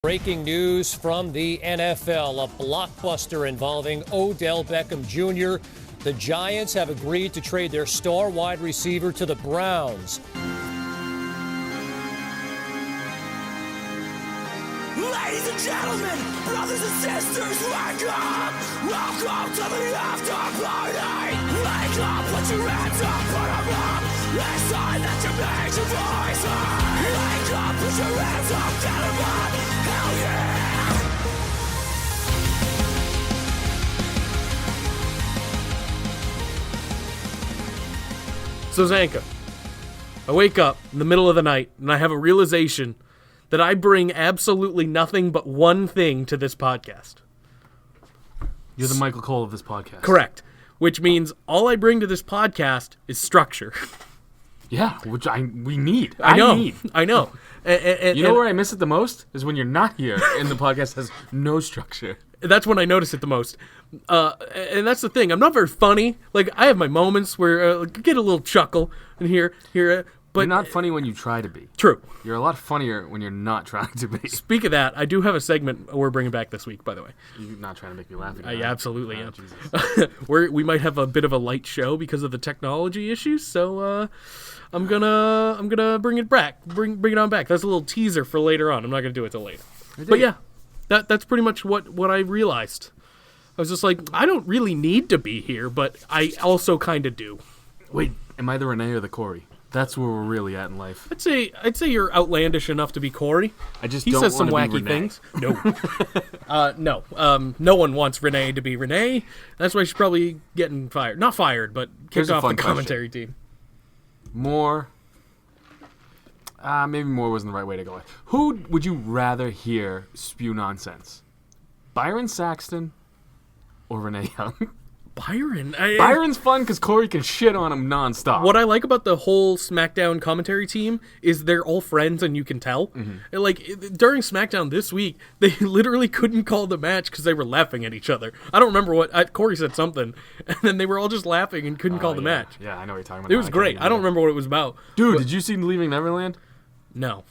Breaking news from the NFL, a blockbuster involving Odell Beckham Jr. The Giants have agreed to trade their star wide receiver to the Browns. Ladies and gentlemen, brothers and sisters, wake up! Welcome to the after party! Wake up, put your hands up, put them up! It's time that you make your voice heard! Wake up, put your hands up, get them up! Hell yeah! So Zanka, I wake up in the middle of the night and I have a realization that I bring absolutely nothing but one thing to this podcast. You're the Michael Cole of this podcast. Correct. Which means all I bring to this podcast is structure. Yeah, which we need. I know. You know where I miss it the most? Is when you're not here and the podcast has no structure. That's when I notice it the most. And that's the thing. I'm not very funny. Like, I have my moments where I get a little chuckle and here. But you're not funny when you try to be. True. You're a lot funnier when you're not trying to be. Speak of that, I do have a segment we're bringing back this week, by the way. You're not trying to make me laugh again. I absolutely am. Jesus. We might have a bit of a light show because of the technology issues, so I'm gonna bring it back. Bring it on back. That's a little teaser for later on. I'm not gonna do it till later. But yeah, that's pretty much what I realized. I was just like, I don't really need to be here, but I also kind of do. Wait, am I the Renee or the Corey? That's where we're really at in life. I'd say you're outlandish enough to be Corey. I just he don't says some want to wacky be Renee. things. No, no one wants Renee to be Renee. That's why she's probably getting fired. Not fired, but Here's kicked a off fun the commentary team. More. Maybe more wasn't the right way to go. Who would you rather hear spew nonsense? Byron Saxton or Renee Young? Byron. Byron's fun because Corey can shit on him nonstop. What I like about the whole SmackDown commentary team is they're all friends, and you can tell. Mm-hmm. And like during SmackDown this week, they literally couldn't call the match because they were laughing at each other. I don't remember what Corey said something, and then they were all just laughing and couldn't call the match. Yeah, I know what you're talking about. It was great. I don't remember what it was about. Dude, did you see Leaving Neverland? No.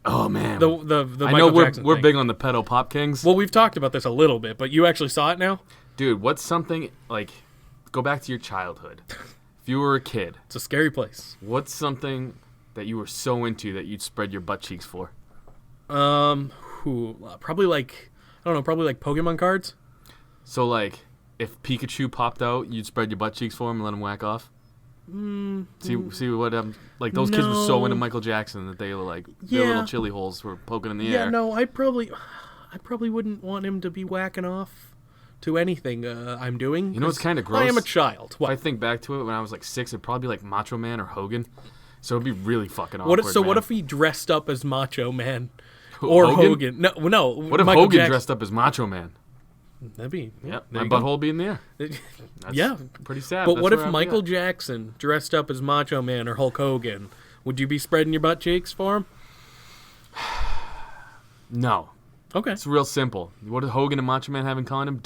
Oh man. The I know Michael Jackson we're thing. big on the pedo pop kings. Well, we've talked about this a little bit, but you actually saw it now? Dude, what's something like? Go back to your childhood. If you were a kid, It's a scary place. what's something that you were so into that you'd spread your butt cheeks for? Probably like Pokemon cards. So like, if Pikachu popped out, you'd spread your butt cheeks for him and let him whack off. See what like those kids were so into Michael Jackson that they were like their little chili holes were poking in the air. Yeah, no, I probably wouldn't want him to be whacking off to anything I'm doing. You know what's kind of gross? I am a child. If I think back to it, when I was like 6, it'd probably be like Macho Man or Hogan. So it'd be really fucking awkward. What if he dressed up as Macho Man or Hogan? No. What if Michael Hogan Jackson dressed up as Macho Man? That'd be Yep, there my you go. butthole would be in the air. That's Yeah, pretty sad. but That's what if where I'd be Michael at. Jackson dressed up as Macho Man or Hulk Hogan? Would you be spreading your butt cheeks for him? No. Okay. It's real simple. What do Hogan and Macho Man have in common?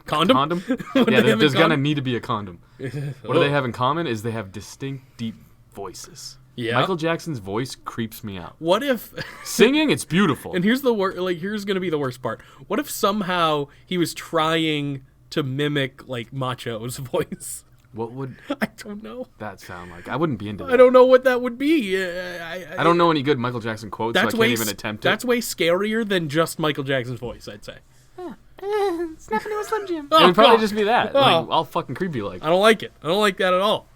Condom? Condom? What do Yeah, they have in there's gonna common? need to be a condom. What do they have in common is they have distinct, deep voices. Yeah. Michael Jackson's voice creeps me out. What if? Singing, it's beautiful. And here's here's gonna be the worst part. What if somehow he was trying to mimic like Macho's voice? What would I don't know. that sound like? I wouldn't be into that. I don't know what that would be. I don't know any good Michael Jackson quotes, so I That's can't way even attempt it. That's way scarier than just Michael Jackson's voice, I'd say. Snapping to a Slim Jim. It would probably God. just be that. Oh. Like, all fucking creepy like. I don't like it. I don't like that at all.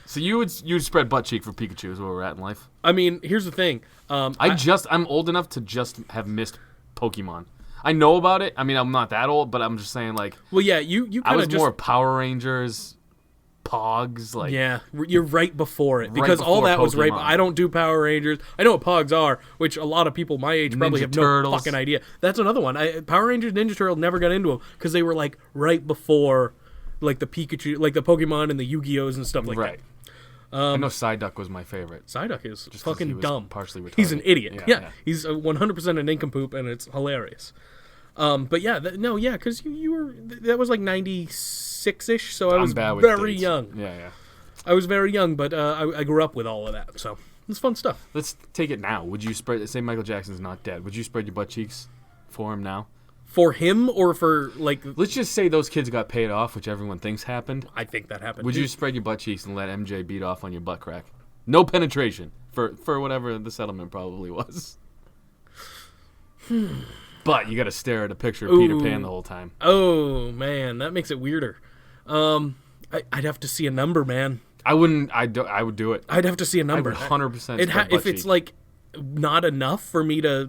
So you'd spread butt cheek for Pikachu is where we're at in life. I mean, here's the thing. I'm old enough to just have missed Pokemon. I know about it. I mean, I'm not that old, but I'm just saying, like, Well, yeah, you I kind was of just more Power Rangers, Pogs, like. yeah, you're right before it Right because all before that was right. Pokemon. I don't do Power Rangers. I know what Pogs are, which a lot of people my age probably Ninja have Turtles. no fucking idea. That's another one. Power Rangers, Ninja Turtles never got into them because they were like right before, like the Pikachu, like the Pokemon and the Yu-Gi-Ohs and stuff like Right. that. I know Psyduck was my favorite. Psyduck is 'cause he fucking was dumb. partially retarded. He's an idiot. Yeah, Yeah, yeah. he's 100% an nincompoop, and it's hilarious. But yeah, because you were that was like 96-ish, so I was I'm bad with very dates. young. Yeah. I was very young, but I grew up with all of that, so it's fun stuff. Let's take it now. Would you spread? Say Michael Jackson's not dead. Would you spread your butt cheeks for him now? For him or for, like... Let's just say those kids got paid off, which everyone thinks happened. I think that happened. Would you spread your butt cheeks and let MJ beat off on your butt crack? No penetration for whatever the settlement probably was. But you got to stare at a picture of Peter Pan the whole time. Oh, man, that makes it weirder. I'd have to see a number, man. I wouldn't. I would do it. I'd have to see a number. I would 100% If it's like not enough for me to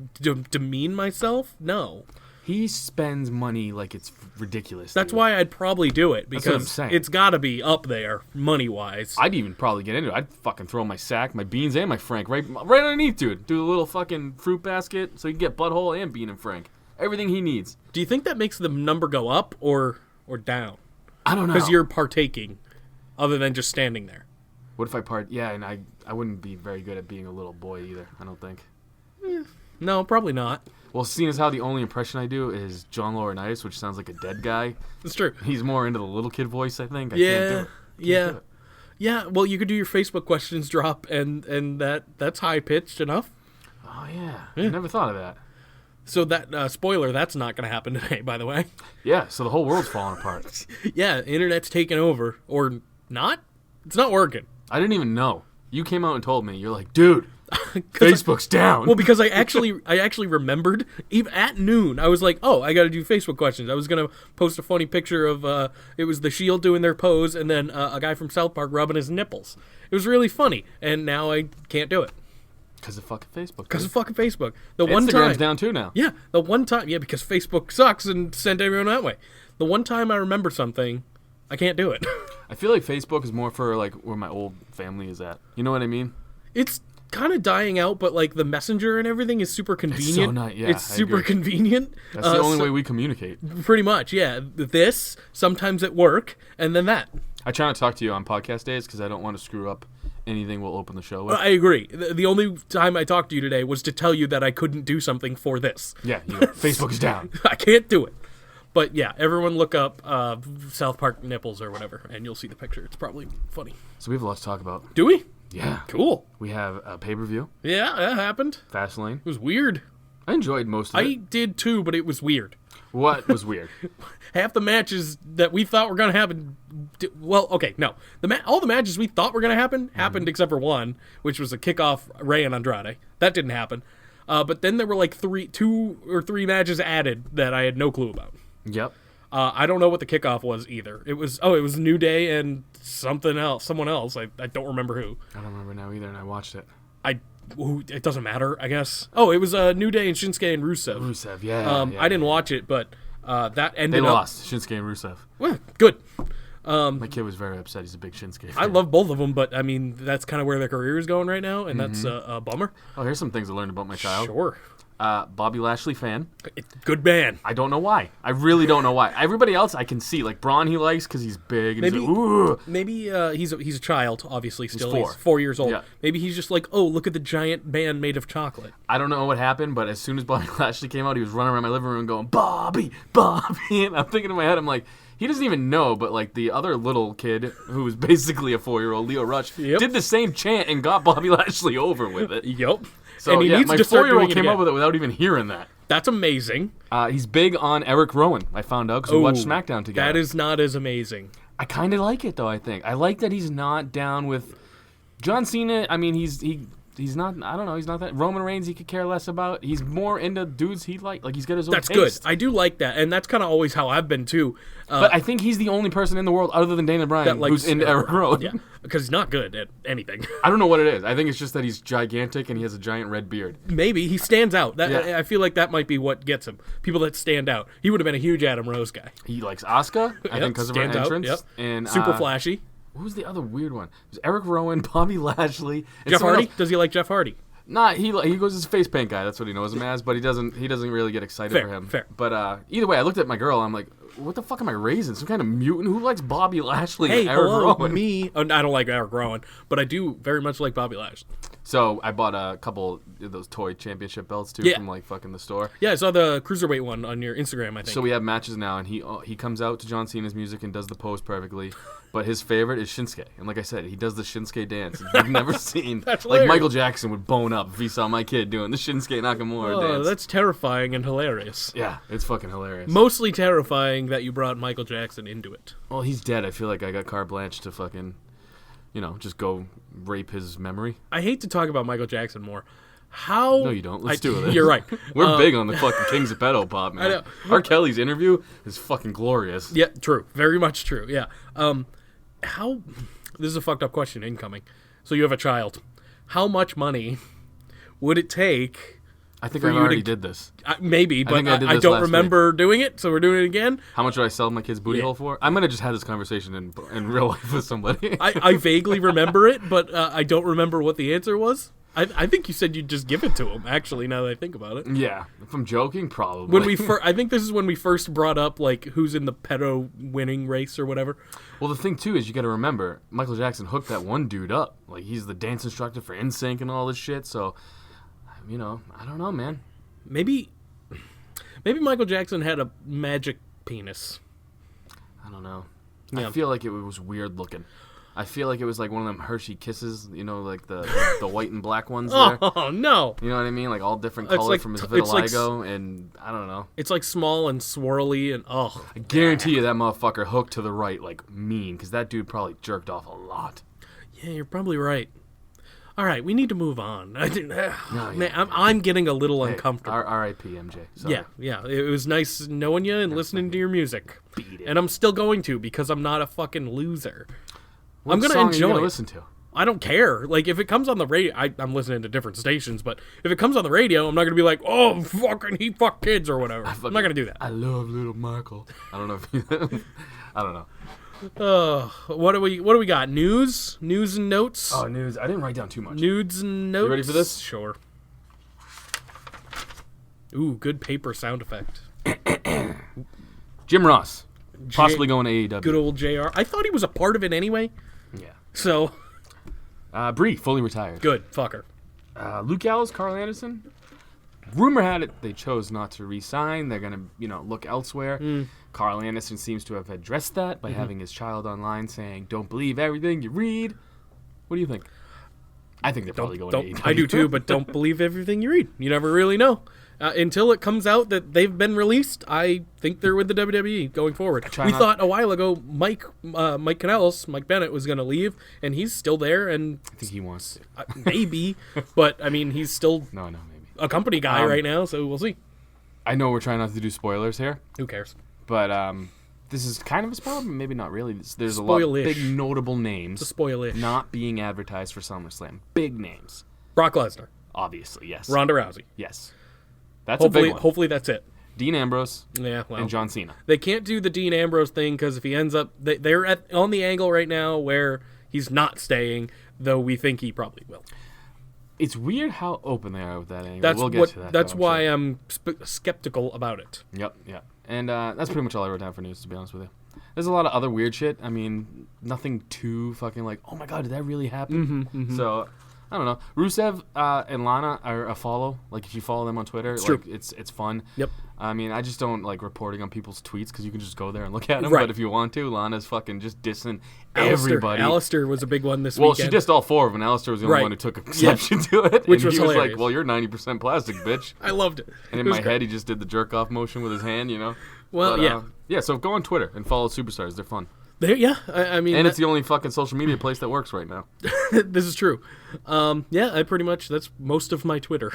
demean myself, no. He spends money like it's ridiculous. That's why I'd probably do it, That's what I'm because saying. it's got to be up there money-wise. I'd even probably get into it. I'd fucking throw my sack, my beans, and my Frank right underneath, dude. Do a little fucking fruit basket so you can get butthole and bean and Frank. Everything he needs. Do you think that makes the number go up or down? I don't know. Because you're partaking, other than just standing there. What if I part? Yeah, and I wouldn't be very good at being a little boy either. I don't think. No, probably not. Well, seeing as how the only impression I do is John Laurinaitis, which sounds like a dead guy. It's true. He's more into the little kid voice, I think. I Yeah, can't do it. yeah. Do it. Yeah, well, you could do your Facebook questions drop, and that's high-pitched enough. Oh, yeah. I never thought of that. So that, spoiler, that's not going to happen today, by the way. Yeah, so the whole world's falling apart. Yeah, internet's taking over. Or not? It's not working. I didn't even know. You came out and told me. You're like, dude, Facebook's down. Well, because I actually remembered, even at noon, I was like, oh, I got to do Facebook questions. I was going to post a funny picture of, it was the Shield doing their pose, and then a guy from South Park rubbing his nipples. It was really funny, and now I can't do it. Because of fucking Facebook. Because of fucking Facebook. The Instagram's one time, down too now. yeah, the one time, yeah, because Facebook sucks and sent everyone that way. The one time I remember something, I can't do it. I feel like Facebook is more for like where my old family is at. You know what I mean? It's kind of dying out, but like the messenger and everything is super convenient. nice, yeah, It's I super agree. convenient. That's the only way we communicate. Pretty much, yeah. This, sometimes at work, and then that. I try not to talk to you on podcast days because I don't want to screw up anything we'll open the show with. I agree. The only time I talked to you today was to tell you that I couldn't do something for this. Yeah, you know, Facebook is down. I can't do it. But yeah, everyone look up South Park nipples or whatever, and you'll see the picture. It's probably funny. So we have a lot to talk about. Do we? Yeah. Cool. We have a pay-per-view, Yeah, that happened. Fastlane. It was weird. I enjoyed most of I it. did too, but it was weird. What was weird? Half the matches that we thought were going to happen, well, okay, no. All the matches we thought were going to happen happened except for one, which was a kickoff Rey and Andrade. That didn't happen. But then there were like 2 or 3 matches added that I had no clue about. Yep. I don't know what the kickoff was either. It was New Day and someone else. I don't remember who. I don't remember now either, and I watched it. It doesn't matter, I guess. Oh, it was New Day and Shinsuke and Rusev. Rusev, yeah. I didn't watch it, but that ended They up... lost, Shinsuke and Rusev. Well, good. My kid was very upset. He's a big Shinsuke fan. I love both of them, but I mean, that's kind of where their career is going right now, and that's a bummer. Oh, here's some things I learned about my child. Sure. Bobby Lashley fan. Good man. I don't know why. I really don't know why. Everybody else I can see. Like Braun he likes because he's big. And Maybe- he's like, ooh. Maybe he's a child, obviously, still. 4. He's 4 years old. Yeah. Maybe he's just like, oh, look at the giant man made of chocolate. I don't know what happened, but as soon as Bobby Lashley came out, he was running around my living room going, Bobby, Bobby. And I'm thinking in my head, I'm like, he doesn't even know, but like the other little kid who was basically a 4-year-old, Leo Rush, Yep. did the same chant and got Bobby Lashley over with it. Yep. So and he yeah, needs my to start 4-year-old doing it came again. up with it without even hearing that. That's amazing. He's big on Eric Rowan, I found out, because we watched Ooh, SmackDown together. That is not as amazing. I kind of like it, though, I think. I like that he's not down with John Cena. I mean, he's not, I don't know, he's not that. Roman Reigns, he could care less about. He's more into dudes he like he's got his own That's taste. good. I do like that, and that's kind of always how I've been too. But I think he's the only person in the world other than Daniel Bryan that likes who's into Eric Rowan. Yeah, because he's not good at anything. I don't know what it is. I think it's just that he's gigantic and he has a giant red beard. Maybe he stands out. Yeah. I feel like that might be what gets him. People that stand out. He would have been a huge Adam Rose guy. He likes Asuka, I think, because of her Stands out, entrance. yep. And Super flashy. Who's the other weird one? There's Eric Rowan, Bobby Lashley, and Jeff someone Hardy. else. Does he like Jeff Hardy? Nah, he goes as face paint guy. That's what he knows him as. But he doesn't really get excited Fair, for him. fair. But either way, I looked at my girl. I'm like, what the fuck am I raising? Some kind of mutant who likes Bobby Lashley Hey, and Eric hello, Rowan? me. Oh, I don't like Eric Rowan, but I do very much like Bobby Lashley. So I bought a couple of those toy championship belts too Yeah. from like fucking the store. Yeah, I saw the cruiserweight one on your Instagram, I think. So we have matches now, and he comes out to John Cena's music and does the pose perfectly. But his favorite is Shinsuke, and like I said, he does the Shinsuke dance. You've never seen. That's like hilarious. Michael Jackson would bone up if he saw my kid doing the Shinsuke Nakamura dance. That's terrifying and hilarious. Yeah, it's fucking hilarious. Mostly terrifying that you brought Michael Jackson into it. Well, he's dead. I feel like I got carte blanche to fucking, just go rape his memory. I hate to talk about Michael Jackson more. How? No, you don't. Let's do it. You're right. We're big on the fucking Kings of Pedo Pop, man. I know. R. Kelly's interview is fucking glorious. Yeah, true. Very much true. Yeah. How? This is a fucked up question incoming. So you have a child. How much money would it take? I think For I you already to- did this. Maybe, but think I did I this don't last remember doing it. So we're doing it again. How much would I sell my kid's booty Yeah. hole for? I might have just had this conversation in real life with somebody. I vaguely remember it, but I don't remember what the answer was. I think you said you'd just give it to him. Actually, now that I think about it. Yeah, if I'm joking, probably. When we I think this is when we first brought up like who's in the pedo winning race or whatever. Well, the thing too is you got to remember Michael Jackson hooked that one dude up. Like he's the dance instructor for NSYNC and all this shit. So, I don't know, man. Maybe Michael Jackson had a magic penis. I don't know. Yeah. I feel like it was weird looking. I feel like it was like one of them Hershey Kisses, like the white and black ones there. Oh no! You know what I mean? Like all different It's colors like from his it's like vitiligo, and I don't know. It's like small and swirly and I guarantee you that motherfucker hooked to the right like mean, because that dude probably jerked off a lot. yeah, you're probably right. All right, we need to move on. yeah. Man, I'm getting a little uncomfortable. R.I.P. MJ. Sorry. Yeah. It was nice knowing you and listening to your music. Beat it. And I'm still going to because I'm not a fucking loser. What I'm gonna song are you enjoy gonna it. listen to? I don't care. Like, if it comes on the radio, I'm listening to different stations, but if it comes on the radio, I'm not going to be like, oh, fucking he fuck kids or whatever. I'm not going to do that. I love little Michael. I don't know if you... I don't know. What do we got? News and notes? Oh, news. I didn't write down too much. Nudes and notes? You ready for this? Sure. Ooh, good paper sound effect. Jim Ross. Possibly going to AEW. Good old JR. I thought he was a part of it anyway, Yeah. so Bree, fully retired. good. Fucker. Luke Gallows, Carl Anderson. Rumor had it they chose not to re-sign. They're going to, look elsewhere. Carl Anderson seems to have addressed that by having his child online saying, don't believe everything you read. What do you think? I think they're probably going to AEW. I do too, but don't believe everything you read. You never really know. Until it comes out that they've been released, I think they're with the WWE going forward. We thought a while ago Mike Kanellis, Mike Bennett, was going to leave, and he's still there, and I think he wants to. maybe, but I mean, he's still No, maybe. a company guy right now, so we'll see. I know we're trying not to do spoilers here, Who cares? but this is kind of a spoiler, but maybe not really. There's a lot of Spoilish. big notable names To spoil it. not being advertised for SummerSlam. Big names. Brock Lesnar, Obviously, yes. Ronda Rousey. Yes. That's a big one. Hopefully that's it. Dean Ambrose Yeah, well, and John Cena. they can't do the Dean Ambrose thing because if he ends up, they're on the angle right now where he's not staying, though we think he probably will. It's weird how open they are with that angle. That's we'll get what. to that. That's though, I'm why sure. I'm skeptical about it. Yep. And that's pretty much all I wrote down for news, to be honest with you. There's a lot of other weird shit. I mean, nothing too fucking like, oh my god, did that really happen? So, I don't know. Rusev and Lana are a follow. Like, if you follow them on Twitter, true. it's fun. Yep. I mean, I just don't like reporting on people's tweets because you can just go there and look at them. Right. But if you want to, Lana's fucking just dissing Alistair, everybody. Alistair was a big one this Well, weekend. she dissed all four of them. Alistair was the only Right. one who took exception to it. Which and was he was hilarious. like, well, you're 90% plastic, bitch. I loved it. And in It was my great. head, he just did the jerk off motion with his hand, Well, yeah. Yeah, so go on Twitter and follow Superstars. They're fun. I mean, And it's the only fucking social media place that works right now. this is true. That's most of my Twitter.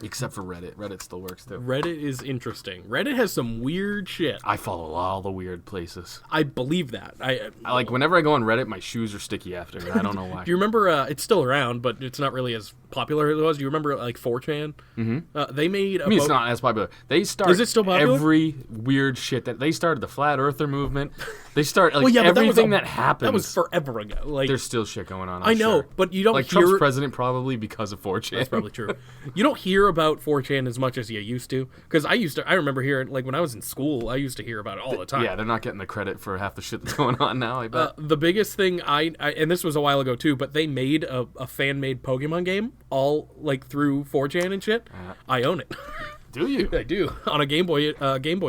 Except for Reddit. Reddit still works, too. Reddit is interesting. Reddit has some weird shit. I follow all the weird places. I believe that. I like, whenever I go on Reddit, my shoes are sticky after. And I don't know why. Do you remember? It's still around, but it's not really as popular as it was. Do you remember like 4chan? Mm-hmm. They made. I mean, it's not as popular. They start Is it still popular? every weird shit that they started the flat earther movement. They start like Well, yeah, but everything that happens. That was forever ago. Like There's still shit going on. I know, sure. but you don't like hear. Trump's president probably because of 4chan. That's probably true. You don't hear about 4chan as much as you used to. Because I remember hearing, like, when I was in school, I used to hear about it all the time. Yeah, they're not getting the credit for half the shit that's going on now, I bet. The biggest thing and this was a while ago too, but they made a fan-made Pokemon game all, like, through 4chan and shit. I own it. Do you? I do. On a Game Boy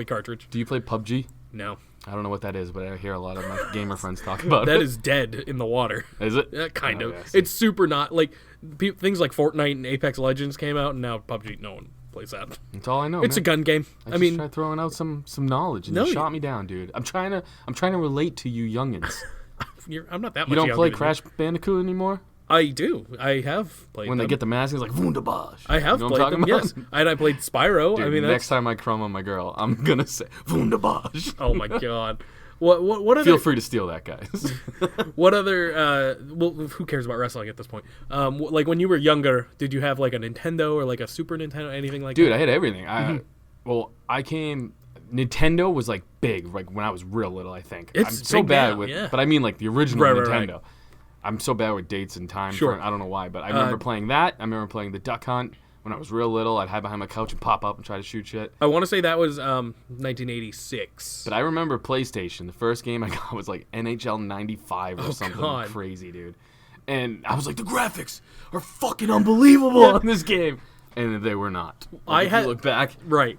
cartridge. Do you play PUBG? No. I don't know what that is, but I hear a lot of my gamer friends talk about That it. is dead in the water. Is it? Kind Oh, of. yeah, I see. It's super not, like, things like Fortnite and Apex Legends came out, and now PUBG, no one plays that. That's all I know. It's a man. gun game. I mean, tried throwing out some knowledge, and No, you you- shot me down, dude. I'm trying to relate to you youngins. I'm not that much You don't younger play than Crash Bandicoot anymore? I do. I have played When them. they get the mask, it's like Wunderbash. I have you know played them, yes. And I played Spyro. Dude, I mean, next time I crumb on my girl, I'm gonna say Wunderbash. Oh my god. What other Feel free to steal that, guys. what other well, who cares about wrestling at this point? Like when you were younger, did you have like a Nintendo or like a Super Nintendo, anything like Dude, that? I had everything. Mm-hmm. Nintendo was like big, like when I was real little. I think It's I'm so big bad now, with, yeah. but I mean like the original Right, Nintendo. right. I'm so bad with dates and time. Sure. I don't know why, but I remember playing that. I remember playing the Duck Hunt when I was real little. I'd hide behind my couch and pop up and try to shoot shit. I want to say that was 1986. But I remember PlayStation. The first game I got was like NHL 95 or something God. crazy, dude. And I was like, the graphics are fucking unbelievable in this game. And they were not. I If had- you look back. Right.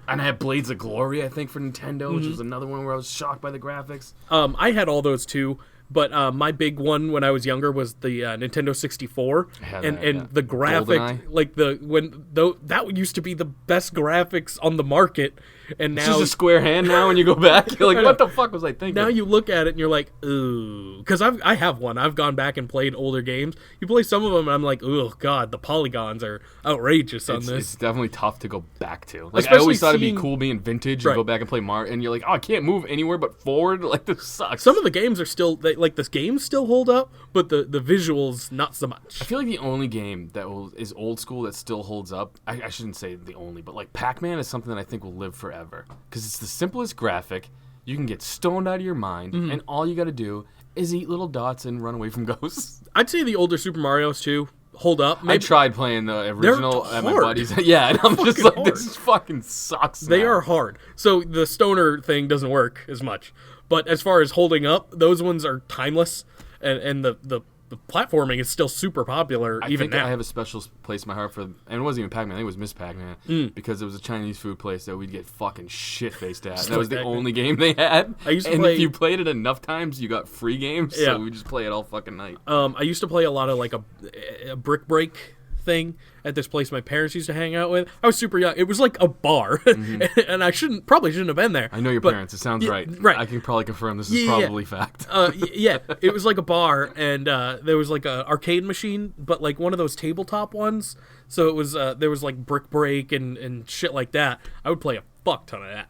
And I had Blades of Glory, I think, for Nintendo, which Mm-hmm. was another one where I was shocked by the graphics. I had all those too, but my big one when I was younger was the Nintendo 64, had and that, and yeah. the graphic, GoldenEye. like that used to be the best graphics on the market, and It's now just a square hand now when you go back. You're like, what the fuck was I thinking? now you look at it and you're like, ooh, because I have one. I've gone back and played older games. You play some of them, and I'm like, oh god, the polygons are outrageous on it's this. definitely tough to go back to. Like, I Especially always thought seeing- it'd be cool being vintage Right. and go back and play Mario, and you're like, oh, I can't move anywhere but forward. Like, this sucks. Some of the games are still like the games still hold up, but the visuals not so much. I feel like the only game that is old school that still holds up, I shouldn't say the only, but like Pac-Man is something that I think will live forever. Because it's the simplest graphic, you can get stoned out of your mind, Mm-hmm. and all you gotta do is eat little dots and run away from ghosts. I'd say the older Super Mario's too hold up. I Maybe, tried playing the original at my hard. buddy's. Yeah, and I'm just Fucking like, hard. this fucking sucks. They now. are hard. So the stoner thing doesn't work as much. But as far as holding up, those ones are timeless, and the platforming is still super popular I even think now. I have a special place in my heart for, and it wasn't even Pac-Man. I think it was Miss Pac-Man because it was a Chinese food place that we'd get fucking shit faced at. That was the Pac-Man. only game they had. I used to and play- if you played it enough times, you got free games. Yeah. So we just play it all fucking night. I used to play a lot of like a brick break thing at this place my parents used to hang out with. I was super young. It was like a bar, and I probably shouldn't have been there. I know your but- parents. It sounds Yeah, right. right. I can probably confirm this is Yeah, yeah. probably fact. Yeah, it was like a bar, and there was like a arcade machine, but like one of those tabletop ones. So it was there was like brick break and shit like that. I would play a fuck ton of that.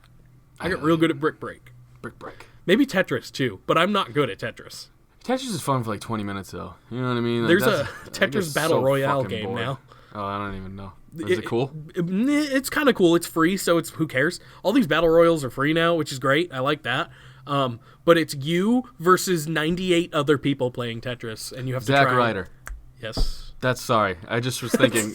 I got real good at brick break. Brick break. Maybe Tetris too, but I'm not good at Tetris. Tetris is fun for like 20 minutes though. You know what I mean? Like, There's that's- a I get Tetris Battle so Royale fucking game bored. now. Oh, I don't even know. Is it cool? It's kind of cool. It's free, so it's who cares. All these battle royals are free now, which is great. I like that. But it's you versus 98 other people playing Tetris, and you have to Zack try. Ryder. Yes. That's sorry. I just was thinking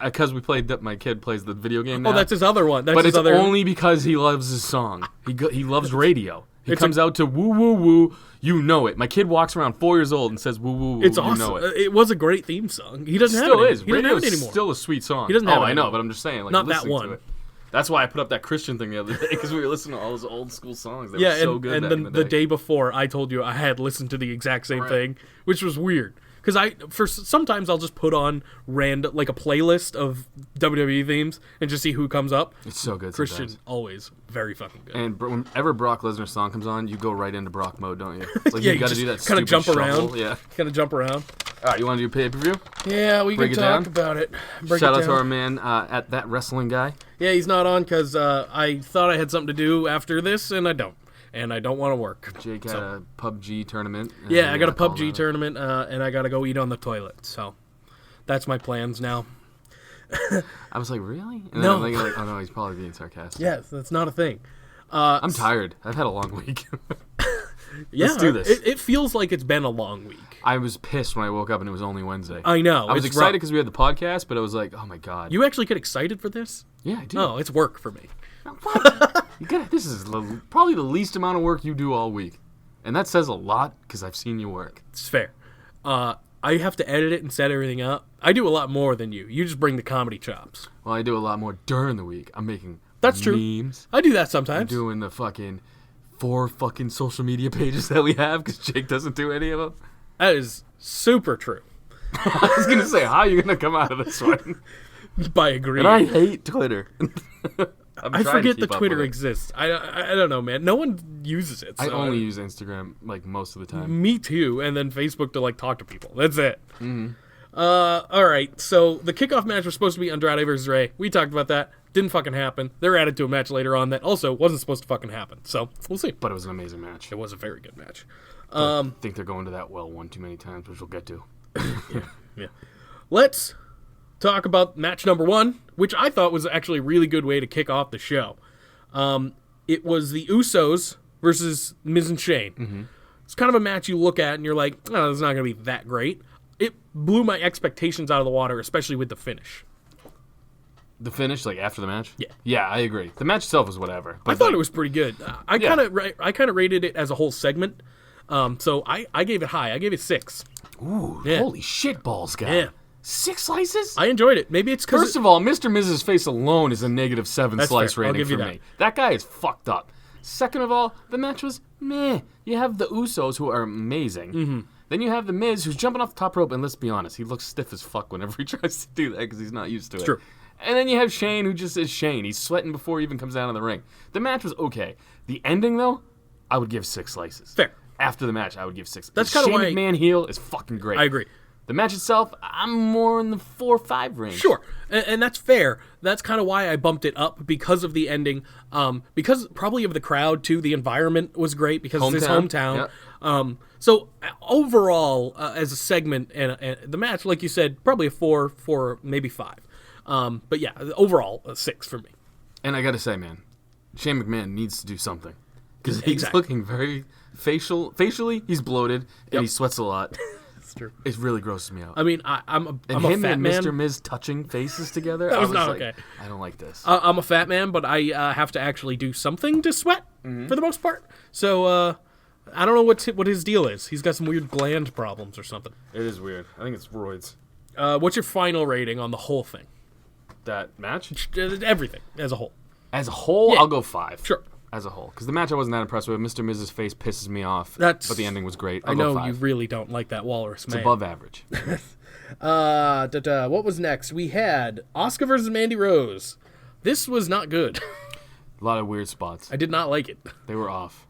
because we played. My kid plays the video game now. Oh, that's his other one. That's But his it's other. only because he loves his song. He loves radio. He It's comes out to woo woo woo. You know it. My kid walks around 4 years old and says woo woo woo. It's you awesome. know it. It was a great theme song. He doesn't Still have it. is. He doesn't Radio have it is anymore. still a sweet song. He doesn't have Oh, it I know, anymore. but I'm just saying. Like, Not that listening one. To it. That's why I put up that Christian thing the other day because we were listening to all those old school songs. They Yeah, were so and, good and back then in the day. day before, I told you I had listened to the exact same Right. thing, which was weird. Because sometimes I'll just put on like a playlist of WWE themes and just see who comes up. It's so good. Christian sometimes. always very fucking good. And whenever Brock Lesnar's song comes on, you go right into Brock mode, don't you? Like Yeah, you you got to just do that. kinda Stupid jump shuffle. around. Yeah. Kind of jump around. All right, you want to do pay per view? Yeah, we Break can it talk down? about it. Break Shout it out down. to our man at that wrestling guy. Yeah, he's not on because I thought I had something to do after this, and I don't. And I don't want to work. Jake had a PUBG tournament. and Yeah, I we got a called PUBG out. tournament, and I got to go eat on the toilet. So that's my plans now. I was like, really? And No. then I'm thinking, like, oh no, he's probably being sarcastic. Yes, that's not a thing. I'm tired. I've had a long week. Yeah, Let's do this. It feels like it's been a long week. I was pissed when I woke up and it was only Wednesday. I know. I was it's excited rough. because we had the podcast, but I was like, oh my god. You actually get excited for this? Yeah, I do. No, it's work for me. What? This is probably the least amount of work you do all week. And that says a lot because I've seen you work. It's fair. I have to edit it and set everything up. I do a lot more than you. You just bring the comedy chops. Well, I do a lot more during the week. I'm making That's true. memes. I do that sometimes. Doing the fucking 4 fucking social media pages that we have because Jake doesn't do any of them. That is super true. I was going to say, how are you going to come out of this one? By agreeing. And I hate Twitter. I forget that Twitter exists. I don't know, man. No one uses it. I So only use Instagram like most of the time. Me too, and then Facebook to like talk to people. That's it. Mm-hmm. All right. So the kickoff match was supposed to be Andrade versus Rey. We talked about that. Didn't fucking happen. They're added to a match later on that also wasn't supposed to fucking happen. So we'll see. But it was an amazing match. It was a very good match. I think they're going to that well one too many times, which we'll get to. Yeah. Let's talk about match number 1, which I thought was actually a really good way to kick off the show. It was the Usos versus Miz and Shane. Mm-hmm. It's kind of a match you look at and you're like, oh, it's not going to be that great. It blew my expectations out of the water, especially with the finish. The finish, like after the match? Yeah. Yeah, I agree. The match itself was whatever. But I thought like, it was pretty good. I kind of rated it as a whole segment. So I gave it high. I gave it 6. Ooh, Yeah. holy shit balls, guy. Yeah. 6 slices? I enjoyed it. Maybe it's because First of all, Mr. Mrs. face alone is a negative 7 That's slice fair. I'll rating give you for that. me. That guy is fucked up. Second of all, the match was meh. You have the Usos, who are amazing. Mm-hmm. Then you have the Miz, who's jumping off the top rope, and let's be honest, he looks stiff as fuck whenever he tries to do that because he's not used to it. true. And then you have Shane, who just is Shane. He's sweating before he even comes down in the ring. The match was okay. The ending, though, I would give 6 slices. Fair. After the match, I would give 6. That's kinda Shane why- McMahon heel is fucking great. I agree. The match itself, I'm more in the 4 or 5 range. Sure, and that's fair. That's kind of why I bumped it up because of the ending. Because probably of the crowd too. The environment was great because it's his hometown. Yep. So overall, as a segment and the match, like you said, probably a 4, maybe 5. But yeah, overall a 6 for me. And I gotta say, man, Shane McMahon needs to do something because he's Exactly. looking very facially. He's bloated and he sweats a lot. That's true. It really grosses me out. I mean, I'm and a him fat and man. Mr. Miz touching faces together, That I was was not like, okay. I don't like this. I'm a fat man, but I have to actually do something to sweat for the most part. So I don't know what his deal is. He's got some weird gland problems or something. It is weird. I think it's roids. What's your final rating on the whole thing? That match? Everything as a whole. As a whole, Yeah. I'll go 5. Sure. As a whole. Because the match I wasn't that impressed with. Mr. Miz's face pisses me off. That's- But the ending was great. I I'll know go 5. you really don't like that walrus man. It's above average. What was next? We had Asuka versus Mandy Rose. This was not good. A lot of weird spots. I did not like it. They were off.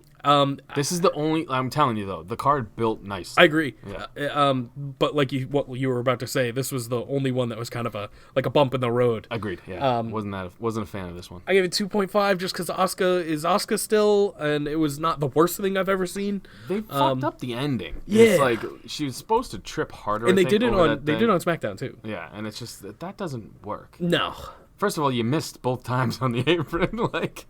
This is the only... I'm telling you, though. The card built nice. I agree. Yeah. But like what you were about to say, this was the only one that was kind of a bump in the road. Agreed. Yeah. Wasn't a fan of this one. I gave it 2.5 just because Asuka is Asuka still, and it was not the worst thing I've ever seen. They fucked up the ending. yeah. It's like she was supposed to trip harder. And I they think, did it over on that they thing. did it on SmackDown too. Yeah, and it's just that doesn't work. No. First of all, you missed both times on the apron. Like,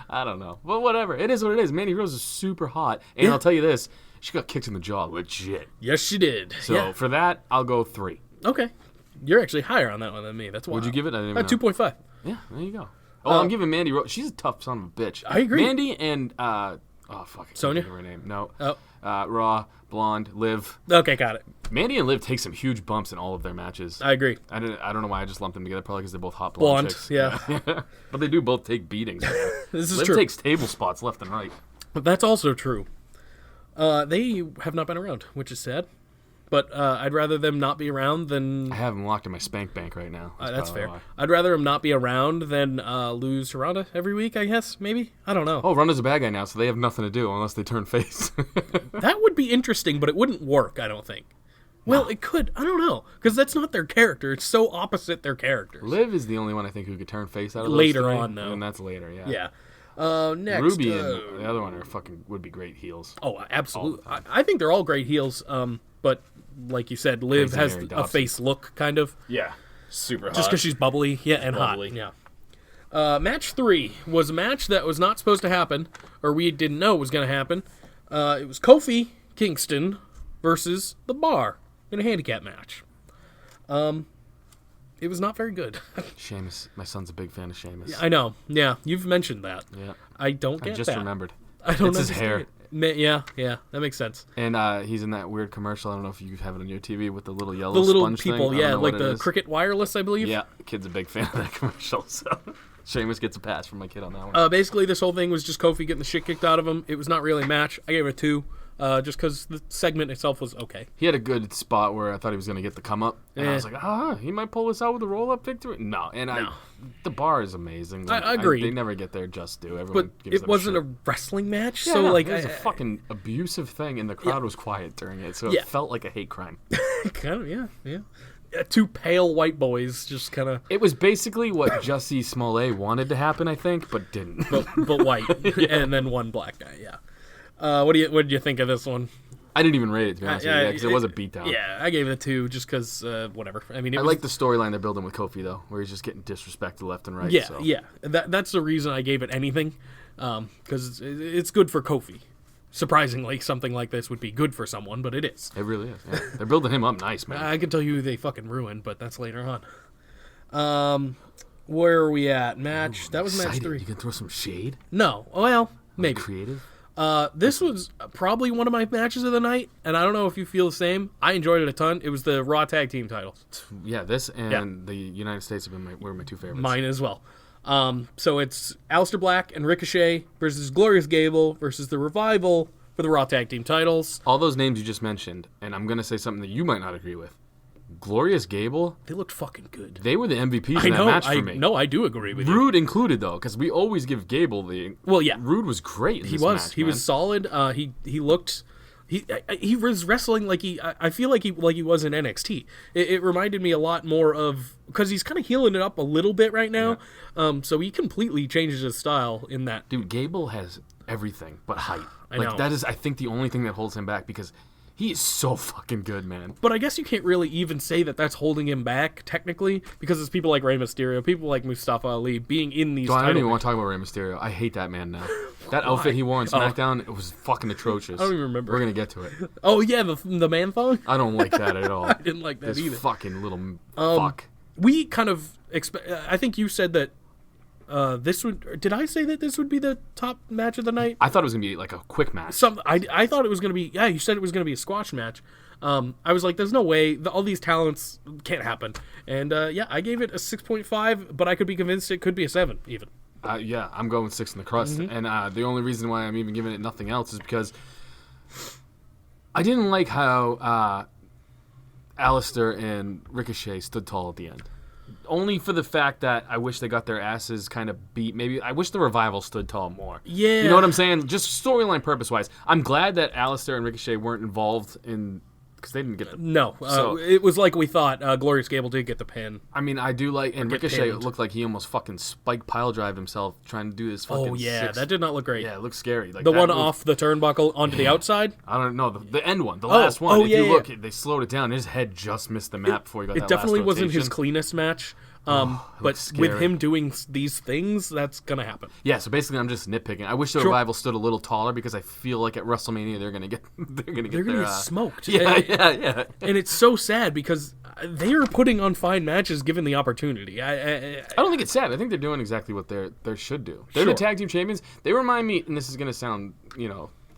I don't know, but whatever. It is what it is. Mandy Rose is super hot, and Yeah. I'll tell you this: she got kicked in the jaw, legit. Yes, she did. So yeah. for that, I'll go 3. Okay. You're actually higher on that one than me. That's why. Would you give it? I didn't even know. 2.5. Yeah, there you go. Oh, I'm giving Mandy Rose. She's a tough son of a bitch. I agree. Mandy and oh fuck, I can't Sonya? think of her name. No. Oh. Raw, blonde, Liv. Okay, got it. Mandy and Liv take some huge bumps in all of their matches. I agree. I don't know why I just lumped them together. Probably because they're both hot blonde chicks. Yeah. But they do both take beatings. This is Liv true. takes table spots left and right. But that's also true. They have not been around, which is sad. But I'd rather them not be around than... I have them locked in my spank bank right now. that's probably fair. why. I'd rather them not be around than lose Ronda every week, I guess, maybe? I don't know. Oh, Ronda's a bad guy now, so they have nothing to do unless they turn face. That would be interesting, but it wouldn't work, I don't think. Well, it could. I don't know. Because that's not their character. It's so opposite their characters. Liv is the only one I think who could turn face out of those Later three, on, though. and that's later. Yeah. Yeah. Next. Ruby and the other one would be great heels. Oh, absolutely. I think they're all great heels. But like you said, Liv Crazy has Mary a Dobson. face look, kind of. Yeah. Super hot. Just because she's bubbly, yeah, and bubbly. hot. Yeah. Match 3 was a match that was not supposed to happen, or we didn't know was going to happen. It was Kofi Kingston versus The Bar in a handicap match. It was not very good. Sheamus. My son's a big fan of Sheamus. I know. Yeah, you've mentioned that. Yeah. I don't get I just that. remembered. I don't It's his understand hair. it. Yeah, that makes sense. And he's in that weird commercial. I don't know if you have it on your TV with the little yellow The little sponge people, thing. I don't yeah, know like what it the is. Cricket Wireless, I believe. Yeah, kid's a big fan of that commercial. So Sheamus gets a pass from my kid on that one. Basically, this whole thing was just Kofi getting the shit kicked out of him. It was not really a match. I gave it a 2, just because the segment itself was okay. He had a good spot where I thought he was going to get the come up, and I Eh. was like, he might pull this out with a roll up victory. No, and the bar is amazing. I agree. They never get their just due. But Everyone gives it them wasn't shit. a wrestling match, Yeah, so no, like it was a fucking abusive thing, and the crowd was quiet during it, so Yeah. it felt like a hate crime. kind of yeah. 2 pale white boys just kind of It was basically what Jussie Smollett wanted to happen, I think, but didn't. but white, and then one black guy. Yeah. What did you think of this one? I didn't even rate it, to be honest with you, because it was a beatdown. Yeah, I gave it a 2 just because whatever. I mean, it I was, like the storyline they're building with Kofi, though, where he's just getting disrespected left and right. Yeah, so. yeah. That's the reason I gave it anything, because it's good for Kofi. Surprisingly, something like this would be good for someone, but it is. It really is. Yeah. They're building him up nice, man. I can tell you who they fucking ruined, but that's later on. Where are we at? Match. That was match Excited. 3. You can throw some shade? No. Well, maybe. Creative? This was probably one of my matches of the night, and I don't know if you feel the same. I enjoyed it a ton. It was the Raw Tag Team titles. Yeah, this and the United States were my two favorites. Mine as well. So it's Aleister Black and Ricochet versus Glorious Gable versus the Revival for the Raw Tag Team titles. All those names you just mentioned, and I'm going to say something that you might not agree with. Glorious Gable, They looked fucking good. they were the MVPs I in that know. match for me. No, I do agree with you. Rude included, though, because we always give Gable the... Well, yeah. Rude was great in He this was. match, He man. was solid. He looked. He was wrestling like I feel like he was in NXT. It reminded me a lot more of, because he's kind of healing it up a little bit right now. So he completely changes his style in that. Dude, Gable has everything but height. I like know. that is, I think, the only thing that holds him back, because he is so fucking good, man. But I guess you can't really even say that that's holding him back technically, because it's people like Rey Mysterio, people like Mustafa Ali being in these. So I don't title even want to talk about Rey Mysterio. I hate that man now. That outfit he wore on SmackDown, it was fucking atrocious. I don't even remember. We're gonna get to it. Oh yeah, the man thong. I don't like that at all. I didn't like that This either. fucking little fuck. We kind of I think you said that this would. Did I say that this would be the top match of the night? I thought it was gonna be like a quick match. I thought it was gonna be. Yeah, you said it was gonna be a squash match. I was like, there's no way. All these talents can't happen. And yeah, I gave it a 6.5, but I could be convinced it could be a 7 even. Yeah, I'm going with 6 in the crust, and the only reason why I'm even giving it nothing else is because I didn't like how Aleister and Ricochet stood tall at the end. Only for the fact that I wish they got their asses kind of beat. Maybe I wish the Revival stood tall more. Yeah. You know what I'm saying? Just storyline purpose-wise. I'm glad that Aleister and Ricochet weren't involved in... Because they didn't get the... No, So- it was like we thought. Glorious Gable did get the pin. I mean, I do like... And get Ricochet pinned. looked like he almost fucking spike pile drived himself trying to do this fucking Oh yeah, six... that did not look great. Yeah, it looks scary. Like The that one move- off the turnbuckle onto the outside. I don't know, the end one, the last one. oh, If yeah, you yeah. look, they slowed it down. His head just missed the map before he got that It definitely last wasn't his rotation. cleanest match. But looks with scary. him doing these things, that's gonna happen. Yeah, so basically, I'm just nitpicking. I wish the Sure. Revival stood a little taller because I feel like at WrestleMania they're gonna get They're gonna their, get smoked. Yeah. And it's so sad because they are putting on fine matches given the opportunity. I don't think it's sad. I think they're doing exactly what they should do. They're Sure. the tag team champions. They remind me, and this is gonna sound,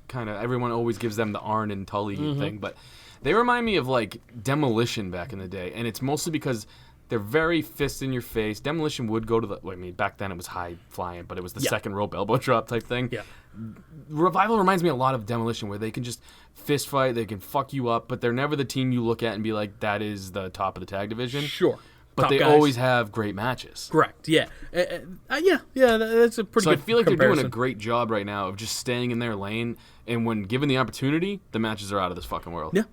kind of everyone always gives them the Arn and Tully thing, but they remind me of like Demolition back in the day, and it's mostly because they're very fist in your face. Demolition would go to the. I mean, back then it was high flying, but it was the Yeah. second rope elbow drop type thing. Yeah. Revival reminds me a lot of Demolition, where they can just fist fight, they can fuck you up, but they're never the team you look at and be like, that is the top of the tag division. Sure. But Top they guys. always have great matches. Correct. Yeah. That's a pretty So I good feel like they're doing a comparison. great job right now of just staying in their lane, and when given the opportunity, the matches are out of this fucking world. Yeah,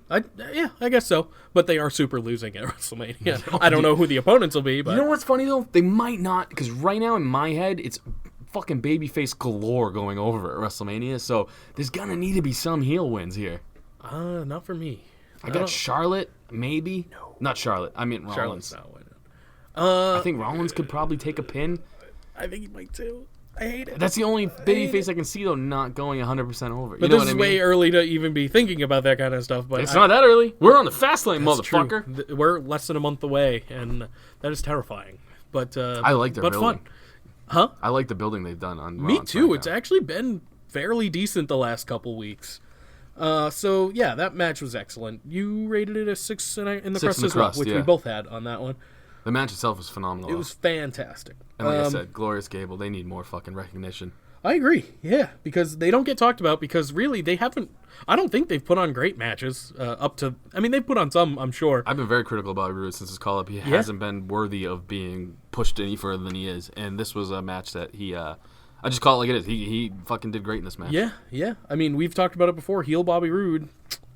I guess so. But they are super losing at WrestleMania. I don't know who the opponents will be, but You know what's funny though? They might not, because right now in my head, it's fucking babyface galore going over at WrestleMania. So there's gonna need to be some heel wins here. not for me. I got Charlotte, maybe. No, not Charlotte. I mean Rollins. Charlotte's not winning. I think Rollins could probably take a pin. I think he might too. I hate it. That's the only babyface I can see though not going 100% over. But you know this what is I mean? way early to even be thinking about that kind of stuff. But It's not that early. We're on the fast lane, That's motherfucker. true. We're less than a month away, and that is terrifying. But I like their but building. fun, huh? I like the building they've done on. Me on too. SmackDown. It's actually been fairly decent the last couple weeks. So yeah, that match was excellent. You rated it a 6 in the Six crust in the as well, crust, which we yeah. both had on that one. The match itself was phenomenal. It was fantastic. and like I said, Glorious Gable. They need more fucking recognition. I agree. Yeah, because they don't get talked about because really they haven't. I don't think they've put on great matches up to. I mean, they've put on some, I'm sure. I've been very critical about Rude since his call up. He hasn't been worthy of being pushed any further than he is, and this was a match that he. I just call it like it is. He fucking did great in this match. Yeah. I mean, we've talked about it before. Heel Bobby Roode,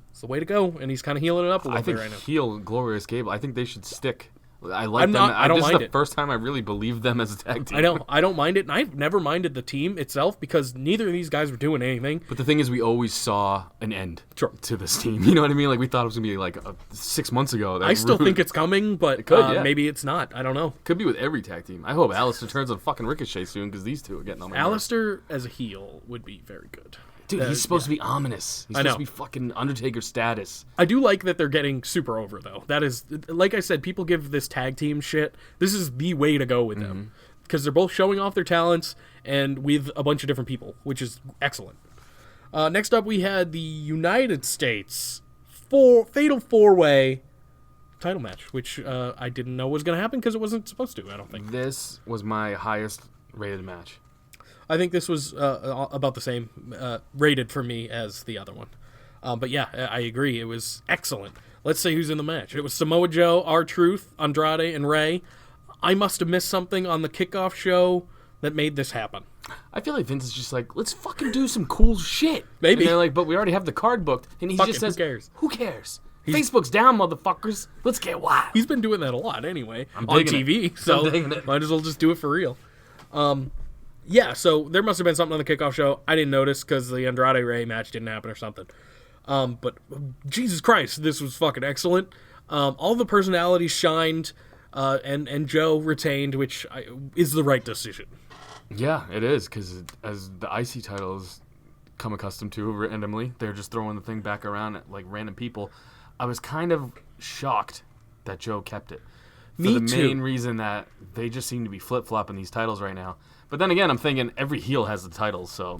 it's the way to go, and he's kind of healing it up a little I think bit right now. heel Glorious Gable. I think they should stick. I like I'm them. not- I don't this mind is the it. first time I really believed them as a tag team. I don't mind it, and I've never minded the team itself because neither of these guys were doing anything. But the thing is, we always saw an end Sure. to this team. You know what I mean? Like we thought it was gonna be like 6 months ago. That I still Rude- think it's coming, but could, yeah. maybe it's not. I don't know. could be with every tag team. I hope Alistair turns on fucking Ricochet soon because these two are getting on my nerves. Alistair as a heel would be very good. Dude, he's supposed to be ominous. He's I supposed know. to be fucking Undertaker status. I do like that they're getting super over, though. That is, like I said, people give this tag team shit. This is the way to go with them. Because they're both showing off their talents and with a bunch of different people, which is excellent. Next up, we had the United States Fatal 4-Way title match, which I didn't know was going to happen because it wasn't supposed to, I don't think. This was my highest rated match. I think this was about the same rated for me as the other one. But yeah, I agree. It was excellent. Let's say who's in the match. It was Samoa Joe, R-Truth, Andrade, and Rey. I must have missed something on the kickoff show that made this happen. I feel like Vince is just like, let's fucking do some cool shit. Maybe. And they're like, but we already have the card booked. And he Fuck just it, who says, cares? Who cares? Facebook's down, motherfuckers. Let's get wild. He's been doing that a lot anyway on digging TV, it. so I'm digging it. might as well just do it for real. Yeah, so there must have been something on the kickoff show. I didn't notice because the Andrade Rey match didn't happen or something. But Jesus Christ, this was fucking excellent. All the personalities shined, and Joe retained, which is the right decision. Yeah, it is, because as the IC titles come accustomed to randomly, they're just throwing the thing back around at like random people. I was kind of shocked that Joe kept it. For Me the too. main reason that they just seem to be flip-flopping these titles right now. But then again, I'm thinking every heel has the titles, so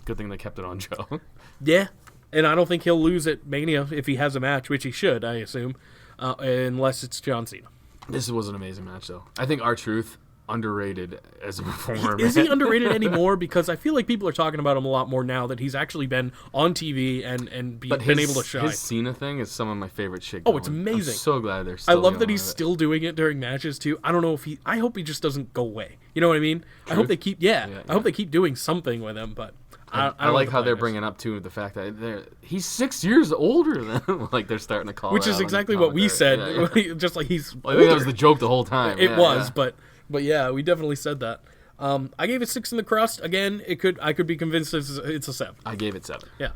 good thing they kept it on Joe. Yeah, and I don't think he'll lose at Mania if he has a match, which he should, I assume, unless it's John Cena. This was an amazing match, though. I think R-Truth, underrated as a performer. Is he man. underrated anymore? Because I feel like people are talking about him a lot more now that he's actually been on TV and been able to shine. His Cena thing is some of my favorite shit. Oh, it's going. amazing. I'm so glad they're I still love that going he's with it. still doing it during matches too. I don't know if I hope he just doesn't go away. You know what I mean? I hope they keep. Yeah, I hope they keep doing something with him. But I I don't like know how the they're plan is. bringing up too the fact that he's 6 years older than like they're starting to call. Which that is on the exactly what we said. commentary. Yeah. Just like he's. Well, I think that was older. the joke the whole time. It Yeah, was, yeah. but yeah, we definitely said that. I gave it 6 in the crust. Again, I could be convinced it's a 7. I gave it 7. Yeah.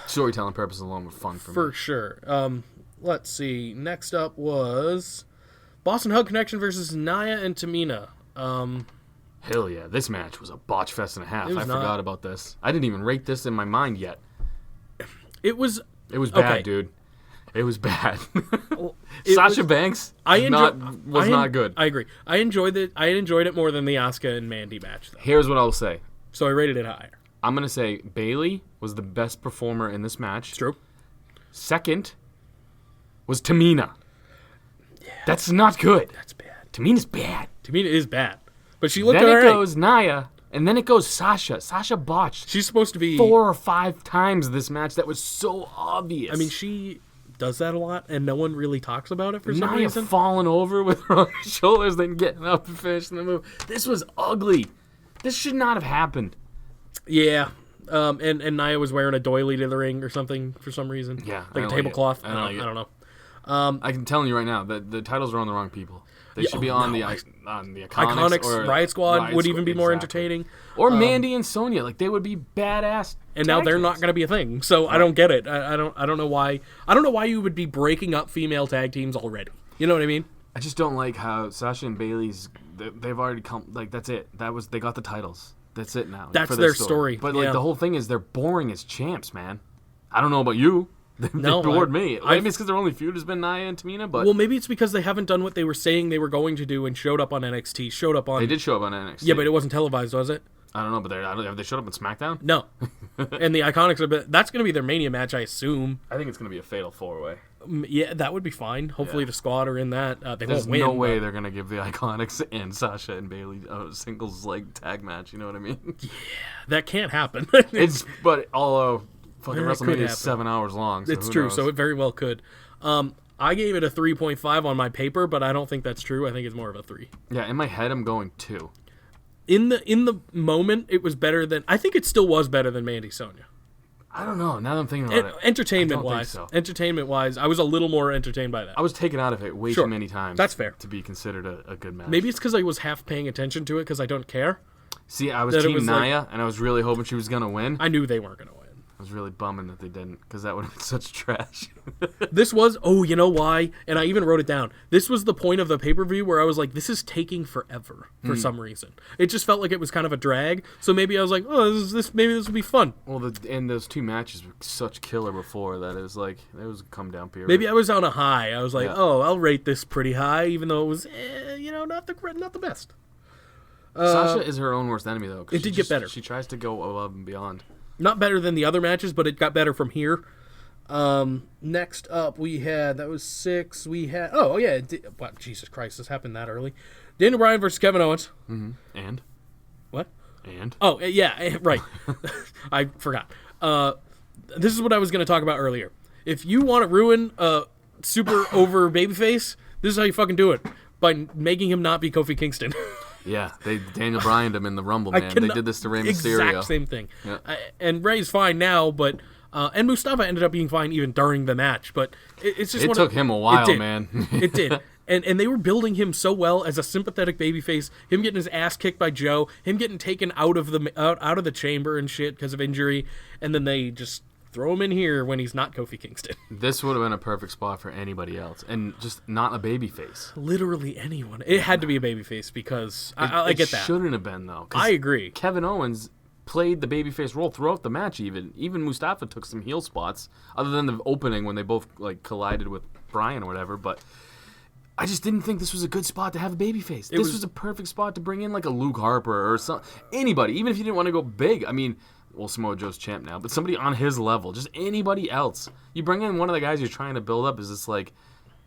Storytelling purposes alone were fun for For me. sure. Let's see. Next up was Boston Hug Connection versus Nia and Tamina. Hell yeah, this match was a botch fest and a half. It was I not. forgot about this. I didn't even rate this in my mind yet. It was. It was bad, Okay. dude. It was bad. It Sasha was- Banks was not good. I agree. I enjoyed it more than the Asuka and Mandy match, though. Here's what I'll say. So I rated it higher. I'm gonna say Bailey was the best performer in this match. True. Second was Tamina. That's not good. That's bad. Tamina's bad. Tamina is bad, but she looked Then it alright. goes Nia, and then it goes Sasha. Sasha botched She's supposed to be 4 or 5 times this match. That was so obvious. I mean, she does that a lot, and no one really talks about it for some Nia reason. falling over with her on her shoulders, then getting up and finishing the move. This was ugly. This should not have happened. Yeah. And Nia was wearing a doily to the ring or something for some reason. Yeah, I Like don't a like tablecloth. it. I don't like it. I don't know. I'm telling you right now that the titles are on the wrong people. They Yeah, should be oh, on no, the Iconics, or Riot Squad would even be more exactly. entertaining. Or Mandy and Sonya, like they would be badass. And now tag they're teams. not going to be a thing. So I don't get it. I don't know why. I don't know why you would be breaking up female tag teams already. You know what I mean? I just don't like how Sasha and Bailey's they've already come. Like that's it. They got the titles. That's it now. That's for their this story. But yeah. like the whole thing is they're boring as champs, man. I don't know about you. They No, bored me. I've- Maybe it's because their only feud has been Nia and Tamina, but Well, maybe it's because they haven't done what they were saying they were going to do and showed up on NXT, showed up on... they did show up on NXT. Yeah, but it wasn't televised, was it? I don't know, but have they showed up on SmackDown? No. And the Iconics that's going to be their Mania match, I assume. I think it's going to be a fatal 4-way. Yeah, that would be fine. Hopefully Yeah. the Squad are in that. They There's won't win. no way but- they're going to give the Iconics and Sasha and Bailey a singles tag match. You know what I mean? That can't happen. Although fucking It could WrestleMania happen. is 7 hours long. So It's who true, knows? so it very well could. I gave it a 3.5 on my paper, but I don't think that's true. I think it's more of a 3. Yeah, in my head, I'm going 2. In the moment, it was better than... I think it still was better than Mandy Sonia. I don't know. Now that I'm thinking about it, Entertainment-wise. so. Entertainment-wise, I was a little more entertained by that. I was taken out of it way Sure. too many times. That's fair. To be considered a good match. Maybe it's because I was half paying attention to it because I don't care. See, I was that it Team was like- Nia, and I was really hoping she was gonna win. I knew they weren't going to win. I was really bumming that they didn't, because that would have been such trash. This was, oh, you know why? And I even wrote it down. This was the point of the pay-per-view where I was like, this is taking forever for some reason. It just felt like it was kind of a drag. So maybe I was like, oh, maybe this will be fun. Well, and those 2 matches were such killer before that it was like there was a come down period. Maybe I was on a high. I was like, Yeah. oh, I'll rate this pretty high, even though it was, not the best. Sasha is her own worst enemy though. 'cause It she did get better. She tries to go above and beyond. Not better than the other matches, but it got better from here. Next up, we had, that was 6. We had, wow, Jesus Christ, this happened that early. Daniel Bryan versus Kevin Owens. And What? and Oh, yeah, right. I forgot. This is what I was going to talk about earlier. If you want to ruin a super over babyface, this is how you fucking do it. By making him not be Kofi Kingston. yeah, they Daniel Bryan'd him in the Rumble, man. They did this to Rey Mysterio. Exact same thing. Yeah. And Rey's fine now, but... and Mustafa ended up being fine even during the match, but it's just It took him a while, it did. man. It did. And they were building him so well as a sympathetic babyface. Him getting his ass kicked by Joe, him getting taken out of the chamber and shit because of injury, and then they just throw him in here when he's not Kofi Kingston. This would have been a perfect spot for anybody else, and just not a babyface. Literally anyone. It had to be a babyface because I get that. Shouldn't have been though. 'cause I agree. Kevin Owens played the babyface role throughout the match. Even Mustafa took some heel spots, other than the opening when they both like collided with Bryan or whatever. But I just didn't think this was a good spot to have a babyface. This was a perfect spot to bring in like a Luke Harper or anybody, even if you didn't want to go big. I mean, well, Samoa Joe's champ now, but somebody on his level, just anybody else. You bring in one of the guys you're trying to build up as this like,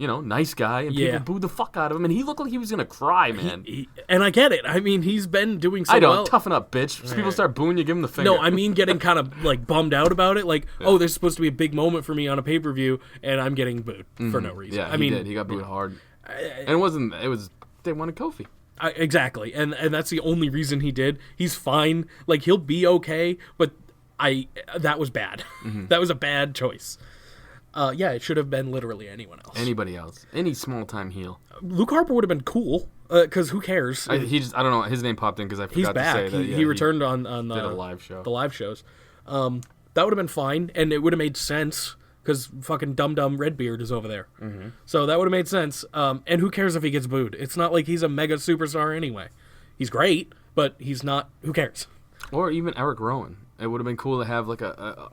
nice guy, and Yeah. people booed the fuck out of him, and he looked like he was gonna cry, man. And I get it. I mean, he's been doing so I don't well. toughen up, bitch. People start booing you, give him the finger. No, I mean getting kind of like bummed out about it. Like, oh, there's supposed to be a big moment for me on a pay-per-view, and I'm getting booed for no reason. Yeah, I mean, he got booed hard. And it was they wanted Kofi. Exactly, and that's the only reason he did. He's fine. Like, he'll be okay, but that was bad. That was a bad choice. Yeah, it should have been literally anyone else. Anybody else. Any small time heel. Luke Harper would have been cool, because who cares? I don't know, his name popped in because I forgot He's to back. say that. He returned on did a live show. The live shows. That would have been fine, and it would have made sense because fucking Dum Redbeard is over there. So that would have made sense. And who cares if he gets booed? It's not like he's a mega superstar anyway. He's great, but he's not. Who cares? Or even Eric Rowan. It would have been cool to have like a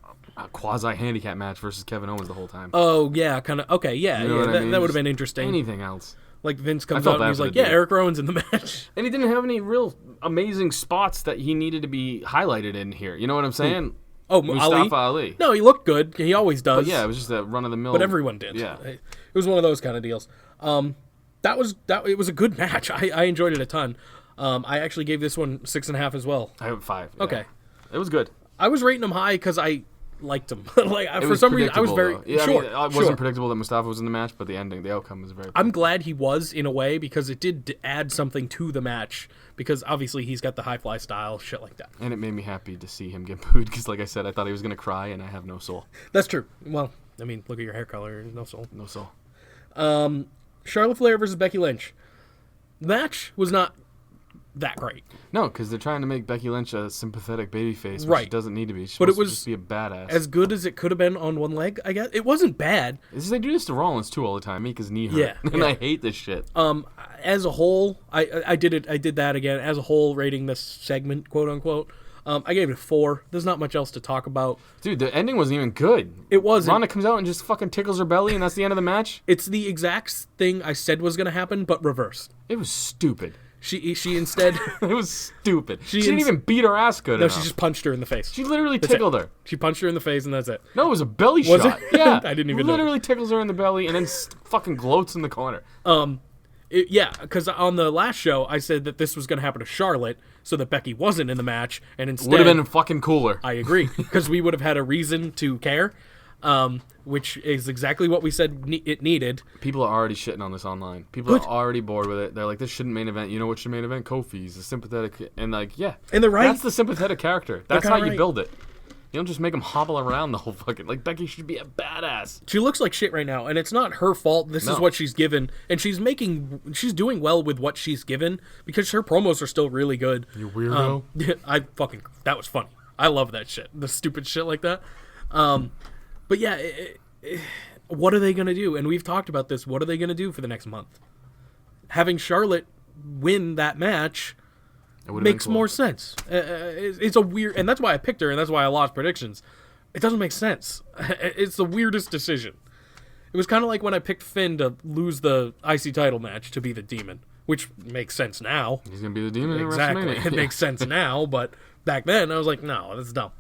quasi-handicap match versus Kevin Owens the whole time. Oh yeah, kind of. Okay, yeah, You know what I mean? that would have Just been interesting. Anything else. Like Vince comes felt out and bad he's for like, the "Yeah, dude. Eric Rowan's in the match." And he didn't have any real amazing spots that he needed to be highlighted in here. You know what I'm saying? Oh, Mustafa Ali. No, he looked good. He always does. But yeah, it was just a run-of-the-mill. But everyone did. Yeah. It was one of those kind of deals. It was a good match. I enjoyed it a ton. I actually gave this one 6.5 as well. I have 5. Yeah. Okay. It was good. I was rating him high because I liked him. Like, It for was some reason, I was very predictable, though. Yeah, sure. I mean, it sure. wasn't predictable that Mustafa was in the match, but the outcome was very. I'm glad he was in a way because it did add something to the match. Because obviously he's got the high fly style, shit like that. And it made me happy to see him get booed because, like I said, I thought he was gonna cry, and I have no soul. That's true. Well, I mean, look at your hair color. No soul. No soul. Charlotte Flair versus Becky Lynch. The match was not that great. No, because they're trying to make Becky Lynch a sympathetic babyface, which Right. she doesn't need to be. She's But it supposed to was just be a badass. As good as it could have been on one leg, I guess. It wasn't bad. They do this to Rollins too all the time. Make his knee hurt. Yeah, and yeah. I hate this shit. as a whole, I did that again. As a whole, rating this segment, quote unquote, I gave it a 4. There's not much else to talk about. Dude, the ending wasn't even good. It wasn't. Ronda comes out and just fucking tickles her belly, and that's the end of the match. It's the exact thing I said was going to happen, but reversed. It was stupid. She instead... It was stupid. She didn't even beat her ass good enough. No, she just punched her in the face. She literally That's tickled it. her. She punched her in the face, and that's it. No, it was a belly Was shot. it? Yeah. I didn't even know. Literally tickles her in the belly and then fucking gloats in the corner. Yeah, because on the last show, I said that this was going to happen to Charlotte, so that Becky wasn't in the match, and instead... Would have been fucking cooler. I agree, because we would have had a reason to care, which is exactly what we said it needed. People are already shitting on this online. People are already bored with it. They're like, this shouldn't main event. You know what should main event? Kofi. He's a sympathetic... And like, yeah. And they're right. That's the sympathetic character. That's how kinda you build it. You don't just make him hobble around the whole fucking... Like, Becky should be a badass. She looks like shit right now, and it's not her fault. This is what she's given, and she's doing well with what she's given, because her promos are still really good. You weirdo. That was funny. I love that shit. The stupid shit like that. But yeah, what are they going to do? And we've talked about this. What are they going to do for the next month? Having Charlotte win that match makes more sense. It's a weird, and that's why I picked her, and that's why I lost predictions. It doesn't make sense. It's the weirdest decision. It was kind of like when I picked Finn to lose the IC title match to be the Demon, which makes sense now. He's going to be the Demon Exactly. in WrestleMania. It makes sense now, but back then I was like, no, that's dumb.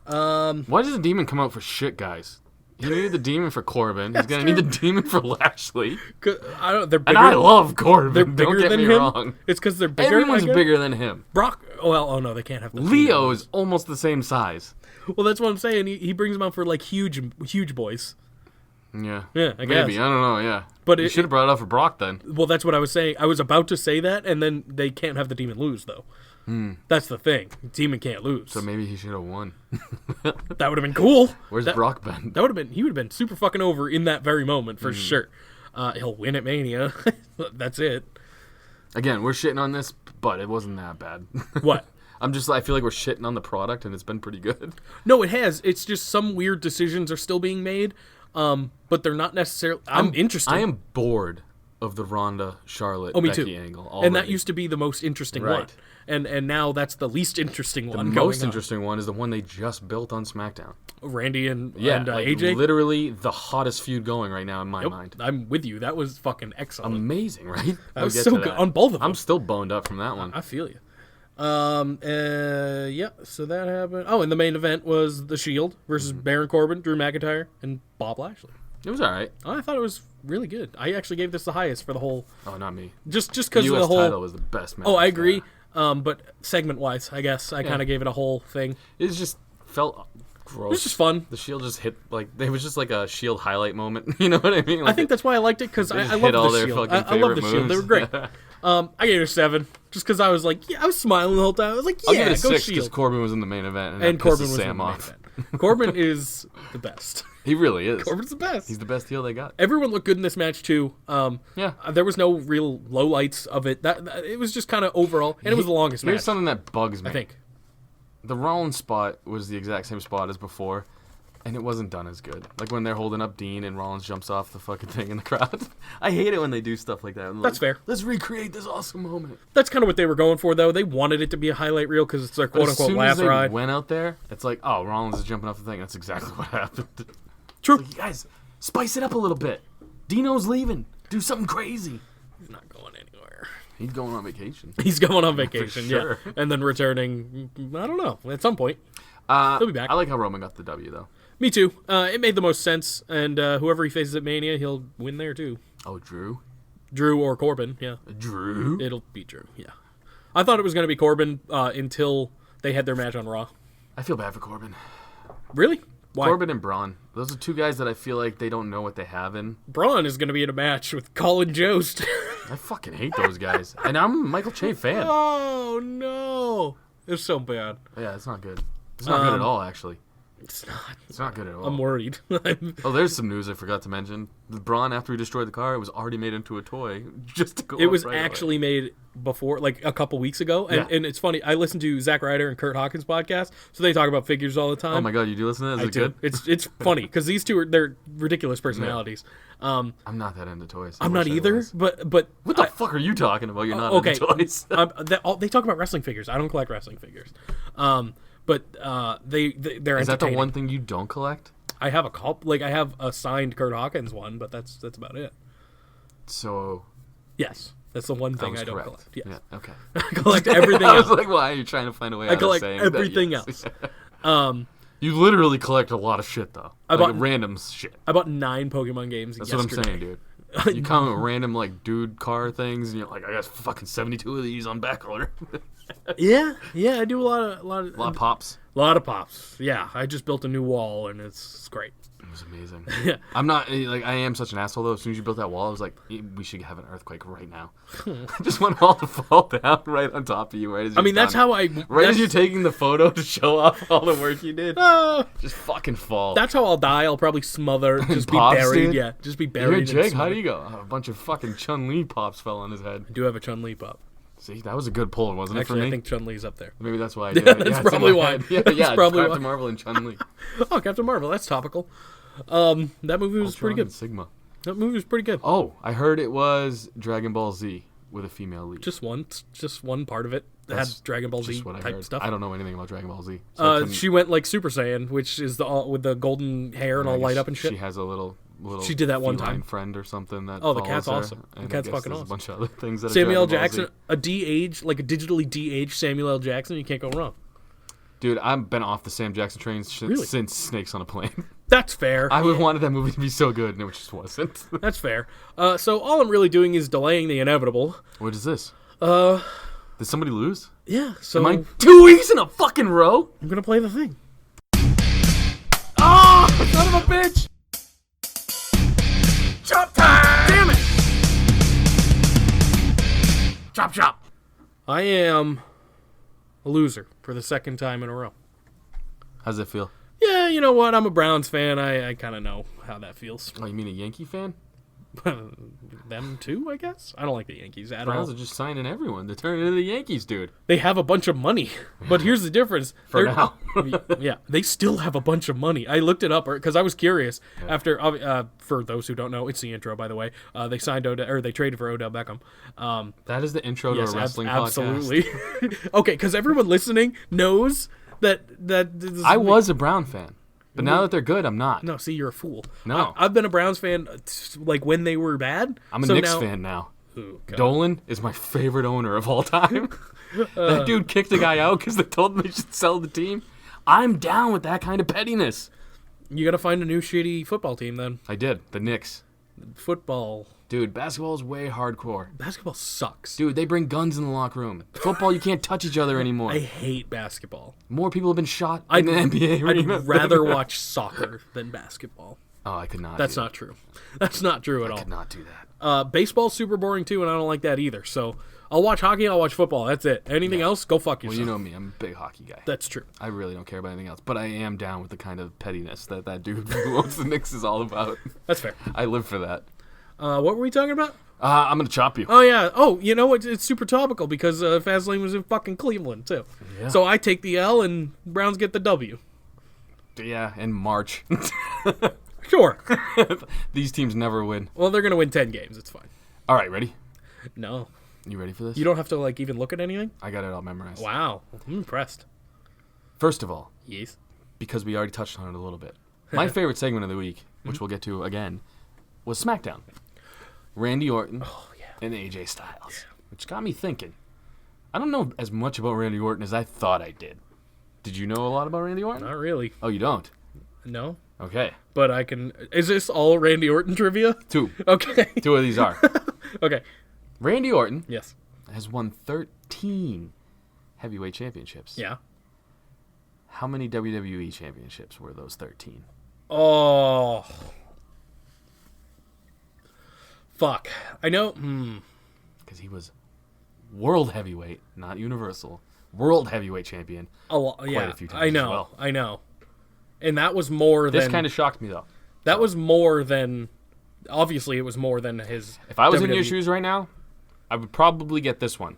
Why does the Demon come out for shit, guys? He needed the Demon for Corbin. He's going to need the Demon for Lashley. They're bigger. And I love Corbin. They're bigger Don't get than me him. wrong. It's because they're bigger. Everyone's I guess? bigger than him. Brock. Oh no, they can't have. Leo is almost the same size. Well, that's what I'm saying. He brings them out for like huge boys. Yeah. Yeah, I guess. Maybe. I don't know. Yeah. But you should have brought it up for Brock then. Well, that's what I was saying. I was about to say that, and then they can't have the Demon lose though. That's the thing. Demon can't lose. So maybe he should have won. That would have been cool. Where's Brock been? That would have been. He would have been super fucking over in that very moment for sure. He'll win at Mania. That's it. Again, we're shitting on this, but it wasn't that bad. What? I feel like we're shitting on the product, and it's been pretty good. No, it has. It's just some weird decisions are still being made, but they're not necessarily. I'm interested. I am bored of the Ronda, Charlotte, me Becky too. angle. And that used to be the most interesting one. Right. And now that's the least interesting one. The most interesting one is the one they just built on SmackDown. Randy and like AJ. Literally the hottest feud going right now in my mind. I'm with you. That was fucking excellent. Amazing, right? That was so good on both of them. I'm still boned up from that one. I feel you. Yeah, so that happened. Oh, and the main event was The Shield versus Baron Corbin, Drew McIntyre, and Bob Lashley. It was all right. I thought it was really good. I actually gave this the highest for the whole. Oh, not me. Just because of US the whole title was the best match. Oh, I agree. But segment-wise, I guess I kind of gave it a whole thing. It just felt gross. It was just fun. The Shield just hit it was just like a Shield highlight moment. You know what I mean? Like I think that's why I liked it because I hit all love the their Shield. fucking I love the favorite Shield. They were moves. great. I gave it a 7 just because I was like, I was smiling the whole time. I was like, I'll give it a go 6 because Shield. Corbin was in the main event, And that Corbin pisses was in the Sam main off. event. Corbin is the best. He really is. Corbin's the best. He's the best heel they got. Everyone looked good in this match too. Yeah. There was no real lowlights of it. That it was just kind of overall, and it was the longest Here's match. something that bugs me. I think. The Rollins spot was the exact same spot as before, and it wasn't done as good. Like when they're holding up Dean and Rollins jumps off the fucking thing in the crowd. I hate it when they do stuff like that. I'm That's like, fair. Let's recreate this awesome moment. That's kind of what they were going for, though. They wanted it to be a highlight reel because it's their But as quote-unquote soon last as they ride. went out there, it's like, oh, Rollins is jumping off the thing. That's exactly what happened. True. Like, you guys, spice it up a little bit. Dino's leaving. Do something crazy. He's not going anywhere. He's going on vacation. He's going on vacation, sure. yeah, and then returning. I don't know. At some point, he'll be back. I like how Roman got the W though. Me too. It made the most sense, and whoever he faces at Mania, he'll win there too. Oh, Drew. Drew or Corbin, yeah. Drew. It'll be Drew, yeah. I thought it was going to be Corbin until they had their match on Raw. I feel bad for Corbin. Really? Why? Corbin and Braun. Those are two guys that I feel like they don't know what they have in. Braun is going to be in a match with Colin Jost. I fucking hate those guys. And I'm a Michael Che fan. Oh, no. It's so bad. Yeah, it's not good. It's not good at all, actually. It's not. It's not good at all. I'm worried. Oh, there's some news I forgot to mention. Braun, after he destroyed the car, it was already made into a toy just to go. It was right actually away. made before, like a couple weeks ago, and, Yeah. and it's funny. I listen to Zack Ryder and Kurt Hawkins podcast, so they talk about figures all the time. Oh my god, you do listen to that? Is I it do. good? It's funny because these two they're ridiculous personalities. I'm not that into toys. I I'm not wish I either, was. but What the fuck are you talking about? You're not okay. into toys. They talk about wrestling figures. I don't collect wrestling figures, but they're Is that the entertaining. one thing you don't collect? I have I have a signed Kurt Hawkins one, but that's about it. So Yes, that's the one that thing was I don't correct. collect. Yes. Yeah. Okay. I collect everything I was else. like, why are you trying to find a way out I of collect saying everything that? else. Yes. You literally collect a lot of shit though. I Like bought- random shit. I bought 9 Pokemon games That's yesterday. what I'm saying, dude. You come with random like dude car things, and you're like, I got fucking 72 of these on back order. Yeah, I do a lot of A lot of pops. pops. Yeah, I just built a new wall and it's great. It was amazing. Yeah. I'm not like I am such an asshole though. As soon as you built that wall, I was like, we should have an earthquake right now. I just want all to fall down right on top of you. Right as I mean, that's how I. Right as that's, you're taking the photo to show off all the work you did, uh, just fucking fall. that's how I'll die. I'll probably smother, just be Pops, buried. dude? Yeah, just be Hey, buried. Jake, how do you go? A bunch of fucking Chun-Li pops fell on his head. I do have a Chun Li pop. See, that was a good pull, wasn't it Actually, for I me? think Chun Li's up there. Maybe that's why I Yeah, did it. that's it's in probably my why. head. Yeah, That's yeah, probably Captain why. Marvel and Chun-Li. Oh, Captain Marvel. That's topical. That movie was pretty Ultron good. and Sigma. That movie was pretty good. Oh, I heard it was Dragon Ball Z with a female lead. Just one part of it that That's had Dragon Ball Z Just what I type heard. stuff. I don't know anything about Dragon Ball Z. So I couldn't- She went like Super Saiyan, which is with the golden hair and I all guess light up and shit. She has a little. She did that one feline time. friend or something that. Oh, the follows cat's her, awesome. The and cat's I guess fucking there's awesome. A bunch of other things that are Samuel L. Dragon Ball Jackson, Z. a de-age, like a digitally de-aged Samuel L. Jackson, you can't go wrong. Dude, I've been off the Sam Jackson train Really? since Snakes on a Plane. That's fair. I would wanted that movie to be so good, and it just wasn't. That's fair. So all I'm really doing is delaying the inevitable. What is this? Uh, Did somebody lose? yeah. So Am I 2 weeks in a fucking row? I'm gonna play the thing. Oh, son of a bitch! Chop time! Damn it! Chop chop. I am a loser for the second time in a row. How's it feel? Yeah, you know what? I'm a Browns fan. I kind of know how that feels. Oh, you mean a Yankee fan? Them too, I guess. I don't like the Yankees at Browns all. are just signing everyone. They're turning into the Yankees, dude. They have a bunch of money, but here's the difference. For They're- now. yeah, they still have a bunch of money. I looked it up because I was curious. After, for those who don't know, it's the intro, by the way. They signed they traded for Odell Beckham. That is the intro to Yes, a wrestling podcast. absolutely. Okay, because everyone listening knows that this is I was a Brown fan, but now that they're good, I'm not. No, see, you're a fool. No. I've been a Browns fan like when they were bad. I'm a so Knicks now, fan now. Ooh, God. Dolan is my favorite owner of all time. That dude kicked a guy out because they told him they should sell the team. I'm down with that kind of pettiness. You got to find a new shitty football team then. I did. The Knicks. Football, Dude, basketball is way hardcore. basketball sucks. Dude, they bring guns in the locker room. Football, you can't touch each other anymore. I hate basketball. More people have been shot in the NBA arena. I'd rather watch soccer than basketball. Oh, I could not. That's do not true. That's not true at that. I all. could not do that. Baseball's super boring too, and I don't like that either. So I'll watch hockey. I'll watch football. That's it. Anything else, go fuck Well, yourself. you know me. I'm a big hockey guy. That's true. I really don't care about anything else. But I am down with the kind of pettiness that dude who owns the Knicks is all about. That's fair. I live for that. What were we talking about? I'm going to chop you. Oh yeah. Oh, you know what? It's super topical because Fastlane was in fucking Cleveland too. Yeah. So I take the L and Browns get the W. Yeah, in March. Sure. These teams never win. Well, they're gonna win 10 games. It's fine. All right, ready? No, You ready for this? you don't have to like even look at anything. I got it all memorized. Wow, I'm impressed. First of all, Yes. because we already touched on it a little bit, my favorite segment of the week, which we'll get to again, was SmackDown. Randy Orton and AJ Styles, which got me thinking. I don't know as much about Randy Orton as I thought I did. Did you know a lot about Randy Orton? Not really. Oh, you don't? No. Okay. But I can. Is this all Randy Orton trivia? Two. Okay. Two of these are. Okay. Randy Orton Yes. has won 13 heavyweight championships. Yeah. How many WWE championships were those 13? Oh. Fuck. I know. Because he was world heavyweight, not universal. World heavyweight champion. Yeah. a few times I as know. well. I know. And that was more This than... kind of shocked me, though. That was more than... Obviously, it was more than his... If I was in WWE. your shoes right now, I would probably get this one.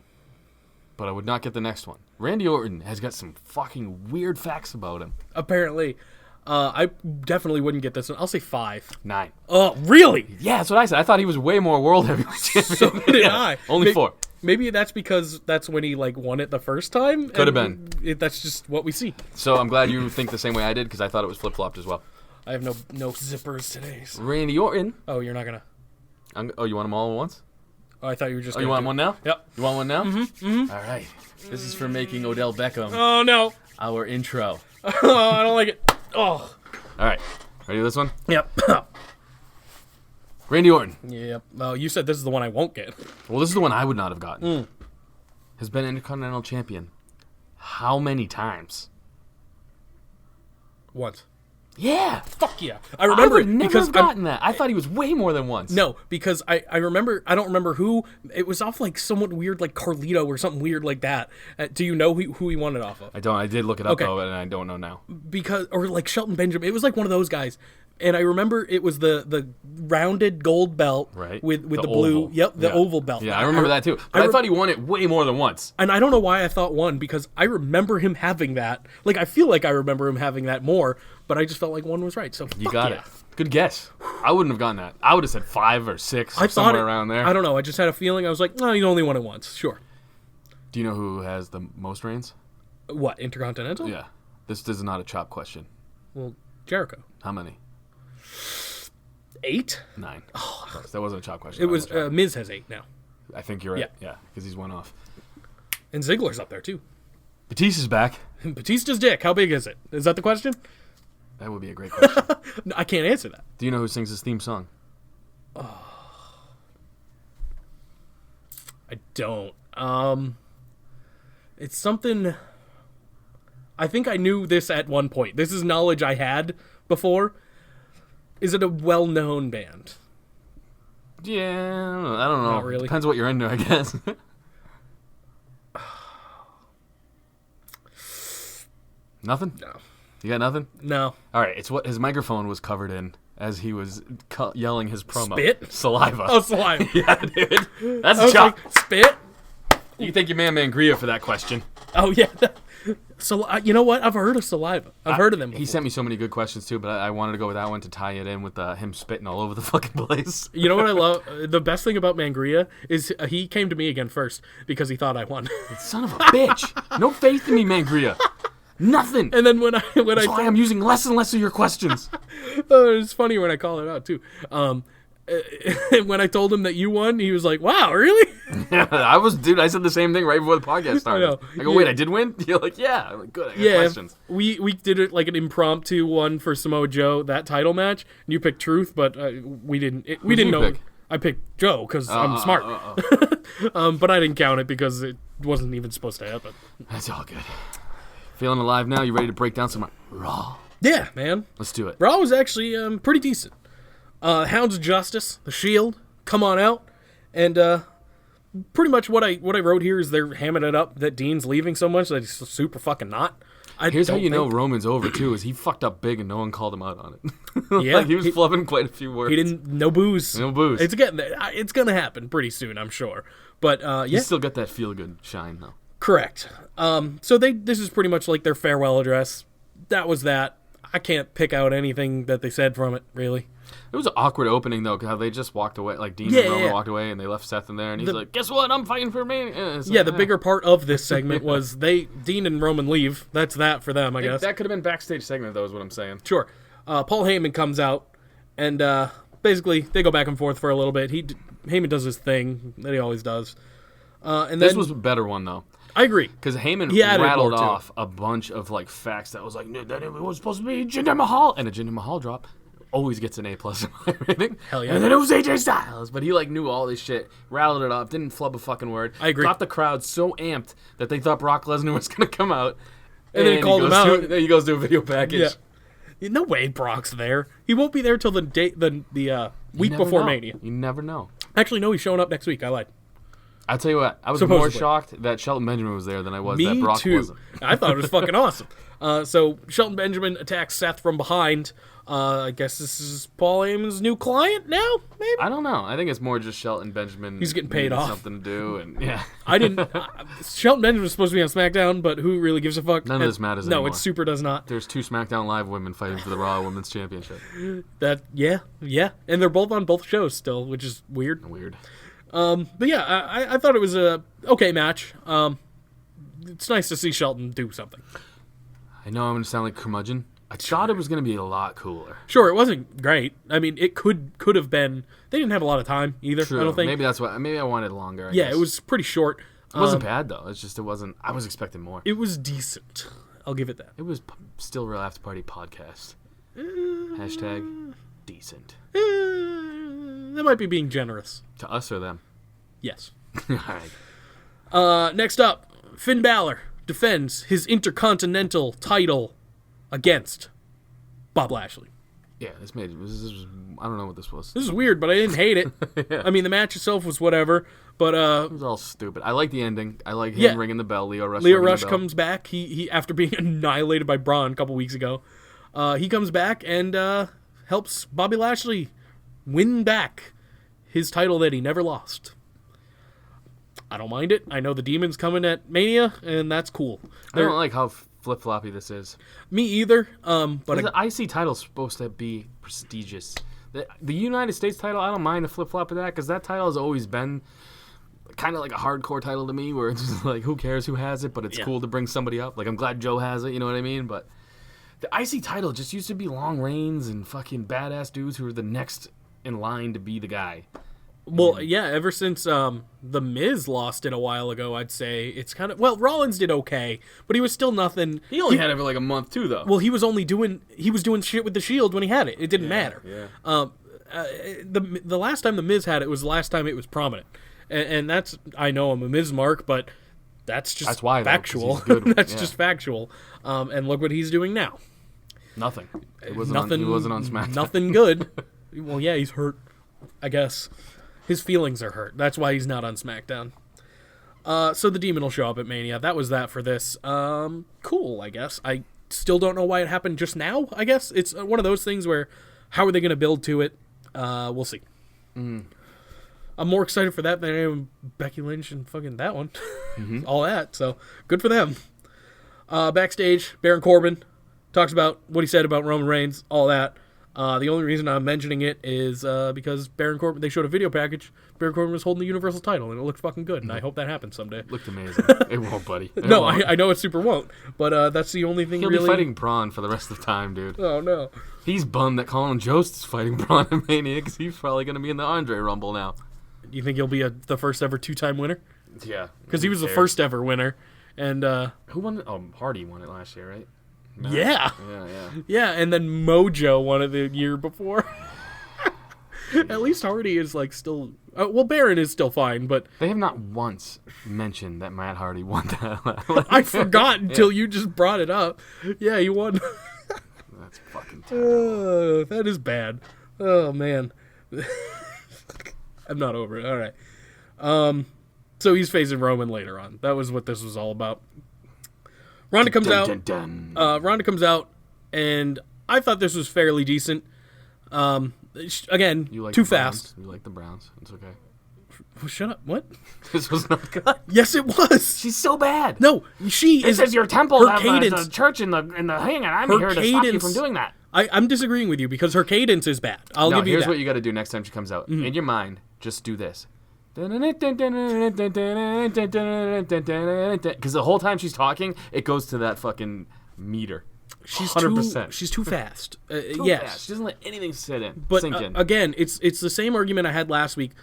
But I would not get the next one. Randy Orton has got some fucking weird facts about him. Apparently. I definitely wouldn't get this one. I'll say 5. 9. Oh, really? Yeah, that's what I said. I thought he was way more world heavyweight champion. So did I. Only 4. Maybe that's because that's when he won it the first time. Could have and that's just what we see. So I'm glad you think the same way I did because I thought it was flip-flopped as well. I have no zippers today. So. Randy Orton. Oh, you're not gonna. You want them all at once? Oh, I thought you were just. You want one now? Yep. You want one now? Mm-hmm. All right. This is for making Odell Beckham Oh no. our intro. Oh, I don't like it. Oh. All right. Ready for this one? Yep. Randy Orton. Yep. Well, you said this is the one I won't get. Well, this is the one I would not have gotten. Has been Intercontinental Champion. How many times? Once. Yeah. Fuck yeah. I remember would it never because have gotten that. I thought he was way more than once. No, because I remember, I don't remember who, it was off somewhat weird, Carlito or something weird like that. Do you know who he won it off of? I don't. I did look it up, Okay. though, and I don't know now. Because, or Shelton Benjamin, it was one of those guys. And I remember it was the rounded gold belt Right. with the oval. blue, the Yeah. oval belt. Yeah, I remember that, too. But I thought he won it way more than once. And I don't know why I thought one, because I remember him having that. I feel like I remember him having that more, but I just felt like one was right. So You fuck got yeah. it. Good guess. I wouldn't have gotten that. I would have said 5 or 6 or I thought somewhere around there. I don't know. I just had a feeling. I was like, no, he only won it once. Sure. Do you know who has the most reigns? What, Intercontinental? Yeah. This is not a chop question. Well, Jericho. How many? 8? 9. That wasn't a chop question. It was, Miz has 8 now. I think you're right. Yeah, because he's one off. And Ziggler's up there, too. Batista's back. Batista's dick, how big is it? Is that the question? That would be a great question. No, I can't answer that. Do you know who sings his theme song? I don't. It's something... I think I knew this at one point. This is knowledge I had before. Is it a well-known band? Yeah, I don't know. Not really. Depends what you're into, I guess. Nothing? No. You got nothing? No. All right, it's what his microphone was covered in as he was yelling his promo. Spit? Saliva. Oh, saliva. Yeah, dude. That's I a was chop. like, spit? You can thank your man Mangria for that question. Oh, yeah. You know what? I've heard of saliva. I've heard of them before. He sent me so many good questions too, but I wanted to go with that one to tie it in with him spitting all over the fucking place. You know what I love? The best thing about Mangria is he came to me again first because he thought I won. Son of a bitch. No faith in me, Mangria. Nothing. And then when I That's why I'm using less and less of your questions. it's funny when I call it out too. When I told him that you won, he was like, "Wow, really?" I said the same thing right before the podcast started. know. I go, wait, I did win? You're like, yeah. I'm like, good, I got Yeah, questions. we did it like an impromptu one for Samoa Joe, that title match. And you picked Truth, but we didn't. We didn't you know. pick? I picked Joe because I'm smart. But I didn't count it because it wasn't even supposed to happen. That's all good. Feeling alive now? You ready to break down some Raw? Yeah, man. Let's do it. Raw was actually pretty decent. Hounds of Justice, The Shield, come on out, and pretty much what I wrote here is they're hamming it up that Dean's leaving so much that he's super fucking not. Here's how you know Roman's over too: is he fucked up big and no one called him out on it. Yeah, like he was flubbing quite a few words. He didn't. No booze. No booze. It's getting there. It's gonna happen pretty soon, I'm sure. But yeah, He's still got that feel good shine though. correct. So this is pretty much like their farewell address. That was that. I can't pick out anything that they said from it really. It was an awkward opening though, how they just walked away. Like Dean Yeah, and Roman yeah. walked away, and they left Seth in there, and he's like, "Guess what? I'm fighting for me." The bigger part of this segment was Dean and Roman leave. That's that for them, I guess. That could have been backstage segment, though, is what I'm saying. Sure. Paul Heyman comes out, and basically they go back and forth for a little bit. Heyman does his thing that he always does. And This then, was a better one though, I agree. because Heyman He added rattled more, too. off a bunch of like facts that was like, "No, that it was supposed to be Jinder Mahal," and a Jinder Mahal drop always gets an A+ in my rating. Hell yeah. And then it was AJ Styles, but he like knew all this shit, rattled it off, didn't flub a fucking word. I agree. Got the crowd so amped that they thought Brock Lesnar was gonna come out, And then he called him goes out. Then he goes to a video package. Yeah. No way Brock's there. He won't be there till the week You never before know. Mania. You never know. Actually, no, he's showing up next week. I lied. I'll tell you what, I was more Supposedly. shocked that Shelton Benjamin was there than I was Me that Brock too. wasn't. I thought it was fucking awesome. So Shelton Benjamin attacks Seth from behind. I guess this is Paul Heyman's new client now, maybe? I don't know. I think it's more just Shelton Benjamin. He's getting paid needed off. Something to do, and yeah. I didn't... Shelton Benjamin was supposed to be on SmackDown, but who really gives a fuck? None of this matters No, anymore. it super does not. There's 2 SmackDown Live women fighting for the Raw Women's Championship. Yeah. And they're both on both shows still, which is weird. Weird. But yeah, I thought it was a okay match. It's nice to see Shelton do something. I know I'm going to sound like curmudgeon. I thought it was going to be a lot cooler. Sure, it wasn't great. I mean, it could have been. They didn't have a lot of time either. True. I don't think. Maybe that's why. Maybe I wanted longer. I Yeah, guess. it was pretty short. It wasn't bad though. It's just it wasn't. I was expecting more. It was decent. I'll give it that. It was still Real After Party podcast. Hashtag decent. That might be being generous. To us or them? Yes. All right. Next up, Finn Balor defends his Intercontinental title against Bob Lashley. Yeah, this made. This was, I don't know what this was. This is weird, but I didn't hate it. I mean, the match itself was whatever, but It was all stupid. I like the ending. I like him Yeah. ringing the bell. Leo Rush. Leo ringing Rush the bell. comes back. He after being annihilated by Braun a couple weeks ago, he comes back and helps Bobby Lashley win back his title that he never lost. I don't mind it. I know the Demon's coming at Mania, and that's cool. I don't like how flip floppy this is. Me either. But The IC title's supposed to be prestigious. The United States title, I don't mind the flip flop of that because that title has always been kind of like a hardcore title to me, where it's just like, who cares who has it, but it's Yeah. cool to bring somebody up. Like, I'm glad Joe has it, you know what I mean? But the IC title just used to be Long Reigns and fucking badass dudes who are the next in line to be the guy. Well, yeah, ever since The Miz lost it a while ago, I'd say it's kind of... Well, Rollins did okay, but he was still nothing. He only had it for like a month too, though. Well, he was doing shit with the Shield when he had it. It didn't matter. Yeah. The last time The Miz had it was the last time it was prominent. And that's... I know I'm a Miz mark, but that's just That's why, though, 'cause factual. he's good. That's Yeah. just factual. And look what he's doing now. Nothing. He wasn't on SmackDown. Nothing good. Well, yeah, he's hurt, I guess. His feelings are hurt. That's why he's not on SmackDown. So the Demon will show up at Mania. That was that for this. Cool, I guess. I still don't know why it happened just now, I guess. It's one of those things where, how are they going to build to it? We'll see. I'm more excited for that than I am Becky Lynch and fucking that one. All that, so good for them. Backstage, Baron Corbin talks about what he said about Roman Reigns, all that. The only reason I'm mentioning it is because Baron Corbin, they showed a video package. Baron Corbin was holding the Universal title, and it looked fucking good, and I hope that happens someday. Looked amazing. It won't, buddy. It No, won't. I know it super won't, but that's the only thing He'll really... be fighting Braun for the rest of the time, dude. Oh, no. He's bummed that Colin Jost is fighting Braun in Mania because he's probably going to be in the Andre Rumble now. You think he'll be the first ever two-time winner? Yeah. Because he was the first ever winner, and... Who won it? Oh, Hardy won it last year, right? No. Yeah. Yeah. Yeah, and then Mojo won it the year before. At least Hardy is, like, still... well, Baron is still fine, but... They have not once mentioned that Matt Hardy won that. I forgot until you just brought it up. Yeah, he won. That's fucking terrible. That is bad. Oh, man. I'm not over it. All right. So he's facing Roman later on. That was what this was all about. Ronda comes out. Dun, dun. Ronda comes out, and I thought this was fairly decent. Again, You like too the Browns? fast. You like the Browns. It's okay. Oh, shut up. What? This was not good. Yes, it was. She's so bad. No, she is. This is your temple, her cadence. the church in the thing, and I'm Her here to stop you cadence- from doing that. I'm disagreeing with you because her cadence is bad. I'll No, give you here's that. what you got to do next time she comes out. In your mind, just do this. Because the whole time she's talking, it goes to that fucking meter. She's 100%. She's too fast. Too yes. fast. She doesn't let anything sit in. But sink in. again, it's the same argument I had last week.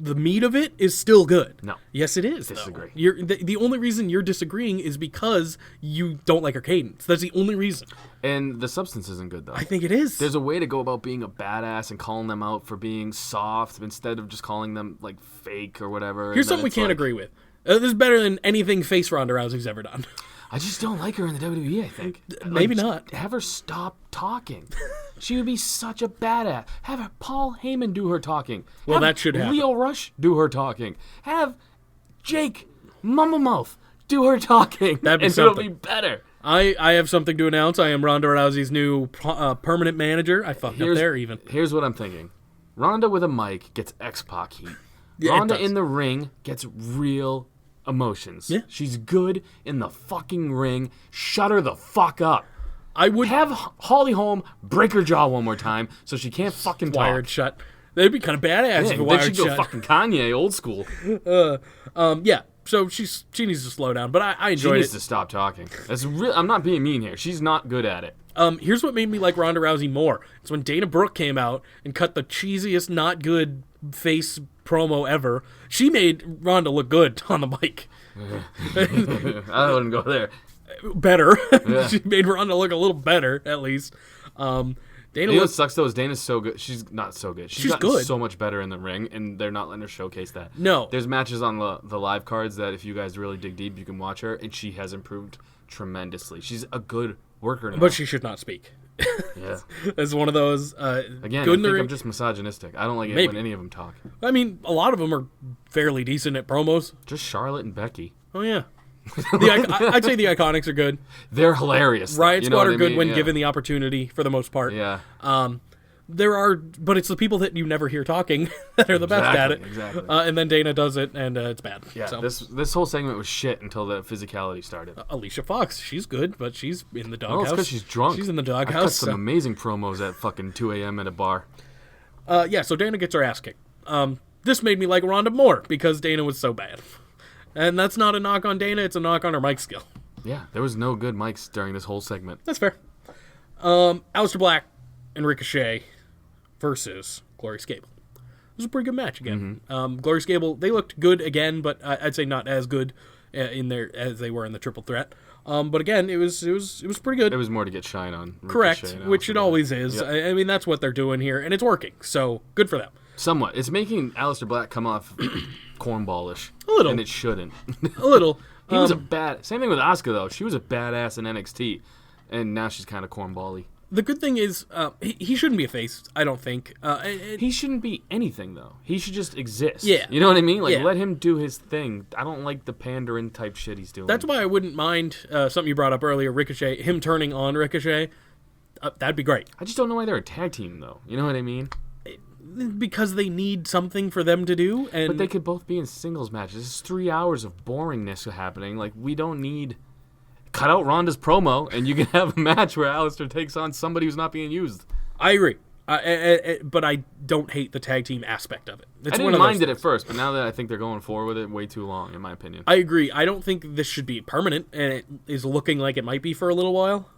The meat of it is still good. No. Yes, it is. Disagree. Though. You're the only reason you're disagreeing is because you don't like her cadence. That's the only reason. And the substance isn't good, though. I think it is. There's a way to go about being a badass and calling them out for being soft instead of just calling them, like, fake or whatever. Here's something we can't agree with. This is better than anything face Ronda Rousey's ever done. I just don't like her in the WWE, I think. Maybe Like, not. Have her stop talking. She would be such a badass. Have Paul Heyman do her talking. Well, Have that should happen. Leo Rush do her talking. Have Jake Mumblemouth do her talking. That'd be and something. it'll be better. I have something to announce. I am Ronda Rousey's new permanent manager. I fucked up there even. Here's what I'm thinking. Ronda with a mic gets X-Pac heat. Yeah, it Ronda does. in the ring gets real emotions. Yeah. She's good in the fucking ring. Shut her the fuck up. I would Have Holly Holm break her jaw one more time so she can't fucking wired talk. shut. That'd be kind of badass Yeah, if it then wired she'd go shut. fucking Kanye, old school. Yeah. So she needs to slow down, but I She enjoyed needs it. to stop talking. That's real. I'm not being mean here. She's not good at it. Here's what made me like Ronda Rousey more. It's when Dana Brooke came out and cut the cheesiest, not good face promo ever. She made Ronda look good on the mic. I wouldn't go there. Better. Yeah. She made Ronda look a little better, at least. Dana You know what looked, sucks though is Dana's so good. She's not so good. She's gotten good. so much better in the ring, and they're not letting her showcase that. No. There's matches on the live cards that if you guys really dig deep, you can watch her, and she has improved tremendously. She's a good worker now. but she should not speak. yeah. It's one of those. Again, good I in the think ring. I'm just misogynistic. I don't like it Maybe. when any of them talk. I mean, a lot of them are fairly decent at promos. Just Charlotte and Becky. Oh yeah. I'd say the Iconics are good. They're hilarious. though. Riot You know Squad what are I good mean? when Yeah. given the opportunity, for the most part. Yeah. But it's the people that you never hear talking that are the best at it. Exactly. And then Dana does it, and it's bad. Yeah. So, This whole segment was shit until the physicality started. Alicia Fox, she's good, but she's in the Well, it's doghouse. because she's drunk. She's in the I cut doghouse. some amazing promos at fucking 2 a.m. at a bar. Yeah, so Dana gets her ass kicked. This made me like Ronda more because Dana was so bad. And that's not a knock on Dana, it's a knock on her mic skill. Yeah, there was no good mics during this whole segment. That's fair. Aleister Black and Ricochet versus Glorious Gable. It was a pretty good match again. Glorious Gable, they looked good again, but I'd say not as good in there as they were in the triple threat. But again, it was pretty good. There was more to get shine on. Correct, Ricochet and which it Aleister always Black. is. Yep. I mean, that's what they're doing here, and it's working. So good for them. Somewhat. It's making Aleister Black come off cornballish. A little. And it shouldn't. A little. He was a bad... Same thing with Asuka, though. She was a badass in NXT, and now she's kind of cornbally. The good thing is, he shouldn't be a face. I don't think. He shouldn't be anything, though. He should just exist. Yeah. You know what I mean? Like, Yeah. let him do his thing. I don't like the pandering type shit he's doing. That's why I wouldn't mind something you brought up earlier, Ricochet. Him turning on Ricochet, that'd be great. I just don't know why they're a tag team, though. You know what I mean? Because they need something for them to do, and But they could both be in singles matches. It's 3 hours of boringness happening. Like, we don't need... Cut out Ronda's promo, and you can have a match where Aleister takes on somebody who's not being used. I agree. But I don't hate the tag team aspect of it. It's I one didn't of mind those it at first, but now that I think they're going forward with it, way too long, in my opinion. I agree. I don't think this should be permanent, and it is looking like it might be for a little while.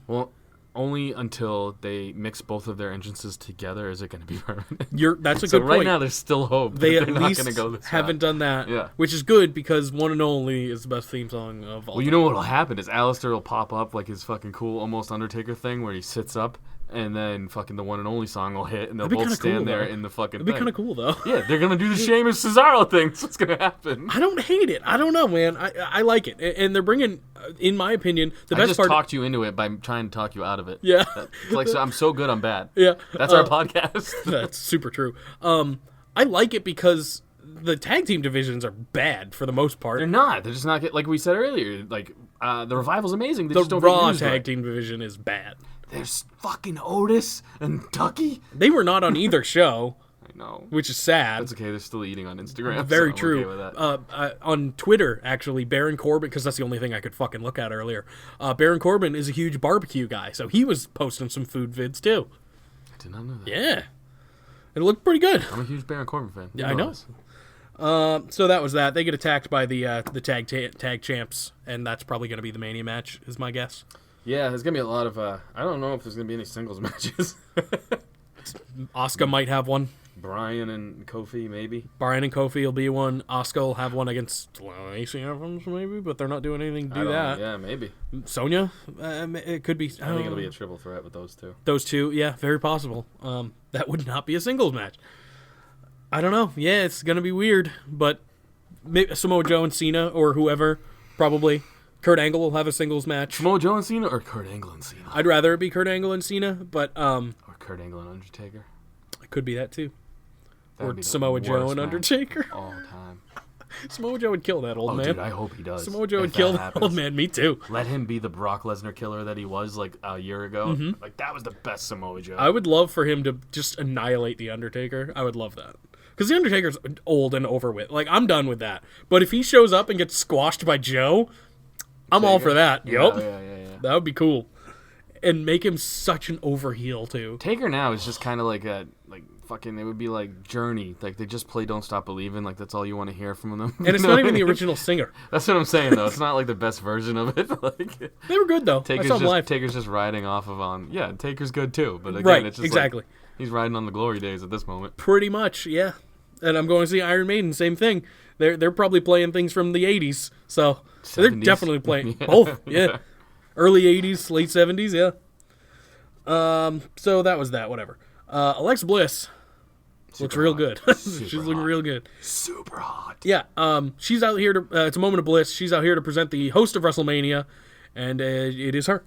Well, only until they mix both of their entrances together is it going to be permanent. That's a So good right point. now, there's still hope. They that at they're not least going to go this haven't route. done that, Yeah. which is good because One and Only is the best theme song of all Well, you time. know what will happen is Aleister will pop up like his fucking cool, almost Undertaker thing where he sits up, and then fucking the One and Only song will hit, and they'll That'd be both kinda stand cool, there though. in the fucking It'd be thing. kind of cool, though. Yeah, they're going to do the Sheamus Cesaro thing. That's what's going to happen. I don't hate it. I don't know, man. I like it. And they're bringing, in my opinion, the I best just part... talked you into it by trying to talk you out of it. Yeah. It's like, so I'm so good, I'm bad. Yeah. That's our podcast. That's super true. I like it because the tag team divisions are bad for the most part. They're not. They're just not get like we said earlier. Like the Revival's amazing. They The just don't Raw get used tag right. team division is bad. There's fucking Otis and Tucky. They were not on either show, I know. which is sad. That's okay. They're still eating on Instagram. Very so I'm true. Okay with that. On Twitter, actually, Baron Corbin, because that's the only thing I could fucking look at earlier. Baron Corbin is a huge barbecue guy, so he was posting some food vids too. I did not know that. Yeah, it looked pretty good. I'm a huge Baron Corbin fan. You Yeah, I know. this. So that was that. They get attacked by the tag champs, and that's probably going to be the Mania match, is my guess. Yeah, there's gonna be a lot of. I don't know if there's gonna be any singles matches. Asuka might have one. Brian and Kofi maybe. Brian and Kofi will be one. Asuka will have one against Lacey Evans, maybe, but they're not doing anything to I do don't that. know. Yeah, maybe. Sonya, it could be. I think it'll be a triple threat with those two. Those two, yeah, very possible. That would not be a singles match. I don't know. Yeah, it's gonna be weird, but maybe Samoa Joe and Cena or whoever probably Kurt Angle will have a singles match. Samoa Joe and Cena or Kurt Angle and Cena? I'd rather it be Kurt Angle and Cena, but Or Kurt Angle and Undertaker? it could be that too. That would Or be the Samoa Joe worst and match Undertaker. All time. Samoa Joe would kill that old Oh, man. dude, I hope he does. Samoa Joe if would kill that happens. old man. Me too. Let him be the Brock Lesnar killer that he was like a year ago. Like that was the best Samoa Joe. I would love for him to just annihilate the Undertaker. I would love that. Because the Undertaker's old and over with. Like, I'm done with that. But if he shows up and gets squashed by Joe, I'm all for that. Yup. Yeah. That would be cool. And make him such an overheel, too. Taker now is just kind of like fucking. It would be like Journey. Like they just play "Don't Stop Believing." Like that's all you want to hear from them. And it's not even the original singer. That's what I'm saying though. It's not like the best version of it. Like They were good, though. I Taker's saw them live. Taker's just riding off of on. Yeah, Taker's good too. But again, Right, it's just exactly. Like, he's riding on the glory days at this moment. Pretty much, yeah. And I'm going to see Iron Maiden, same thing. They're probably playing things from the 80s. So they're 70s? definitely playing both, yeah. Early 80s, late 70s, yeah. So that was that, whatever. Alexa Bliss looks real good. She's looking real good. Super hot. Yeah, she's out here to, it's a moment of bliss. She's out here to present the host of WrestleMania, and it is her.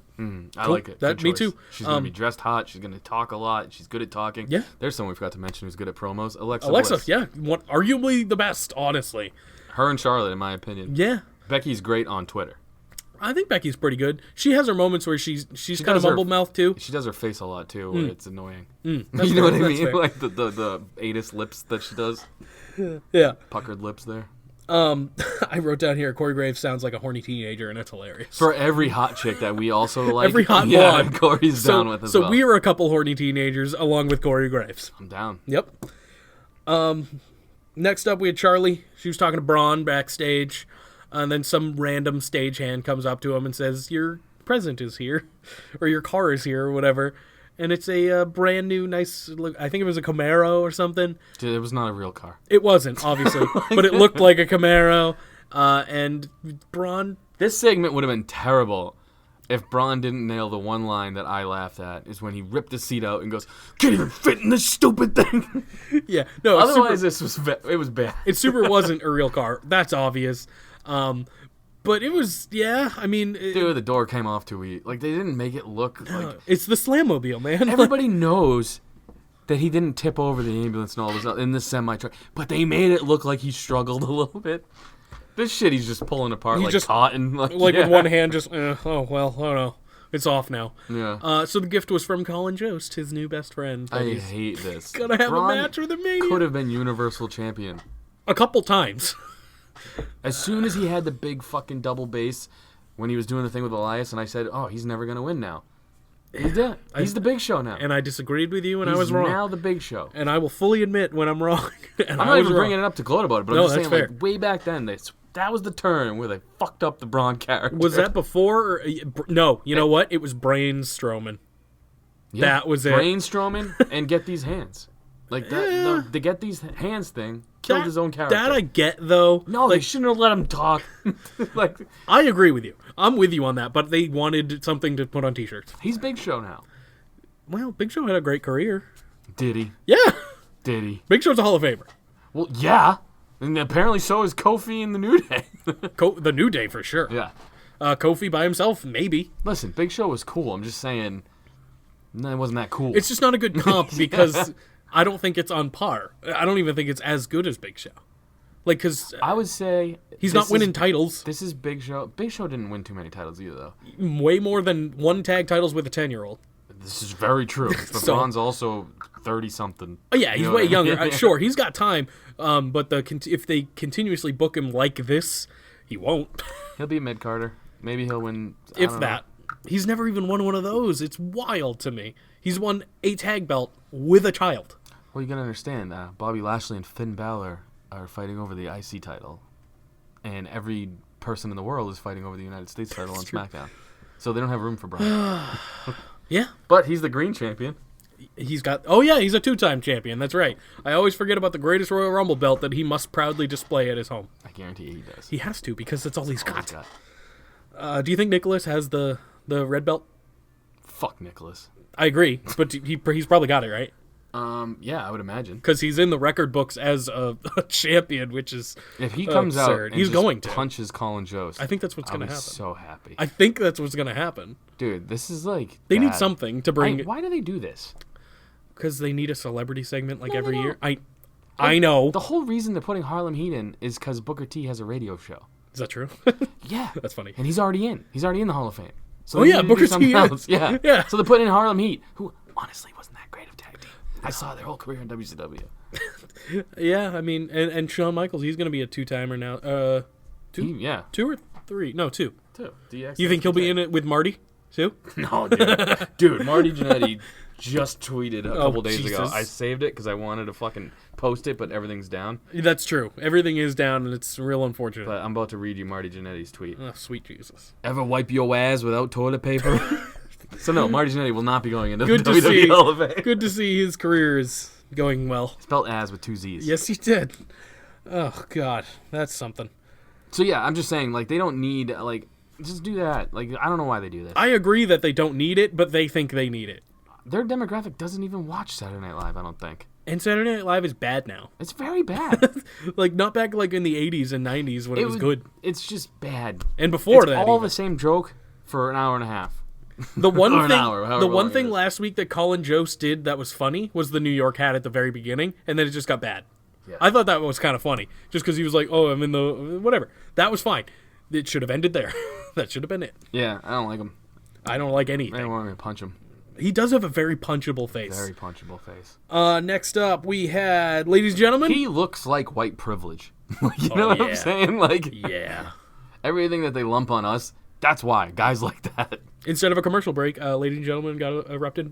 I like it. That- Good me choice. too. She's gonna be dressed hot. She's gonna talk a lot. She's good at talking. Yeah. There's someone we forgot to mention who's good at promos. Alexa Bliss. Yeah, arguably the best, honestly. Her and Charlotte, in my opinion. Yeah. Becky's great on Twitter. I think Becky's pretty good. She has her moments where she's kind of does her- mumble mouth too. She does her face a lot too, where it's annoying. That's You know fair, what I that's mean? fair. Like the anus lips that she does, Yeah. puckered lips there. I wrote down here, Corey Graves sounds like a horny teenager, and it's hilarious. For every hot chick that we also like, Every hot yeah, blonde. Corey's down with as well. So we were a couple horny teenagers along with Corey Graves. I'm down. Yep. Next up, we had Charlie. She was talking to Braun backstage, and then some random stagehand comes up to him and says, "Your present is here," or "Your car is here," or whatever. And it's a brand new, nice look. I think it was a Camaro or something. Dude, it was not a real car. It wasn't, obviously, but it looked like a Camaro. And Braun, This segment would have been terrible if Braun didn't nail the one line that I laughed at, is when he ripped the seat out and goes, "Can't even fit in this stupid thing." yeah, no, Otherwise, Super, it was bad. it super wasn't a real car. That's obvious. But it was, yeah. I mean, Dude, the door came off too easy. Like they didn't make it look like. it's the Slammobile, man. Everybody knows that he didn't tip over the ambulance and all this in the semi truck, but they made it look like he struggled a little bit. This shit, he's just pulling apart like just- cotton, like yeah. with one hand, just oh well, oh no, it's off now. Yeah. So the gift was from Colin Jost, his new best friend. that I he's hate this. gonna have Braun a match with a Mania could have been Universal Champion. a couple times. As soon as he had the big fucking double bass when he was doing the thing with Elias, and I said, "Oh, he's never gonna win now." He's dead. He's the Big Show now. And I disagreed with you, and He's I was wrong. now the Big Show. And I will fully admit when I'm wrong. And I'm I not was even wrong. bringing it up to gloat about it, but No, I'm just that's saying, fair. like, way back then, that was the turn where they fucked up the Braun character. Was that before? Or, no, you know what? It was Brain Strowman. Yeah, that was it. Braun Strowman and get these hands. Like, that, the get these hands thing killed his own character. That I get, though. No, they shouldn't have let him talk. Like, I agree with you. I'm with you on that, but they wanted something to put on T-shirts. he's Big Show now. Well, Big Show had a great career. Did he? Yeah. Did he? Big Show's a Hall of Famer. Well, yeah. And apparently so is Kofi in the New Day. The New Day, for sure. Yeah. Kofi by himself, maybe. Listen, Big Show was cool. I'm just saying, no, it wasn't that cool. It's just not a good comp because I don't think it's on par. I don't even think it's as good as Big Show. Like, because I would say he's this not winning is- titles. This is Big Show. Big Show didn't win too many titles either, though. Way more than one tag titles with a 10-year-old. This is very true. But So- Braun's also 30-something. Oh, yeah, he's way younger. Sure, he's got time. But if they continuously book him like this, he won't. He'll be mid-Carter. Maybe he'll win. I If don't know. that. He's never even won one of those. It's wild to me. He's won a tag belt with a child. Well, you gotta understand, Bobby Lashley and Finn Balor are fighting over the IC title. And every person in the world is fighting over the United States title on SmackDown. So they don't have room for Braun. Yeah. But he's the green champion. He's got. Oh, yeah, he's a 2-time champion. That's right. I always forget about the greatest Royal Rumble belt that he must proudly display at his home. I guarantee he does. He has to because that's all he's All got. he's got. Do you think Nicholas has the red belt? Fuck Nicholas. I agree, but he's probably got it, right? Yeah, I would imagine. Because he's in the record books as a champion, which is If he comes absurd. out and He's just going to. punches Colin Jost, I think that's what's I'll going to be happen. so happy. I think that's what's going to happen. Dude, this is like They need bad. something to bring. Why do they do this? Because they need a celebrity segment like No, every they year. don't. I know. The whole reason they're putting Harlem Heat in is because Booker T has a radio show. Is that true? Yeah, That's funny. And he's already in. He's already in the Hall of Fame. So Oh, they yeah, need to do Booker T something is. else. Yeah, Yeah. So they're putting in Harlem Heat, who honestly wasn't that great of tag team. I saw their whole career in WCW. Yeah, I mean, and Shawn Michaels, he's going to be a two-timer now. Yeah, 2 or 3? No, 2. too. DX. You think he'll be in it with Marty too? No, dude. Marty Jannetty just tweeted a couple days ago. Jesus. I saved it because I wanted to fucking post it, but everything's down. That's true. Everything is down, and it's real unfortunate. But I'm about to read you Marty Jannetty's tweet. Oh, sweet Jesus. Ever wipe your ass without toilet paper? So no, Marty Jannetty will not be going into Good the to WWE see. Hall of Fame. Good to see his career is going well. Spelled as with 2 Z's. Yes, he did. Oh God, that's something. So yeah, I'm just saying, like, they don't need, like, just do that. Like, I don't know why they do this. I agree that they don't need it, but they think they need it. Their demographic doesn't even watch Saturday Night Live, I don't think. And Saturday Night Live is bad now. It's very bad. Like not back like in the 80s and 90s when it was good. It's just bad. And before It's that, all even. the same joke for an hour and a half. The one Or an thing, hour, however the one long thing it is. last week that Colin Jost did that was funny was the New York hat at the very beginning, and then it just got bad. Yeah. I thought that was kind of funny, just because he was like, "Oh, I'm in the whatever." That was fine. It should have ended there. That should have been it. Yeah, I don't like him. I don't like I anything. don't want me to punch him. He does have a very punchable face. Very punchable face. Next up, we had, ladies and gentlemen. He looks like white privilege. Like, you know Oh, what yeah. I'm saying? Like, Yeah. everything that they lump on us, that's why. Guys like that. Instead of a commercial break, ladies and gentlemen, got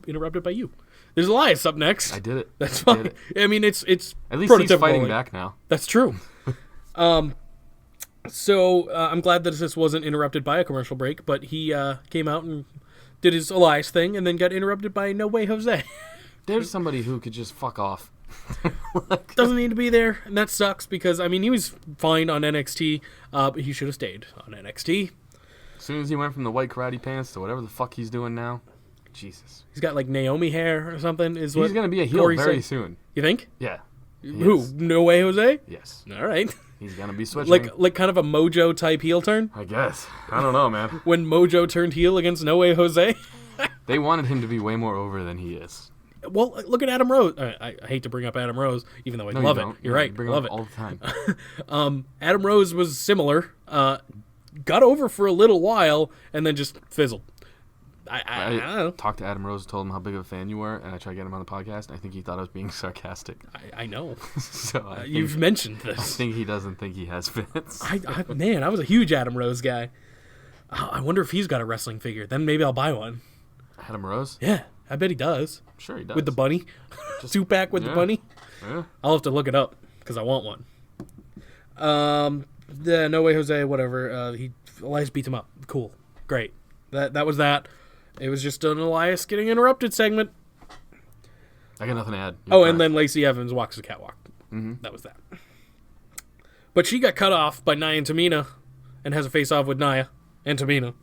interrupted by you. There's Elias up next. I did it. That's I did fine. it. I mean, it's At least he's prototypical, fighting like- back now. That's true. So I'm glad that this wasn't interrupted by a commercial break, but he came out and did his Elias thing, and then got interrupted by No Way Jose. There's somebody who could just fuck off. Doesn't need to be there, and that sucks because I mean he was fine on NXT, but he should have stayed on NXT. As soon as he went from the white karate pants to whatever the fuck he's doing now, Jesus. He's got like Naomi hair or something. Is what He's going to be a heel Corey very said. soon. You think? Yeah. He Who? is. No Way Jose? Yes. All right. He's going to be switching. like kind of a Mojo type heel turn I guess. I don't know, man. when Mojo turned heel against No Way Jose. They wanted him to be way more over than he is. Well, look at Adam Rose. I hate to bring up Adam Rose, even though I No, love you it. don't. You're Yeah, right. you bring Love him it. up all the time. Adam Rose was similar. Got over for a little while and then just fizzled. I don't know. talked to Adam Rose, told him how big of a fan you were, and I tried to get him on the podcast. And I think he thought I was being sarcastic. I know. So I think, You've mentioned I this. think he doesn't think he has fans. Man, I was a huge Adam Rose guy. I wonder if he's got a wrestling figure. Then maybe I'll buy one. Adam Rose? Yeah, I bet he does. I'm sure he does. With the bunny. Two-pack with the yeah. bunny. Yeah. I'll have to look it up because I want one. The No Way Jose, whatever. Elias beats him up. Cool, great. That was that. It was just an Elias getting interrupted segment. I got nothing to add. Oh, and then Lacey Evans walks the catwalk. Mm-hmm. That was that. But she got cut off by Nia and Tamina, and has a face-off with Nia and Tamina.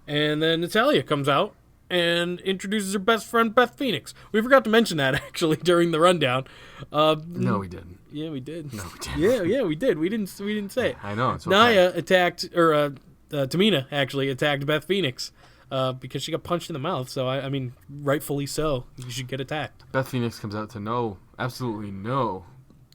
And then Natalya comes out and introduces her best friend Beth Phoenix. We forgot to mention that actually during the rundown. No, we didn't. Yeah, we did. No, we didn't. Yeah, we did. We didn't say it. I know. It's okay. Nia attacked, or Tamina actually attacked Beth Phoenix because she got punched in the mouth. So I mean, rightfully so. You should get attacked. Beth Phoenix comes out to absolutely no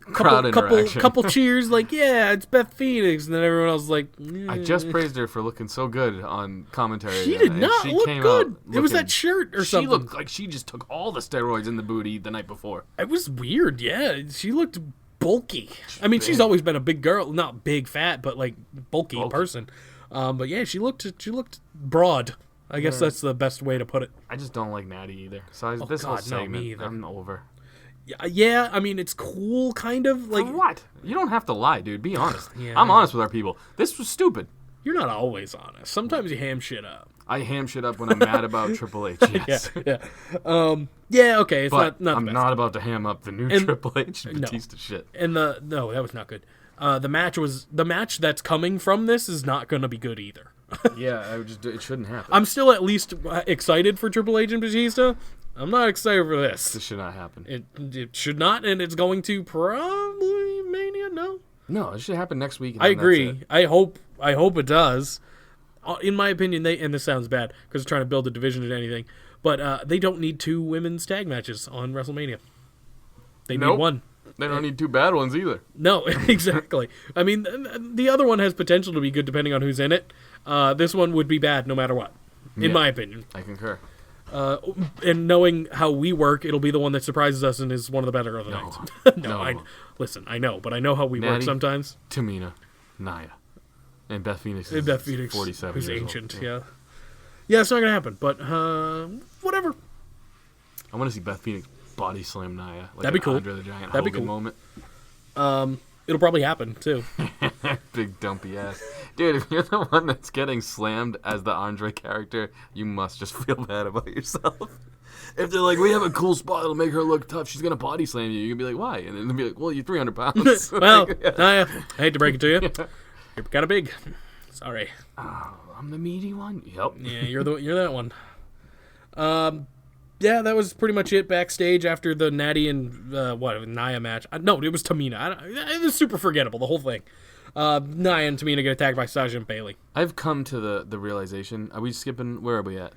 crowd Couple interaction. cheers, like yeah, it's Beth Phoenix, and then everyone else was like, I just praised her for looking so good on commentary. She did and not she look came good. out It was looking- that shirt or She something. looked like she just took all the steroids in the booty the night before. It was weird. Yeah, she looked bulky. I mean, she's always been a big girl, not big fat, but like bulky. person. But yeah, she looked broad. I guess that's the best way to put it. I just don't like Natty either. So this whole God, no, me segment, either. I'm over. Yeah, I mean, it's cool, kind of. Like, For what? You don't have to lie, dude. Be honest. Yeah. I'm honest with our people. This was stupid. you're not always honest. Sometimes you ham shit up. I ham shit up when I'm mad about Triple H. Yes. Yeah. Yeah, okay, it's But not the I'm best. not about to ham up the new And- Triple H no. Batista shit. And no, that was not good. The match that's coming from this is not going to be good either. Yeah, it shouldn't happen. I'm still at least excited for Triple H and Batista. I'm not excited for this. This should not happen. It should not, and it's going to probably Mania. No, No, it should happen next week. And I then that's agree. it. I hope it does. In my opinion, and this sounds bad because they're trying to build a division into anything, but they don't need 2 women's tag matches on WrestleMania. They need Nope. 1. They don't need 2 bad ones either. No, exactly. I mean, the other one has potential to be good depending on who's in it. This one would be bad no matter what, in my opinion. I concur. And knowing how we work, it'll be the one that surprises us and is one of the better of the nights. No. Listen, I know, but I know how we work Natty, sometimes. Tamina, Nia, and Beth Phoenix is And Beth Phoenix, 47 who's years ancient, old. yeah. Yeah, it's not going to happen, but whatever. I want to see Beth Phoenix body slam Nia. Like That'd be an cool. Andre the Giant That'd be Hogan cool. moment. It'll probably happen, too. Big dumpy ass. Dude, if you're the one that's getting slammed as the Andre character, you must just feel bad about yourself. If they're like, we have a cool spot that'll make her look tough, she's going to body slam you. You're going to be like, why? And then they'll be like, well, you're 300 pounds. Well, Nia, I hate to break it to you. You're kind of big. Sorry. I'm the meaty one? Yep. Yeah, you're that one. Yeah, that was pretty much it backstage after the Natty and Nia match. No, it was Tamina. It was super forgettable, the whole thing. Nia and Tamina get attacked by Sasha and Bayley. I've come to the realization. Are we skipping? Where are we at?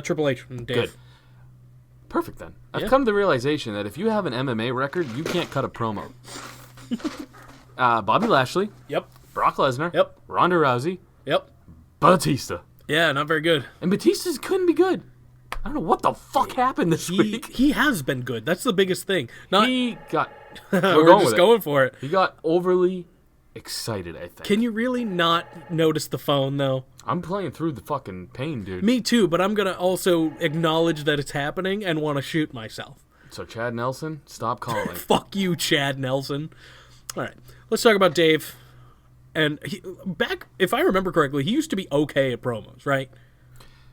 Triple H and Dave. Good. Perfect then. I've Yeah. come to the realization that if you have an MMA record, you can't cut a promo. Bobby Lashley, Yep. Brock Lesnar, Yep. Ronda Rousey, Yep. Batista. Yeah, not very good. And Batista's couldn't be good. I don't know what the fuck happened this week. He has been good. That's the biggest thing. Not He got. we're going just with it. going for it. He got overly excited, I think. Can you really not notice the phone though? I'm playing through the fucking pain, dude. Me too, but I'm gonna also acknowledge that it's happening and want to shoot myself. So Chad Nelson, stop calling. Fuck you, Chad Nelson. All right, let's talk about Dave. And back, if I remember correctly, he used to be okay at promos, right?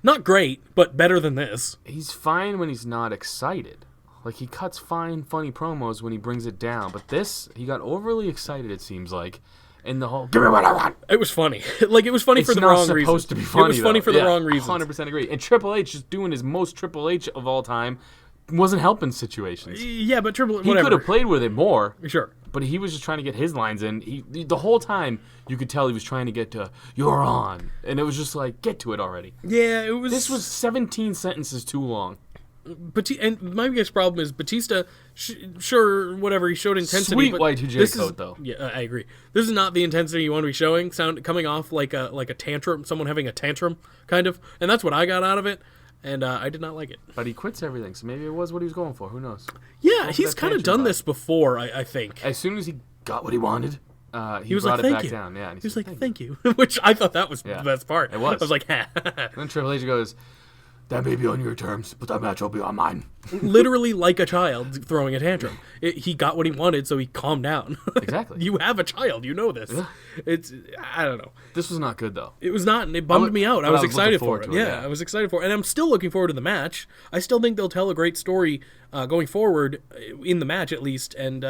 Not great, but better than this. He's fine when he's not excited. Like, he cuts fine, funny promos when he brings it down. But this, he got overly excited, it seems like. And the whole, give me what I want. It was funny. Like, it was funny for the wrong reason. It's not supposed to be funny, It was funny though. for the Yeah, wrong reasons. 100% agree. And Triple H, just doing his most Triple H of all time, wasn't helping situations. Yeah, but Triple H, He could whatever. have played with it more. Sure. But he was just trying to get his lines in. The whole time, you could tell he was trying to get to, you're on. And it was just like, get to it already. Yeah, it was. This was 17 sentences too long. And my biggest problem is Batista. Sure, whatever, he showed intensity. Sweet but Y2J this coat, is, though. Yeah, I agree. This is not the intensity you want to be showing. Coming off like a tantrum, someone having a tantrum, kind of. And that's what I got out of it. And I did not like it. But he quits everything, so maybe it was what he was going for. Who knows? Yeah, Go for he's that kind of tantrum done vibe. this before. I think. As soon as he got what he wanted, he was brought like, it "Thank back you." down. Yeah, and He was said, like, "Thank you," which I thought that was Yeah. the best part. It was. I was like, "Ha." Then Triple H goes, that may be on your terms, but that match will be on mine. Literally like a child throwing a tantrum. He got what he wanted, so he calmed down. Exactly. You have a child, you know this. It's I don't know. This was not good, though. It was not, and it bummed me out. I but was I was looking excited for forward it. to it, Yeah, yeah. I was excited for it, and I'm still looking forward to the match. I still think they'll tell a great story going forward in the match, at least. And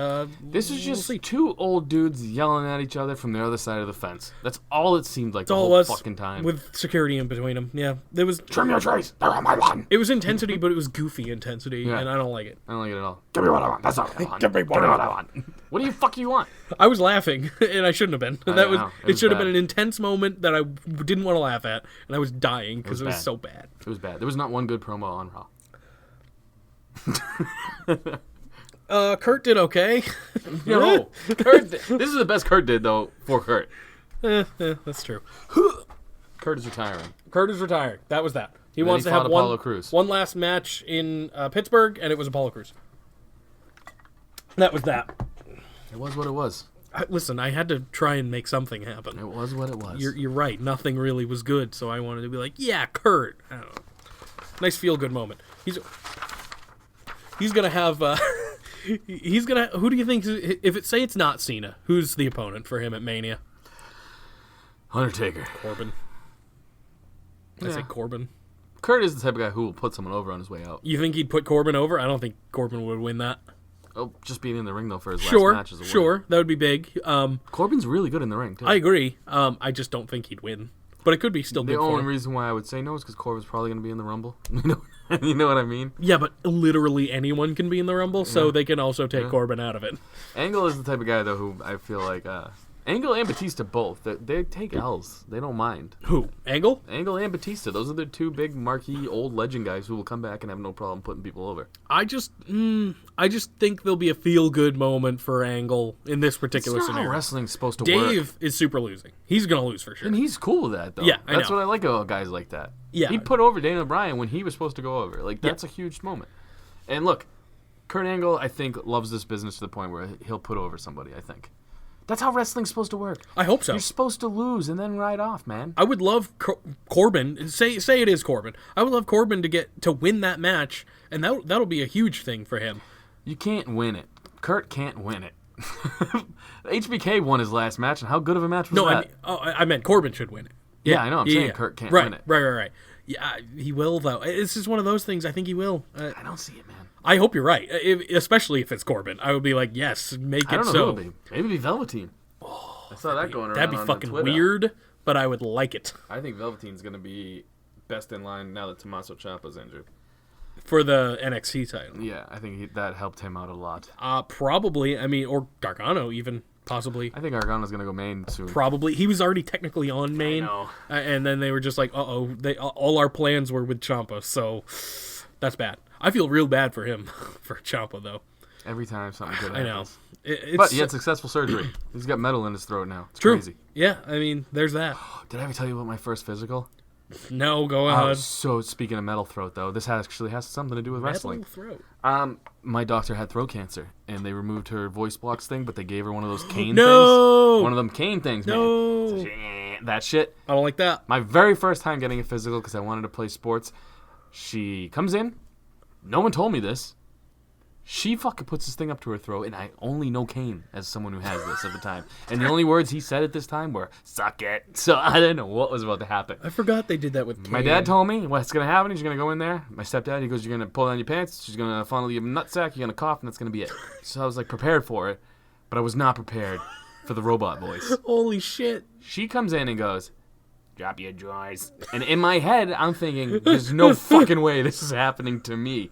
This is just two old dudes yelling at each other from the other side of the fence. That's all it seemed like that's the all it whole was fucking time. with security in between them. Yeah, there was. Trim your trays. They're on my lawn. It was intensity, but it was goofy intensity, Yeah. and I don't like it. I don't like it at all. Give me what I want. That's not what I want. Give me what I want. What do you fuck you want? I was laughing, and I shouldn't have been. I That was know. it. It was Should have bad. been an intense moment that I didn't want to laugh at, and I was dying because it was bad. so bad. It was bad. There was not one good promo on Raw. Kurt did okay. No. Kurt, this is the best Kurt did, though, for Kurt. That's true. Kurt is retiring. Kurt is retiring. That was that. He then wants he to have fought Apollo Crews. one last match in Pittsburgh, and it was Apollo Crews. That was that. It was what it was. Listen, I had to try and make something happen. It was what it was. You're right. Nothing really was good, so I wanted to be like, yeah, Kurt. I don't know. Nice feel-good moment. He's gonna have. He's gonna. Who do you think? If it say it's not Cena, who's the opponent for him at Mania? Undertaker. Corbin. I say Corbin. Kurt is the type of guy who will put someone over on his way out. You think he'd put Corbin over? I don't think Corbin would win that. Oh, just being in the ring, though, for his Sure, last match as a winner. sure, that would be big. Corbin's really good in the ring, too. I agree. I just don't think he'd win. but it could be still The good for only him. reason why I would say no is because Corbin's probably going to be in the Rumble. You know what I mean? Yeah, but literally anyone can be in the Rumble, so they can also take Corbin out of it. Angle is the type of guy, though, who I feel like... Angle and Batista both. They take L's. They don't mind. Who? Angle? Angle and Batista. Those are the two big marquee old legend guys who will come back and have no problem putting people over. I just think there'll be a feel-good moment for Angle in this particular That's not how scenario. wrestling's supposed to work. Dave is super losing. He's going to lose for sure. And he's cool with that, though. Yeah, I That's know. what I like about guys like that. Yeah. He put over Daniel Bryan when he was supposed to go over. Like, that's a huge moment. And look, Kurt Angle, I think, loves this business to the point where he'll put over somebody, I think. That's how wrestling's supposed to work. I hope so. You're supposed to lose and then ride off, man. I would love Corbin. Say it is Corbin. I would love Corbin to win that match, and that'll be a huge thing for him. You can't win it. Kurt can't win it. HBK won his last match, and how good of a match was that? I meant Corbin should win it. Yeah, I know. I'm saying Kurt can't right, win it. Right. Yeah, he will though. It's just one of those things. I think he will. I don't see it, man. I hope you're right. Especially if it's Corbin, I would be like, yes, make I it don't know so. who it'll be. Maybe it'll be Velveteen. I saw that going around. That'd be on fucking Twitter. weird, but I would like it I think Velveteen's going to be best in line now that Tommaso Ciampa's injured. for the NXT title. Yeah, I think that helped him out a lot. Probably. I mean, or Gargano even possibly. I think Gargano's going to go main soon. Probably. He was already technically on main. know. And then they were just like, all our plans were with Ciampa, so that's bad. I feel real bad for him, for Ciampa, though. Every time something good I happens. know. It's But he had successful surgery. He's got metal in his throat now. It's true. crazy. Yeah, I mean, there's that. Did I ever tell you about my first physical? No, go ahead. So speaking of metal throat, though, this actually has something to do with wrestling. Metal throat. My doctor had throat cancer, and they removed her voice blocks thing, but they gave her one of those cane No! things. One of them cane things, No. man. So that shit. I don't like that. My very first time getting a physical because I wanted to play sports. She comes in. No one told me this. She fucking puts this thing up to her throat, and I only know Kane as someone who has this at the time. And the only words he said at this time were, suck it. So I didn't know what was about to happen. I forgot they did that with Kane. My dad told me what's going to happen. He's going to go in there. My stepdad, he goes, you're going to pull down your pants. She's going to funnel you a nutsack. You're going to cough, and that's going to be it. So I was like prepared for it, but I was not prepared for the robot voice. Holy shit. She comes in and goes, drop your drawers. And in my head, I'm thinking, there's no fucking way this is happening to me.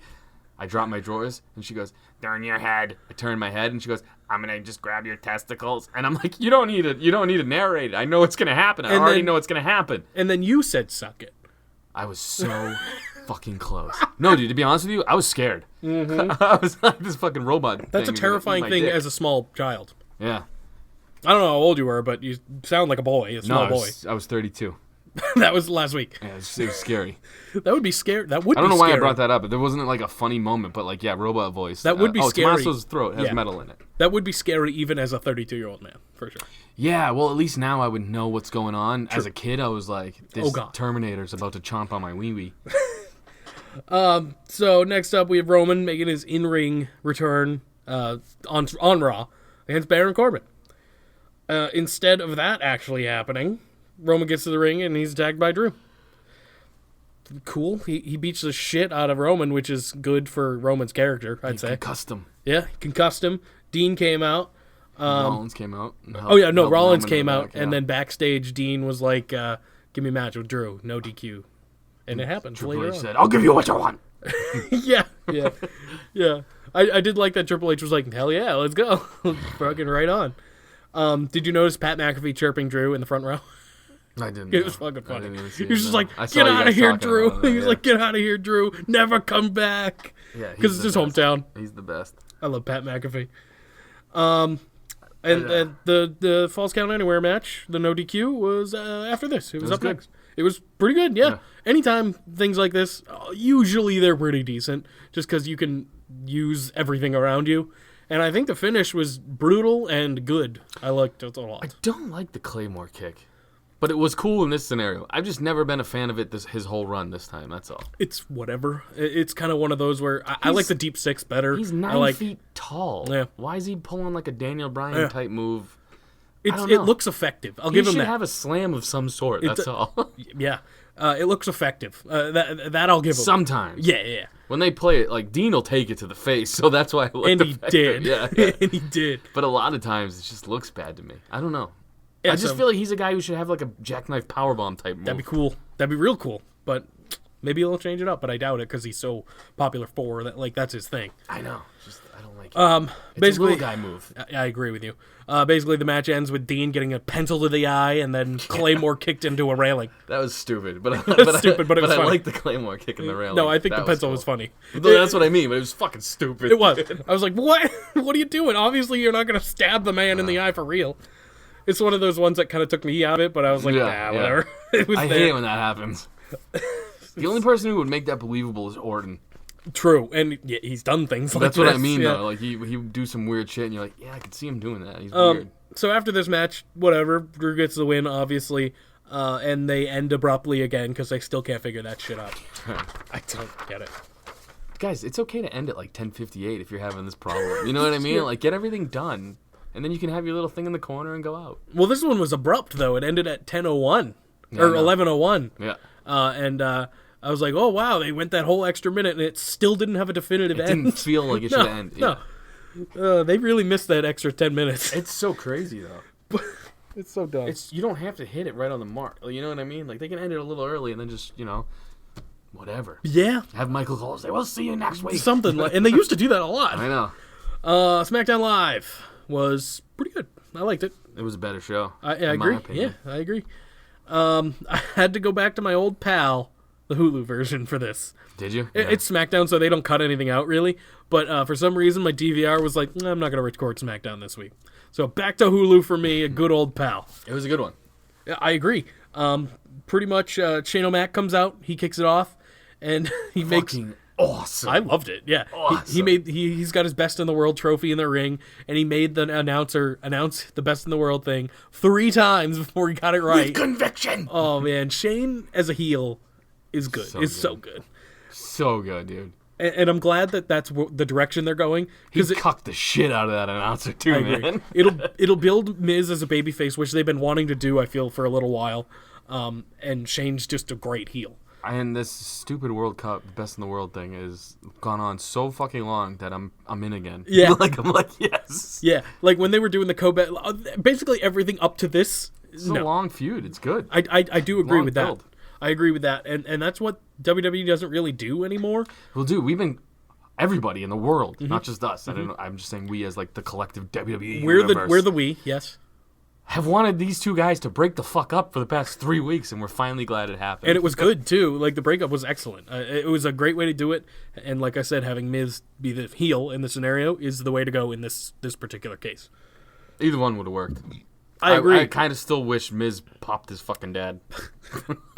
I drop my drawers, and she goes, turn your head. I turn my head, and she goes, I'm going to just grab your testicles. And I'm like, you don't need to narrate it. I know what's going to happen. I already know what's going to happen. And then you said suck it. I was so fucking close. No, dude, to be honest with you, I was scared. I was like, this fucking robot That's a thing terrifying my thing dick. as a small child. Yeah. I don't know how old you were, but you sound like a boy, a small boy. I was 32. That was last week. Yeah, it was scary. That would be scary. That would be I don't know scary. why I brought that up, but there wasn't like a funny moment, but like, yeah, robot voice. That would be scary. Tommaso's throat has Yeah. metal in it. That would be scary even as a 32-year-old man, for sure. Yeah, well, at least now I would know what's going on. As a kid, I was like, this Oh, God. Terminator's about to chomp on my wee-wee. So next up, we have Roman making his in-ring return on Raw against Baron Corbin. Instead of that actually happening, Roman gets to the ring and he's attacked by Drew. Cool. He beats the shit out of Roman, which is good for Roman's character, I'd say. Custom. Yeah, concussed him. Dean came out. Rollins came out. and Oh yeah, no, helped Rollins Roman in came the out, back, yeah. and then backstage, Dean was like, "Give me a match with Drew, no DQ," and it happened Triple later H on. said, I'll give you what you want. yeah. I did like that Triple H was like, "Hell yeah, let's go, fucking right on." Did you notice Pat McAfee chirping Drew in the front row? I didn't. It was fucking funny. didn't even see He was it, just no. like, I saw "Get you out guys of here, talking Drew." about that, He was yeah. like, "Get out of here, Drew. Never come back." Yeah, Because it's his hometown. He's the best. I love Pat McAfee. And the Falls Count Anywhere match, the no DQ, was after this. It was up good. next. It was pretty good, yeah. Anytime things like this, usually they're pretty decent, just because you can use everything around you. And I think the finish was brutal and good. I liked it a lot. I don't like the Claymore kick, but it was cool in this scenario. I've just never been a fan of it his whole run this time, that's all. It's whatever. It's kind of one of those where I like the deep six better. He's I 9 feet tall. Yeah. Why is he pulling like a Daniel Bryan type move? It don't know. looks effective. I'll He give him should that. have a slam of some sort, that's all. Yeah. It looks effective. That I'll give him. Sometimes. Yeah. When they play it, like, Dean will take it to the face, so that's why I like And the he fact did. that- Yeah. And he did. But a lot of times, it just looks bad to me. I don't know. Yeah, I just so feel like he's a guy who should have like a jackknife powerbomb type move. that'd be cool. That'd be real cool. But maybe he'll change it up. But I doubt it because he's so popular for that. Like that's his thing. I know. Just I don't like it. It's Basically, a little guy move. I agree with you. Basically, the match ends with Dean getting a pencil to the eye, and then Claymore kicked into a railing. That was stupid, but stupid, but it was I funny. like the Claymore kicking the railing. No, I think That the pencil cool. was funny. No, that's what I mean, but it was fucking stupid. It was. I was like, what? What are you doing? Obviously, you're not going to stab the man in the eye for real. It's one of those ones that kind of took me out of it, but I was like, Yeah, yeah. whatever. It was I there. hate it when that happens. The only person who would make that believable is Orton. True, and yeah, he's done things like That's this. what I mean, yeah. though. Like he would do some weird shit, and you're like, yeah, I could see him doing that. He's weird. So after this match, whatever, Drew gets the win, obviously, and they end abruptly again because they still can't figure that shit out. I don't get it. Guys, it's okay to end at like 10:58 if you're having this problem. You know what I mean? Like, get everything done, and then you can have your little thing in the corner and go out. Well, this one was abrupt, though. It ended at 10:01, Yeah, or I know. 11:01. Yeah. And I was like, oh, wow, they went that whole extra minute, and it still didn't have a definitive It end. didn't feel like it should end. Yeah. No. They really missed that extra 10 minutes. It's so crazy though. It's so dumb. It's you don't have to hit it right on the mark. You know what I mean? Like they can end it a little early and then just whatever. Yeah, Have Michael Cole say, "We'll see you next week." something like, and they used to do that a lot. I know. SmackDown Live was pretty good. I liked it. It was a better show. I in my agree. opinion. Yeah, I agree. I had to go back to my old pal, the Hulu version for this. Did you? It's SmackDown, so they don't cut anything out really. But for some reason, my DVR was like, I'm not going to record SmackDown this week. So back to Hulu for me, a good old pal. It was a good one. Yeah, I agree. Pretty much, Shane O'Mac comes out, he kicks it off, and he makes. Fucking awesome. I loved it. Yeah, Awesome. he's got his best in the world trophy in the ring, and he made the announcer announce the best in the world thing 3 times before he got it right. With conviction. Oh man, Shane as a heel is good. So It's good. so good, So good, dude. and I'm glad that that's the direction they're going He because cucked the shit out of that announcer too, man. it'll build Miz as a babyface, which they've been wanting to do. I feel for a little while, and Shane's just a great heel. And this stupid World Cup, best in the world thing, has gone on so fucking long that I'm in again. Yeah. I'm like yes. Yeah, like when they were doing the Kobe, basically everything up to this. It's a long feud. It's good. I do agree Long with build. that. I agree with that, and that's what WWE doesn't really do anymore. Well, dude, we've been everybody in the world, not just us. I'm just saying we as like the collective WWE universe We're the we, yes. have wanted these two guys to break the fuck up for the past 3 weeks, and we're finally glad it happened. And it was good too. Like the breakup was excellent. It was a great way to do it. And like I said, having Miz be the heel in the scenario is the way to go in this particular case. Either one would have worked. I agree. I kind of still wish Miz popped his fucking dad.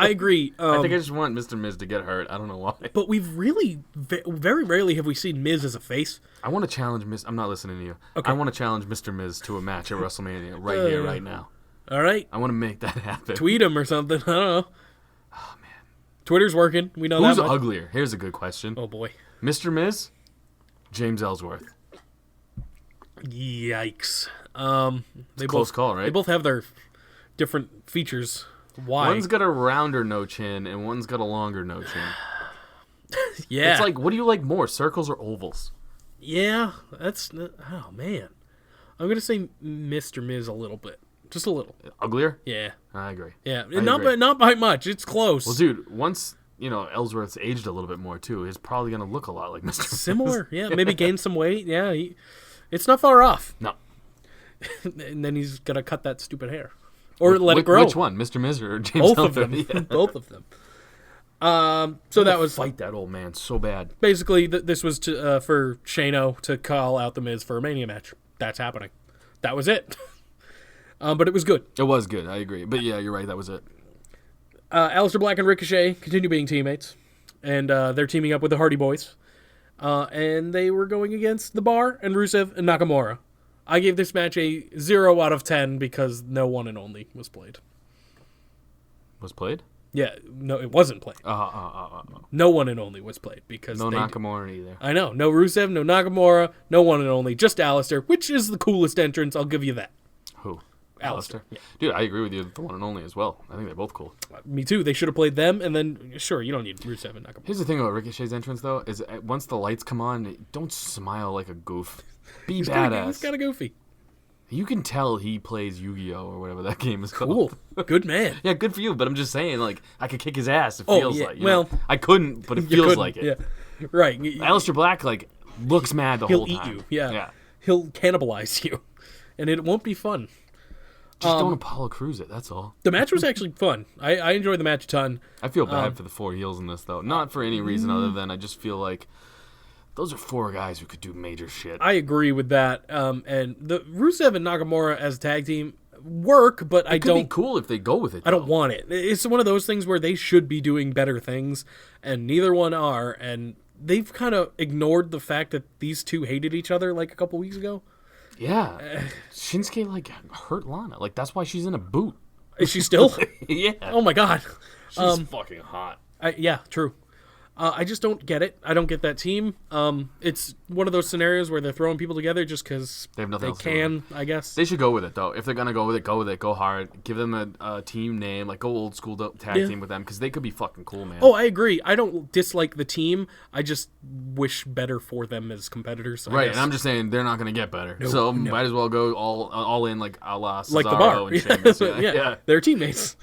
I agree. I think I just want Mr. Miz to get hurt. I don't know why. But we've really very rarely have we seen Miz as a face. I want to challenge Miz. I'm not listening to you. Okay. I want to challenge Mr. Miz to a match at WrestleMania right here, right now. All right, I want to make that happen. tweet him or something. I don't know. Oh man, Twitter's working. We know Who's that much. uglier? Here's a good question. Oh boy. Mr. Miz, James Ellsworth. Yikes. They Close both call, right? They both have their different features. Why? One's got a rounder no chin, and one's got a longer no chin. yeah. It's like, what do you like more, circles or ovals? Yeah, that's oh man. I'm gonna say Mr. Miz a little bit, just a little. Uglier? Yeah, I agree. yeah. I Not agree. by not by much. It's close. Well, dude, once Ellsworth's aged a little bit more too, he's probably gonna look a lot like Mr. Miz. Similar. Yeah, maybe gain some weight. Yeah, it's not far off. No. And then he's gonna cut that stupid hair, or let it grow. Which one, Mr. Miz or James Both of Ellsworth? them. Yeah. Both of them. So that was Fight that old man so bad. basically this was to, for Shano to call out the Miz for a Mania match. That's happening. That was it. But it was good. It was good, I agree. But yeah, you're right, that was it. Aleister Black and Ricochet continue being teammates, and they're teaming up with the Hardy Boys. And they were going against The Bar and Rusev and Nakamura. I gave this match a 0 out of 10 because no one and only was played. Was played? Yeah, no, it wasn't played. No one and only was played because No they Nakamura either. I know, no Rusev, no Nakamura, no one and only, just Aleister, which is the coolest entrance. I'll give you that. Who? Aleister. Yeah. Dude, I agree with you. The one and only as well. I think they're both cool. Me too. They should have played them, and then sure, you don't need Rusev and Nakamura. Here's the thing about Ricochet's entrance, though, is once the lights come on, don't smile like a goof. Be He's badass. kind of goofy. You can tell he plays Yu-Gi-Oh or whatever that game is Cool. called. Good man. Yeah, good for you. But I'm just saying, like, I could kick his ass. It Oh, feels yeah, like. You well, know? I couldn't, but it You feels couldn't, like it. Yeah. Right. Aleister Black, like, looks mad the He'll whole eat time. you. Yeah. Yeah. He'll cannibalize you. And it won't be fun. Just don't Apollo Crews it. That's all. The match was actually fun. I enjoyed the match a ton. I feel bad for the 4 heels in this, though. Not for any reason other than I just feel like those are 4 guys who could do major shit. I agree with that. And the Rusev and Nakamura as a tag team work, but I It could don't. be cool if they go with it. I don't though. want it. It's one of those things where they should be doing better things, and neither one are. And they've kind of ignored the fact that these two hated each other like a couple weeks ago. Yeah. Shinsuke, like, hurt Lana. Like, that's why she's in a boot. Is she still? Yeah. Oh my god. She's fucking hot. Yeah, true. I just don't get it. I don't get that team. It's one of those scenarios where they're throwing people together just because They have nothing else to can, I guess. They should go with it, though. If they're going to go with it, go hard. Give them a team name. Like, go old school tag Yeah. team with them because they could be fucking cool, man. Oh, I agree. I don't dislike the team. I just wish better for them as competitors. I right, guess. and I'm just saying they're not going to get better. So might as well go all in like a la Cesaro like the bar. and Sheamus. yeah, they're teammates.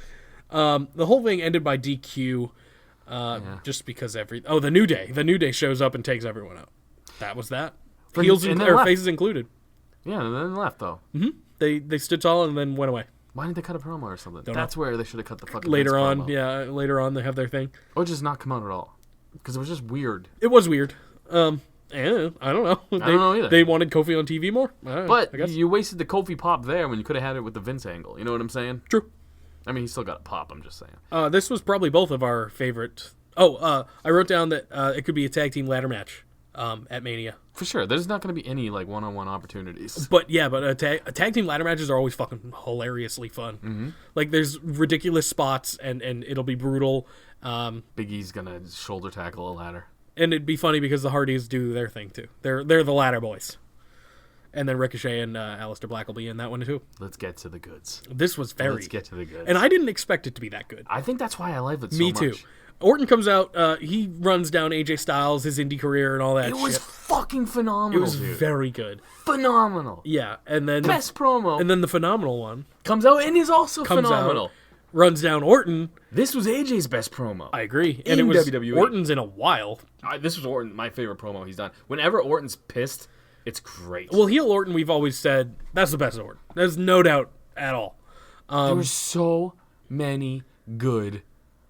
The whole thing ended by DQ, just because the New Day shows up and takes everyone out. That was that. Heels and then or left. faces included. Yeah, and then left, though. They stood tall and then went away. Why didn't they cut a promo or something? know. That's where they should have cut the fucking Later Vince on, promo. later on they have their thing. Or just not come out at all. Because it was just weird. It was weird. I don't know. I don't know either. They wanted Kofi on TV more. But I guess. you wasted the Kofi pop there when you could have had it with the Vince angle. You know what I'm saying? True. I mean, he still got a pop, I'm just saying. This was probably both of our favorite. I wrote down that it could be a tag team ladder match at Mania. For sure. There's not going to be any like one-on-one opportunities. But yeah, a tag team ladder matches are always fucking hilariously fun. Mm-hmm. Like there's ridiculous spots and it'll be brutal. Big E's going to shoulder tackle a ladder. And it'd be funny because the Hardys do their thing too. They're the ladder boys. And then Ricochet and Aleister Black will be in that one too. Let's get to the goods. This was very. Let's get to the goods. And I didn't expect it to be that good. I think that's why I love it so Me much. too. Orton comes out. He runs down AJ Styles, his indie career, and all that. It was shit. fucking phenomenal. It was dude. very good. Phenomenal. Yeah, and then Best promo. and then the phenomenal one comes out and is also comes phenomenal. out, runs down Orton. This was AJ's best promo. I agree, and In it was WWE. Orton's in a while. This was Orton, my favorite promo he's done. Whenever Orton's pissed, it's great. Well, heel Orton, we've always said that's the best Orton. There's no doubt at all. there were so many good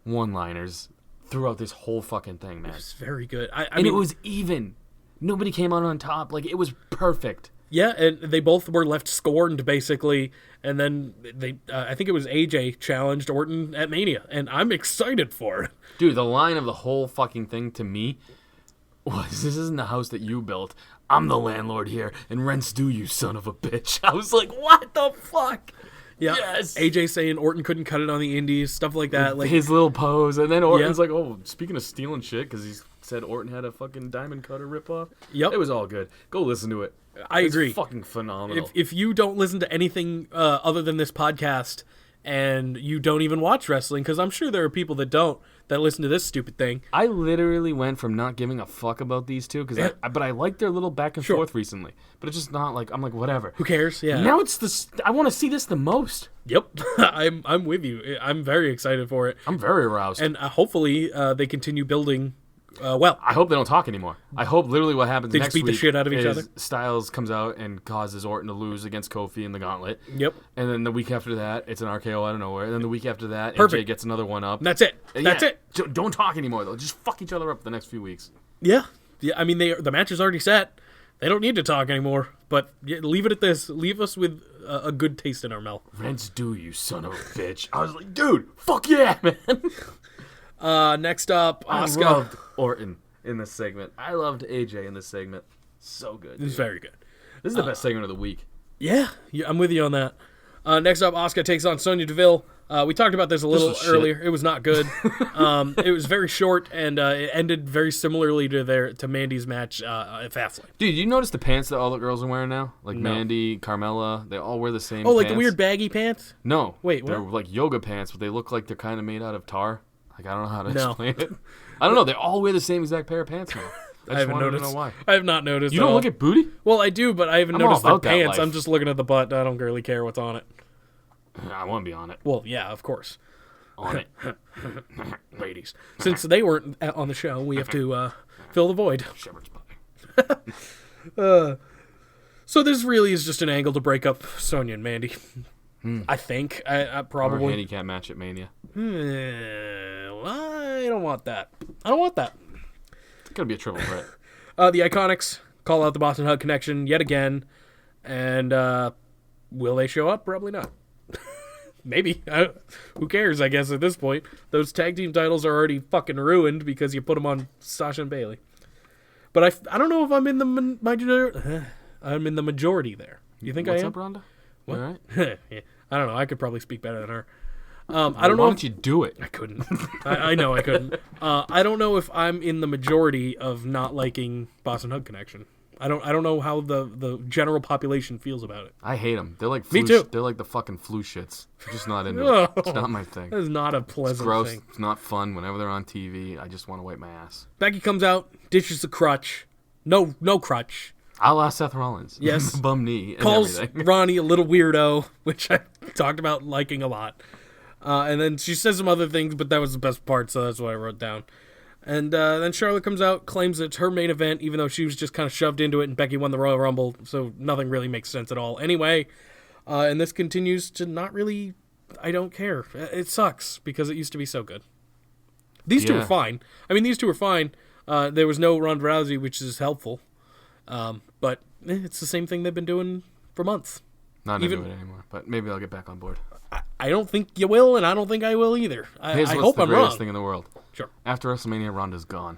one-liners throughout this whole fucking thing, man. It's very good. I And mean, it was even. Nobody came out on top. Like, it was perfect. yeah, and they both were left scorned basically, and then they, I think it was AJ challenged Orton at Mania, and I'm excited for it. Dude, the line of the whole fucking thing to me was, this isn't the house that you built. I'm the landlord here, and rent's due, you son of a bitch. I was like, what the fuck? Yeah, Yes. AJ saying Orton couldn't cut it on the Indies, stuff like that. Like His little pose, and then Orton's Yeah. like, oh, speaking of stealing shit, because he said Orton had a fucking diamond cutter ripoff. Yep. It was all good. Go listen to it. I It's agree. fucking phenomenal. If you don't listen to anything other than this podcast and you don't even watch wrestling, because I'm sure there are people that don't, that listen to this stupid thing. I literally went from not giving a fuck about these two, but I liked their little back and Sure. forth recently. But it's just not like, I'm like, whatever. Who cares? Yeah. Now it's this. I want to see this the most. Yep. I'm with you. I'm very excited for it. I'm very aroused. And hopefully they continue building well. I hope they don't talk anymore. I hope literally what happens They next just beat the week shit out of each is other? Styles comes out and causes Orton to lose against Kofi in the Gauntlet. Yep. And then the week after that, it's an RKO out of nowhere. And then the week after that, Perfect. AJ gets another one up. And that's it. That's Yeah, it. Don't talk anymore though. Just fuck each other up the next few weeks. Yeah. Yeah. I mean, the match is already set. They don't need to talk anymore. But yeah, leave it at this. Leave us with a good taste in our mouth. Rent's due, you son of a bitch. I was like, dude, fuck yeah, man. Next up, I Asuka. loved Orton in this segment. I loved AJ in this segment. So good. This is dude. very good. This is the best segment of the week. Yeah, I'm with you on that. Next up, Asuka takes on Sonya Deville. We talked about this a little was shit. earlier. It was not good. It was very short, and it ended very similarly to Mandy's match at Fastlane. Dude, you notice the pants that all the girls are wearing now? Like No. Mandy, Carmella, they all wear the same Oh, like the pants. weird baggy pants? No. Wait, They're what? like yoga pants, but they look like they're kind of made out of tar. Like, I don't know how to No. explain it. I don't know. They all wear the same exact pair of pants now. I haven't wanted to noticed. know why. I have not noticed. You at don't all. look at booty? Well, I do, but I haven't I'm all noticed the about that pants. life. I'm just looking at the butt. I don't really care what's on it. I want to be on it. Well, yeah, of course. On it. Ladies. Since they weren't on the show, we have to fill the void. Shepherd's pie. So this really is just an angle to break up Sonya and Mandy. I think. I Or probably. handicap match at Mania. Well, I don't want that. I don't want that. It's gonna be a triple threat. The Iconics call out the Boston Hug Connection yet again. And will they show up? Probably not. Maybe. Who cares, I guess, at this point. Those tag team titles are already fucking ruined because you put them on Sasha and Bailey. But I don't know if I'm in the I'm in the majority there. You think What's I am? up, Rhonda? What? You all right? Yeah, I don't know. I could probably speak better than her. I don't Why know. don't you do it? I couldn't. I know I couldn't. I don't know if I'm in the majority of not liking Boston Hug Connection. I don't know how the general population feels about it. I hate them. They're like Me flu too. They're like the fucking flu shits. I'm just not into it. It's not my thing. That is not a pleasant It's gross. thing. It's not fun. Whenever they're on TV, I just want to wipe my ass. Becky comes out, dishes the crutch. No crutch. A la Seth Rollins. Yes. The bum knee and Calls everything. Ronnie a little weirdo, which I talked about liking a lot. And then she says some other things, but that was the best part, so that's what I wrote down. And then Charlotte comes out, claims it's her main event, even though she was just kind of shoved into it, and Becky won the Royal Rumble, so nothing really makes sense at all. Anyway, and this continues to not really... I don't care. It sucks, because it used to be so good. These two Yeah. are fine. I mean, these two are fine. There was no Ronda Rousey, which is helpful. But it's the same thing they've been doing for months. Not even- into it anymore, but maybe I'll get back on board. I don't think you will, and I don't think I will either. I Here's what's hope the I'm greatest wrong. thing in the world. Sure. After WrestleMania, Ronda's gone.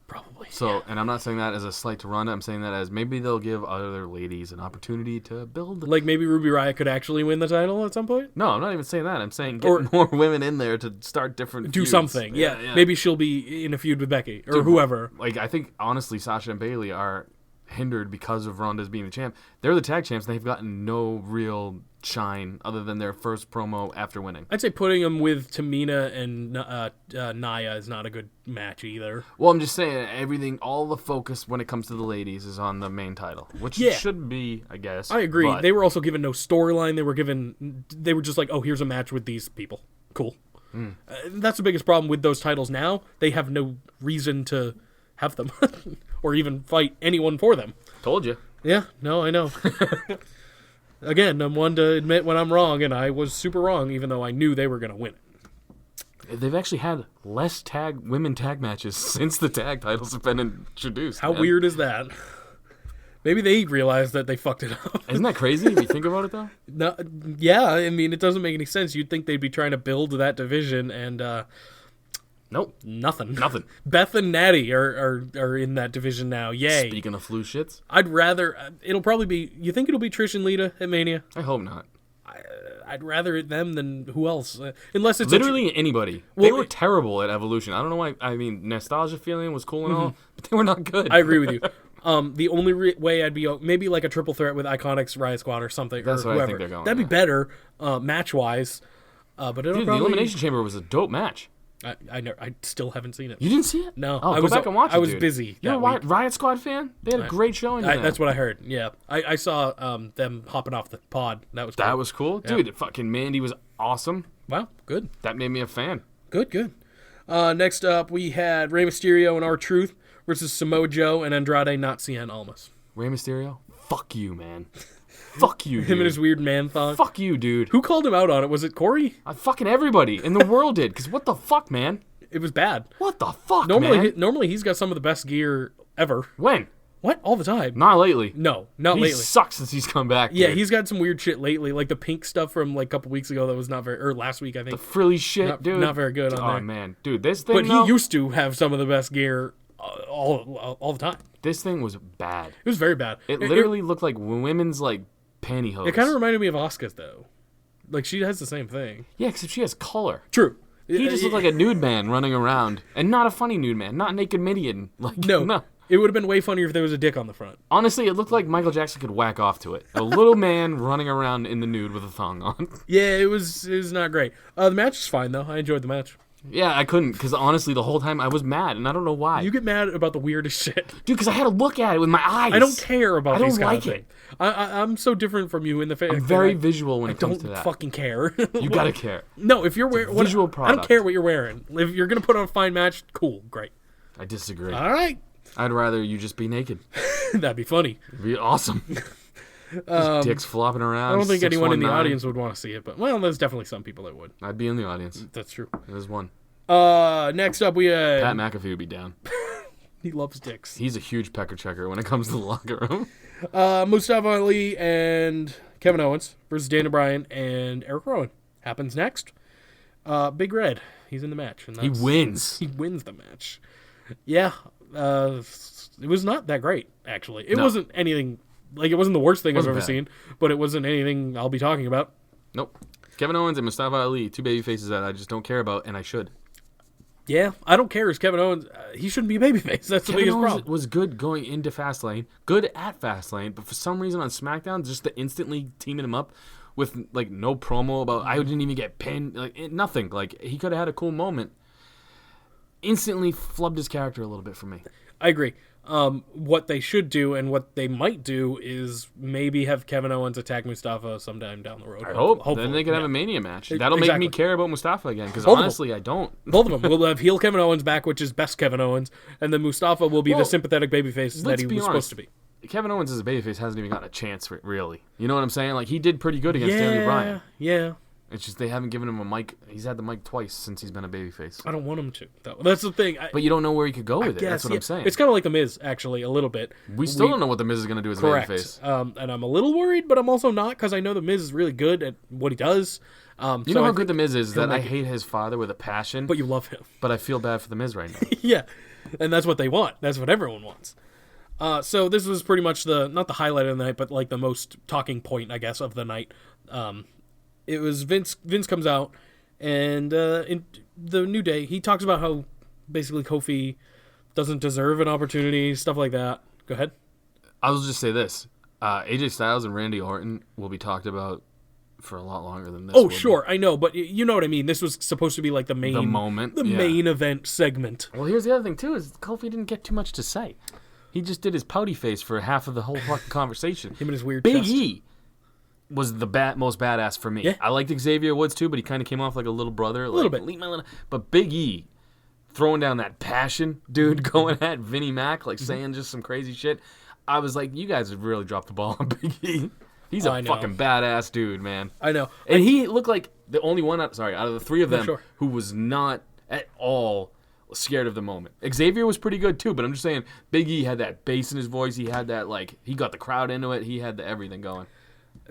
Probably. So, and I'm not saying that as a slight to Ronda. I'm saying that as maybe they'll give other ladies an opportunity to build. Like maybe Ruby Riott could actually win the title at some point? No, I'm not even saying that. I'm saying get Or- more women in there to start different. Do feuds. something. Yeah. Maybe she'll be in a feud with Becky or whoever. Like, I think honestly, Sasha and Bailey are hindered because of Ronda's being the champ. They're the tag champs, and they've gotten no real shine other than their first promo after winning. I'd say putting them with Tamina and Nia is not a good match either. Well, I'm just saying everything, all the focus when it comes to the ladies is on the main title, which Yeah. it should be, I guess. I agree. but- They were also given no storyline. They were just like, oh, here's a match with these people. Cool. That's the biggest problem with those titles now. They have no reason to have them or even fight anyone for them. Told you. Yeah, no, I know. Again, I'm one to admit when I'm wrong, and I was super wrong, even though I knew they were going to win it. They've actually had less women tag matches since the tag titles have been introduced. How man. weird is that? Maybe they realized that they fucked it up. Isn't that crazy if you think about it, though? No, yeah, I mean, it doesn't make any sense. You'd think they'd be trying to build that division, and Nope. nothing. Nothing. Beth and Natty are in that division now. Yay. Speaking of flu shits, I'd rather... it'll probably be... You think it'll be Trish and Lita at Mania? I hope not. I'd rather it them than who else. Unless it's... Literally anybody. They Well, were terrible at Evolution. I don't know why. I mean, Nostalgia Feeling was cool and all, but they were not good. I agree with you. The only way I'd be... Maybe like a triple threat with Iconics, Riot Squad, or something. That's or what I whoever. think they're going, That'd be yeah. better, match-wise. But it'll Dude, the probably... Elimination Chamber was a dope match. I still haven't seen it. You didn't see it? No, Oh, I go was- back and watch it. I was dude. busy You're a that week. Riot Squad fan? They had a great showing. in That's that. what I heard. Yeah, I saw them hopping off the pod. That was cool. That was cool, dude. Fucking Mandy was awesome. Wow. Good. That made me a fan. Good. Next up, we had Rey Mysterio and R-Truth versus Samoa Joe and Andrade Not Cien Almas. Rey Mysterio, fuck you, man. Fuck you, dude. Him and his weird man thong. Fuck you, dude. Who called him out on it? Was it Corey? Fucking everybody in the world did. Because what the fuck, man? It was bad. What the fuck, Normally, man? he's got some of the best gear ever. When? What? All the time? Not lately. No, not He lately. sucks since he's come back. Yeah, dude. he's got some weird shit lately, like the pink stuff from like a couple weeks ago that was not very, or last week I think. frilly shit, Not- dude. not very good on Oh there. man, dude, this thing. But though, he used to have some of the best gear all the time. this thing was bad. It was very bad. It literally looked like women's like pantyhose. It kind of reminded me of Asuka's though. Like she has the same thing. yeah, except she has color. True. He just looked like a nude man running around, and not a funny nude man, not naked Midian. Like no. It would have been way funnier if there was a dick on the front. Honestly, it looked like Michael Jackson could whack off to it. A little man running around in the nude with a thong on. Yeah, it was not great. The match was fine though. I enjoyed the match. Yeah, I couldn't because honestly, the whole time I was mad, and I don't know why. You get mad about the weirdest shit. Dude, because I had to look at it with my eyes. I don't care about I don't these kind like of things. I'm so different from you in the fact. I'm very visual when it comes to don't that. fucking care. You gotta care. No, if you're wearing visual I don't product. care what you're wearing. If you're gonna put on a fine match, cool, great. I disagree. All right, I'd rather you just be naked. that'd be funny. It'd be awesome. Just dicks flopping around. I don't think anyone in the 619. audience would want to see it, but well, there's definitely some people that would. I'd be in the audience. That's true. There's one. Next up we had Pat McAfee would be down. he loves dicks. He's a huge pecker checker when it comes to the locker room. Mustafa Ali and Kevin Owens versus Daniel Bryan and Eric Rowan happens next. Big Red, he's in the match, and He wins. He wins the match. Yeah, it was not that great actually. It No. wasn't anything like it wasn't the worst thing I've Wasn't ever bad. seen, but it wasn't anything I'll be talking about. Nope. Kevin Owens and Mustafa Ali, two baby faces that I just don't care about, and I should. Yeah, I don't care. As Kevin Owens, he shouldn't be a babyface. That's the Kevin biggest Owens problem. was good going into Fastlane, good at Fastlane, but for some reason on SmackDown, just the instantly teaming him up with like no promo about I didn't even get pinned, like nothing. Like he could have had a cool moment. Instantly flubbed his character a little bit for me. I agree. What they should do and what they might do is maybe have Kevin Owens attack Mustafa sometime down the road. I hope. Hopefully, Then they could have yeah. a Mania match. That'll make Exactly. me care about Mustafa again, because Both of them. honestly, I don't. Both of them. We'll have heel Kevin Owens back, which is best Kevin Owens, and then Mustafa will be Well, the sympathetic babyface that let's he be was honest. supposed to be. Kevin Owens as a babyface hasn't even gotten a chance, really. You know what I'm saying? Like, he did pretty good against Daniel Bryan. Yeah. It's just they haven't given him a mic. He's had the mic twice since he's been a babyface. I don't want him to, though. That's the thing. But you don't know where he could go with it. That's what yeah. I'm saying. It's kind of like The Miz, actually, a little bit. We still don't know what The Miz is going to do as a Correct. babyface. And I'm a little worried, but I'm also not, because I know The Miz is really good at what he does. You know how good The Miz is? That I make it. hate his father with a passion, But you love him. but I feel bad for The Miz right now. Yeah, and that's what they want. That's what everyone wants. So this was pretty much not the highlight of the night, but like the most talking point, I guess, of the night. It was Vince. Vince comes out, and in the New Day, he talks about how basically Kofi doesn't deserve an opportunity, stuff like that. Go ahead. I'll just say this: AJ Styles and Randy Orton will be talked about for a lot longer than this. Oh, would. sure, I know, but you know what I mean. This was supposed to be like the main moment, the yeah. main event segment. Well, here's the other thing too: is Kofi didn't get too much to say. He just did his pouty face for half of the whole fucking conversation. Him and his weird Big chest. E was the most badass for me. Yeah. I liked Xavier Woods too, but he kind of came off like a little brother. A little bit. But Big E throwing down that passion, dude, going at Vinnie Mac, like saying just some crazy shit. I was like, you guys have really dropped the ball on Big E. He's I a know. fucking badass dude, man. I know. And he looked like the only one out of the three of them sure. who was not at all scared of the moment. Xavier was pretty good too, but I'm just saying Big E had that bass in his voice. He had that, like, he got the crowd into it. He had the everything going.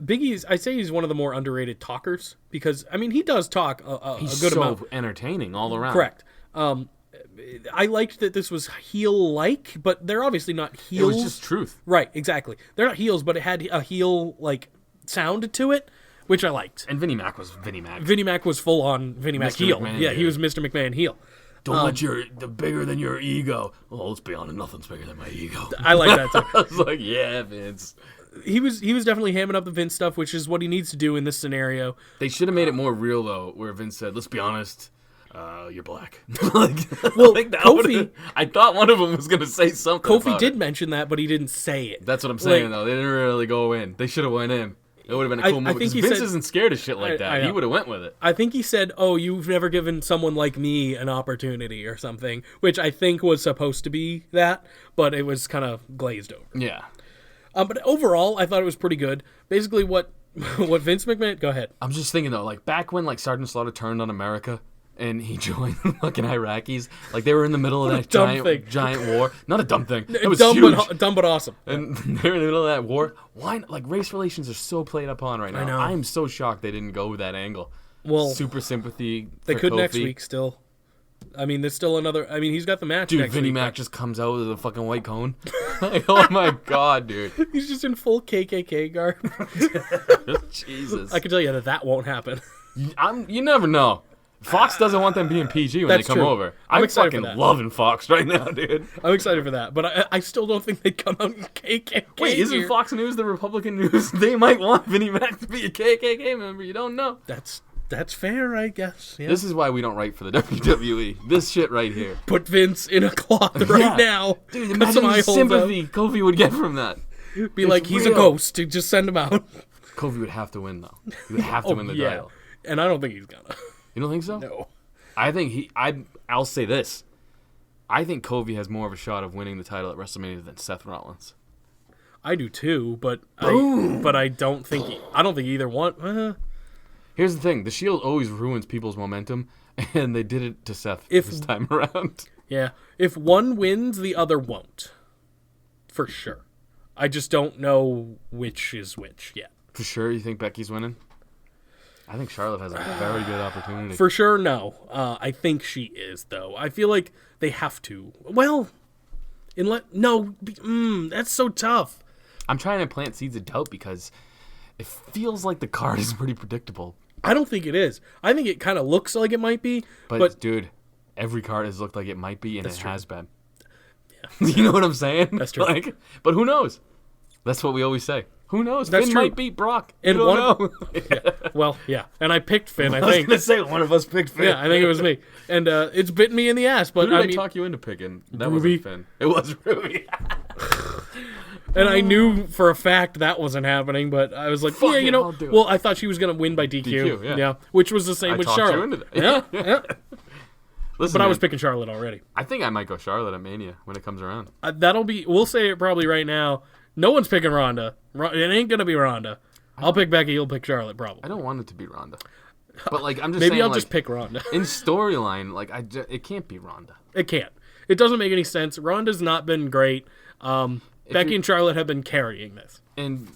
Big E's, I'd say he's one of the more underrated talkers because, I mean, he does talk a He's good so amount. entertaining all around. Correct. I liked that this was heel-like, but they're obviously not It heels. was just truth. Right, exactly. They're not heels, but it had a heel-like sound to it, which I liked. And Vinnie Mac was Vinnie Mac. Vinnie Mac was full-on Vinnie Mac Mr. heel. McMahon, Yeah, he dude. was Mr. McMahon heel. Don't let the bigger than your ego. Well, let's be honest, nothing's bigger than my ego. I like that too. I was like, yeah, Vince. He was definitely hamming up the Vince stuff, which is what he needs to do in this scenario. They should have made it more real though, where Vince said, "Let's be honest, you're black." Well, Kofi- I thought one of them was gonna say something. Kofi about did it. mention that, but he didn't say it. That's what I'm saying Like, though. They didn't really go in. They should have went in. It would have been a I cool moment think because he Vince said- isn't scared of shit like I that. He know. would have went with it. I think he said, "Oh, you've never given someone like me an opportunity" or something, which I think was supposed to be that, but it was kind of glazed over. Yeah. But overall, I thought it was pretty good. Basically, what Vince McMahon? Go ahead. I'm just thinking though, like back when like Sergeant Slaughter turned on America and he joined the fucking Iraqis, like they were in the middle of that dumb thing. giant war. Not a dumb thing. It was dumb, huge. dumb but awesome. And they're in the middle of that war. Why? Like race relations are so played upon right now. I know. I'm so shocked they didn't go with that angle. Well, Super sympathy. they for could Kofi. next week still. I mean, there's still another. I mean, he's got the match Dude, next Vinnie week. Mac just comes out with a fucking white cone. Like, oh my god, dude. He's just in full KKK garb. Jesus. I can tell you that won't happen. You never know. Fox doesn't want them being PG when they That's come true. over. I'm I'm excited for fucking that. loving Fox right now, dude. I'm excited for that, but I still don't think they'd come out in KKK. Wait, isn't gear. Fox News the Republican news? They might want Vinnie Mac to be a KKK member. You don't know. That's That's fair, I guess. Yeah. This is why we don't write for the WWE. This shit right here. Put Vince in a cloth right Yeah. now. Dude, Cut imagine some the eye holes out. sympathy Kofi would get from that. Be like, he's a real. ghost. Just send him out. Kofi would have to win, though. He would have to win the title. And I don't think he's gonna. You don't think so? No. I think I'll say this. I think Kofi has more of a shot of winning the title at WrestleMania than Seth Rollins. I do too, but I don't think either one. Here's the thing: the Shield always ruins people's momentum, and they did it to Seth If- this time around. Yeah. If one wins, the other won't. For sure. I just don't know which is which yet. For sure, you think Becky's winning? I think Charlotte has a very good opportunity. For sure, no. I think she is, though. I feel like they have to. Well, that's so tough. I'm trying to plant seeds of doubt because it feels like the card is pretty predictable. I don't think it is. I think it kind of looks like it might be, But dude, every card has looked like it might be, and it true. has been. Yeah. You know what I'm saying? That's true. But who knows? That's what we always say. Who knows? That's Finn true. might beat Brock. And You don't know. well, yeah. And I picked Finn, I I was think. gonna say one of us picked Finn. Yeah, I think it was me. And it's bitten me in the ass, but Who did I I mean, talk you into picking? That Ruby. wasn't Finn. It was Ruby. and I knew for a fact that wasn't happening, but I was like, Fuck yeah, it, you know, I'll do it. well, I thought she was going to win by DQ. DQ, yeah. Which was the same I with talked you Charlotte. into that. Yeah. Listen, But I man, was picking Charlotte already. I think I might go Charlotte at Mania when it comes around. We'll say it probably right now. No one's picking Ronda. It ain't going to be Ronda. I'll pick Becky, you'll pick Charlotte, probably. I don't want it to be Ronda. But like I'm just Maybe saying, I'll like, just pick Ronda. in storyline, like it can't be Ronda. It can't. It doesn't make any sense. Ronda's not been great. Becky you- and Charlotte have been carrying this. And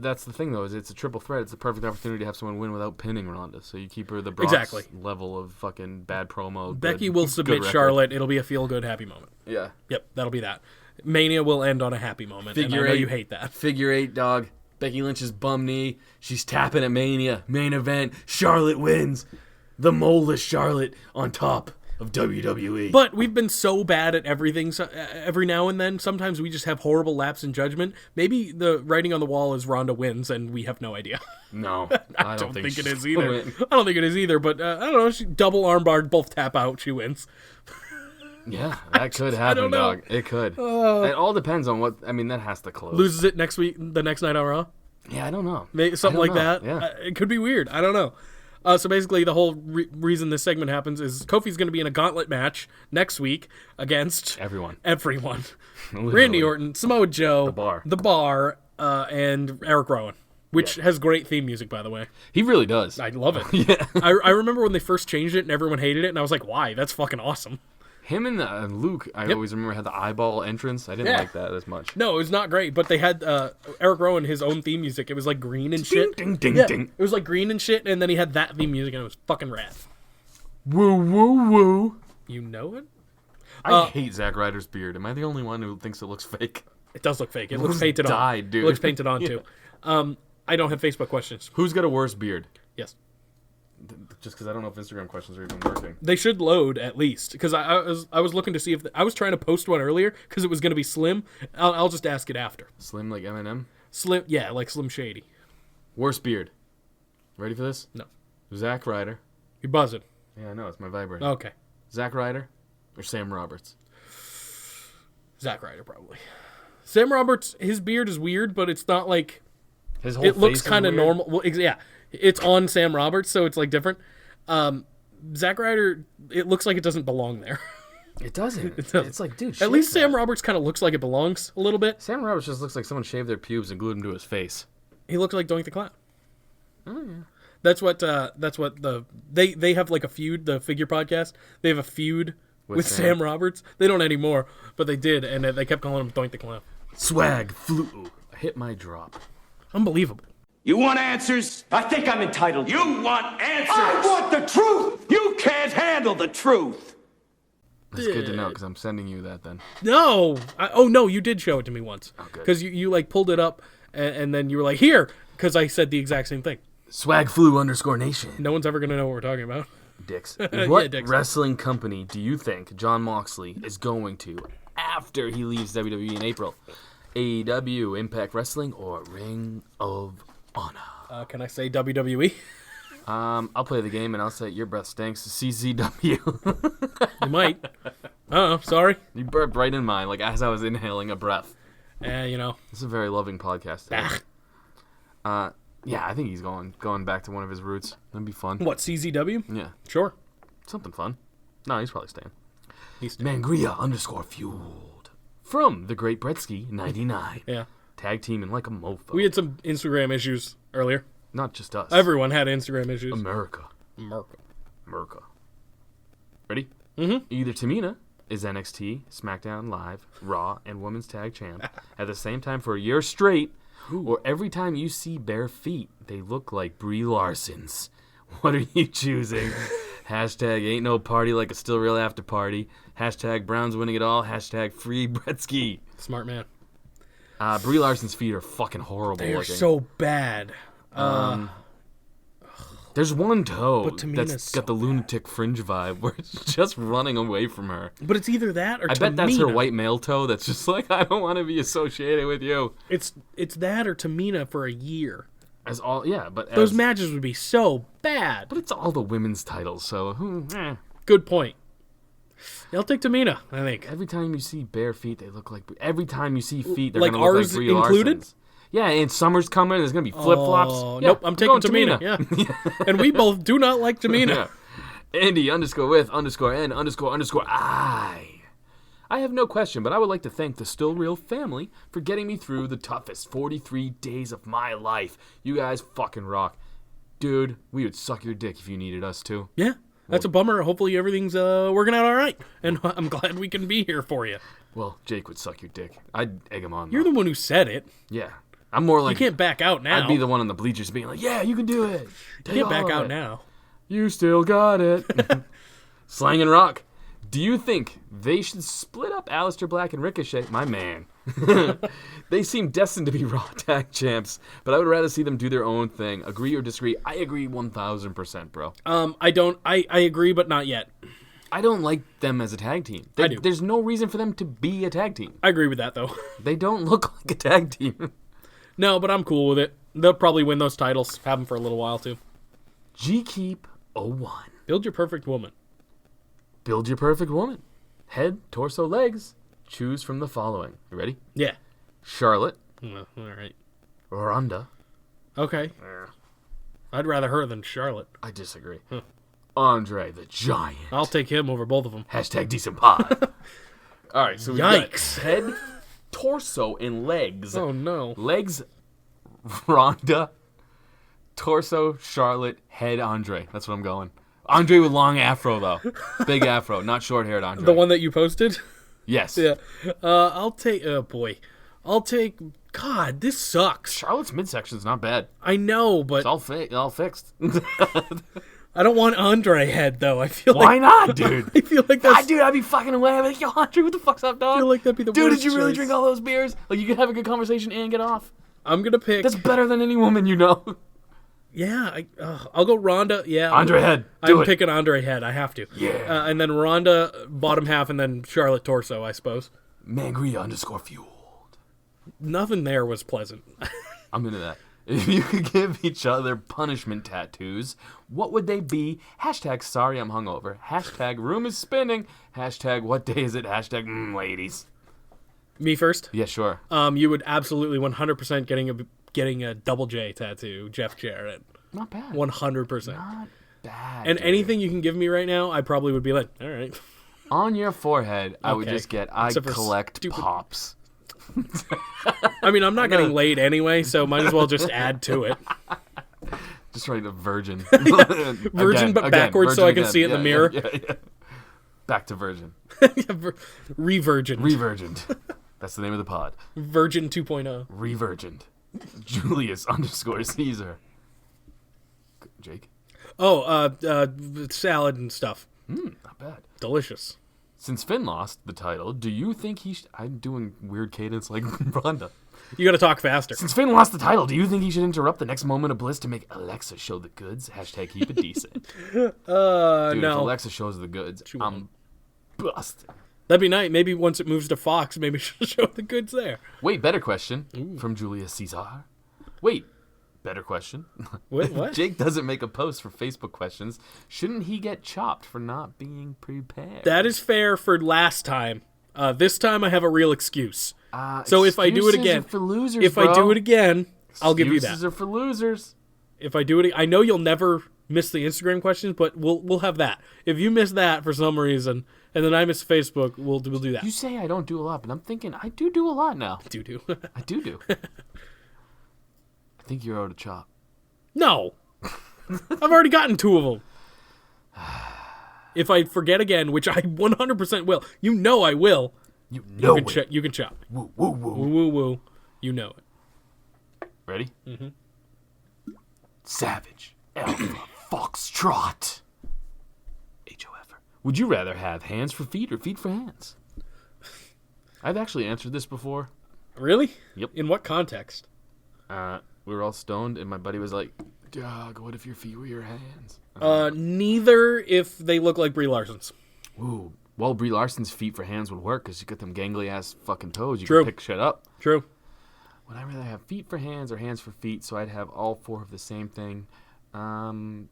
that's the thing, though, is it's a triple threat. It's a perfect opportunity to have someone win without pinning Ronda. So you keep her the Brock's Exactly. level of fucking bad promo. Becky good- will good submit record. Charlotte. It'll be a feel-good, happy moment. Yeah. Yep, that'll be that. Mania will end on a happy moment, and I know you hate that. Figure 8, dog. Becky Lynch's bum knee. She's tapping at Mania. Main event. Charlotte wins. The moleless Charlotte on top of WWE. But we've been so bad at everything every now and then. Sometimes we just have horrible lapse in judgment. Maybe the writing on the wall is Ronda wins, and we have no idea. No, I don't think it she's is gonna either. win. I don't think it is either, but I don't know. She double armbar, both tap out, she wins. Yeah, that could happen, don't know. dog. It could. It all depends on what. I mean, that has to close. Loses it next week, the next night on Raw. Yeah, I don't know. Something I like don't know. that. Yeah. It could be weird. I don't know. So basically, the whole reason this segment happens is Kofi's going to be in a gauntlet match next week against Everyone. Randy Literally. Orton, Samoa Joe, The Bar. and Eric Rowan, which has great theme music, by the way. He really does. I love it. Yeah. I remember when they first changed it and everyone hated it, and I was like, why? That's fucking awesome. Him and Luke, I always remember, had the eyeball entrance. I didn't Yeah. like that as much. No, it was not great, but they had Eric Rowan, his own theme music. It was like green and shit. Ding, ding, Yeah, ding. it was like green and shit, and then he had that theme music, and it was fucking rad. Woo, woo, woo. You know it? I hate Zack Ryder's beard. Am I the only one who thinks it looks fake? It does look fake. It looks looks painted on. dyed, dude. It looks painted on, too. I don't have Facebook questions. Who's got a worse beard? Yes. Just because I don't know if Instagram questions are even working. They should load at least, because I was looking to see if I was trying to post one earlier because it was going to be Slim. I'll just ask it after. Slim like Eminem? Slim, yeah, like Slim Shady. Worst beard. Ready for this? No, Zack Ryder. you're buzzing. Yeah, I know. It's my vibrator. Okay, Zack Ryder or Sam Roberts? Zack Ryder probably. Sam Roberts, his beard is weird, but it's not like His whole it looks face is kind of weird. normal. Well, yeah, it's on Sam Roberts, so it's like different. Zack Ryder, it looks like it doesn't belong there. It doesn't. doesn't. It's like, dude, At shit, least man. Sam Roberts kind of looks like it belongs a little bit. Sam Roberts just looks like someone shaved their pubes and glued them to his face. He looks like Doink the Clown. Oh, yeah. That's what they have like a feud, the figure podcast. They have a feud with Sam Roberts. They don't anymore, but they did, and they kept calling him Doink the Clown. Swag flew. Hit my drop. Unbelievable. You want answers? I think I'm entitled to. You want answers? I want the truth! You can't handle the truth. That's good to know because I'm sending you that then. No. No, you did show it to me once. good. Because you like pulled it up, and then you were like, here, because I said the exact same thing. Swag flew _nation. No one's ever going to know what we're talking about. Dicks. Yeah, What Dicks. wrestling company do you think Jon Moxley is going to after he leaves WWE in April? AEW, Impact Wrestling, or Ring of Honor? Can I say WWE? I'll play the game and I'll say your breath stinks. CZW. You might. Sorry. You burped right in mine, like as I was inhaling a breath. You know. This is a very loving podcast. Today. Yeah, I think he's going back to one of his roots. That'd be fun. What, CZW? Yeah, Sure. something fun. No, he's probably staying. He's Mangria_fueled from the Great Bretsky 99. Yeah. Tag teaming like a mofo. We had some Instagram issues earlier. Not just us. Everyone had Instagram issues. America. America. Ready? Mm-hmm. Either Tamina is NXT, SmackDown Live, Raw, and Women's Tag Champ at the same time for a year straight, or every time you see bare feet, they look like Brie Larson's. What are you choosing? Hashtag ain't no party like a still real after party. Hashtag Browns winning it all. Hashtag free Bretsky. Smart man. Brie Larson's feet are fucking horrible They're looking. so bad. There's one toe But Tamina's that's so got the lunatic fringe vibe where it's just running away from her. But it's either that or I Tamina. bet that's her white male toe that's just like, I don't want to be associated with you. It's that or Tamina for a year. As all, yeah, but Those matches would be so bad. But it's all the women's titles, so Good point. I'll take Tamina, I think. every time you see bare feet, they look like. Every time you see feet, they're Like gonna look ours like Brie included? Larson's. Yeah, and summer's coming. There's gonna be flip flops. Oh, nope, I'm taking Tamina. Yeah. And we both do not like Tamina. Yeah. Andy_with_N__I. I have no question, but I would like to thank the Still Real family for getting me through the toughest 43 days of my life. You guys fucking rock. Dude, we would suck your dick if you needed us to. Yeah. That's a bummer. Hopefully everything's working out all right. And I'm glad we can be here for you. Well, Jake would suck your dick. I'd egg him on. You're the one who said it. Yeah. I'm more You like... can't back out now. I'd be the one on the bleachers being like, yeah, you can do it. You can't back out now. You still got it. Slang and Rock. Do you think they should split up Aleister Black and Ricochet? My man. They seem destined to be Raw Tag Champs, but I would rather see them do their own thing. Agree or disagree? I agree 1,000%, bro. I agree, but not yet. I don't like them as a tag team. I do. There's no reason for them to be a tag team. I agree with that, though. They don't look like a tag team. No, but I'm cool with it. They'll probably win those titles. Have them for a little while, too. G-Keep 01. Build your perfect woman. Build your perfect woman. Head, torso, legs. Choose from the following. You ready? Yeah. Charlotte. Well, all right. Ronda. Okay. I'd rather her than Charlotte. I disagree. Andre the Giant. I'll take him over both of them. Hashtag decent pod. All right, so we got Yikes. head, torso, and legs. Oh, no. Legs, Ronda. Torso, Charlotte. Head, Andre. That's what I'm going. Andre with long afro, though. Big afro, not short-haired Andre. The one that you posted? Yes. Yeah. I'll take... Oh, boy. I'll take... God, this sucks. Charlotte's midsection's not bad. I know, but It's all fixed. I don't want Andre head, though. I feel Why like... not, dude? I feel like that's... Dude, I'd be fucking away. I'd be like, yo, Andre, what the fuck's up, dog? I feel like that'd be the Dude, worst did you really choice. drink all those beers? Like, you could have a good conversation and get off. I'm going to pick... That's better than any woman you know. Yeah, I'll go Ronda. Yeah, Andre head. I'm picking Andre head. I have to. Yeah. And then Ronda bottom half, and then Charlotte torso, I suppose. Mangria_fueled. Nothing there was pleasant. I'm into that. If you could give each other punishment tattoos, what would they be? Hashtag sorry I'm hungover. Hashtag room is spinning. Hashtag what day is it? Hashtag ladies. Me first. Yeah, sure. You would absolutely 100% getting a double J tattoo, Jeff Jarrett. Not bad. 100%. Not bad. And dude. anything you can give me right now, I probably would be like, all right. On your forehead, I would Okay. just get I Except for collect stupid- pops. I mean, I'm not getting laid anyway, so might as well just add to it. Just write a virgin. Virgin, but backwards so I can see it in the mirror. Yeah. Back to virgin. Re-virgin. Re-virgined. That's the name of the pod. Virgin 2.0. Re-virgined. Julius_Caesar. Jake? Oh, salad and stuff. Not bad. Delicious. Since Finn lost the title, do you think he should... I'm doing weird cadence like Ronda. You gotta talk faster. Since Finn lost the title, do you think he should interrupt the next moment of bliss to make Alexa show the goods? Hashtag keep it decent. Dude, if No. Alexa shows the goods, I'm busted. That'd be nice. Maybe once it moves to Fox, maybe she'll show the goods there. Wait, better question from Julius Caesar. Wait, Better question. What? Jake doesn't make a post for Facebook questions. Shouldn't he get chopped for not being prepared? That is fair for last time. This time I have a real excuse. So if I do it Excuses again, are for losers, if I do it again, I'll give you Excuses that. are for losers. If I do it, I know you'll never miss the Instagram questions, but we'll have that. If you miss that for some reason, and then I miss Facebook, we'll do that. You say I don't do a lot, but I'm thinking I do a lot now. do. I do. I think you're owed a chop. No, I've already gotten 2 of them. If I forget again, which I 100% will, you know I will. You know it. You can chop. Woo, woo, woo. Woo woo woo. You know it. Ready? Mm-hmm. Savage. Alpha. Foxtrot. HOF. Would you rather have hands for feet or feet for hands? I've actually answered this before. Really? Yep. In what context? We were all stoned, and my buddy was like, "Dog, what if your feet were your hands?" Neither if they look like Brie Larson's. Ooh. Well, Brie Larson's feet for hands would work because you got them gangly ass fucking toes. You True. can pick shit up. True. Would I rather have feet for hands or hands for feet? So I'd have all 4 of the same thing. I'm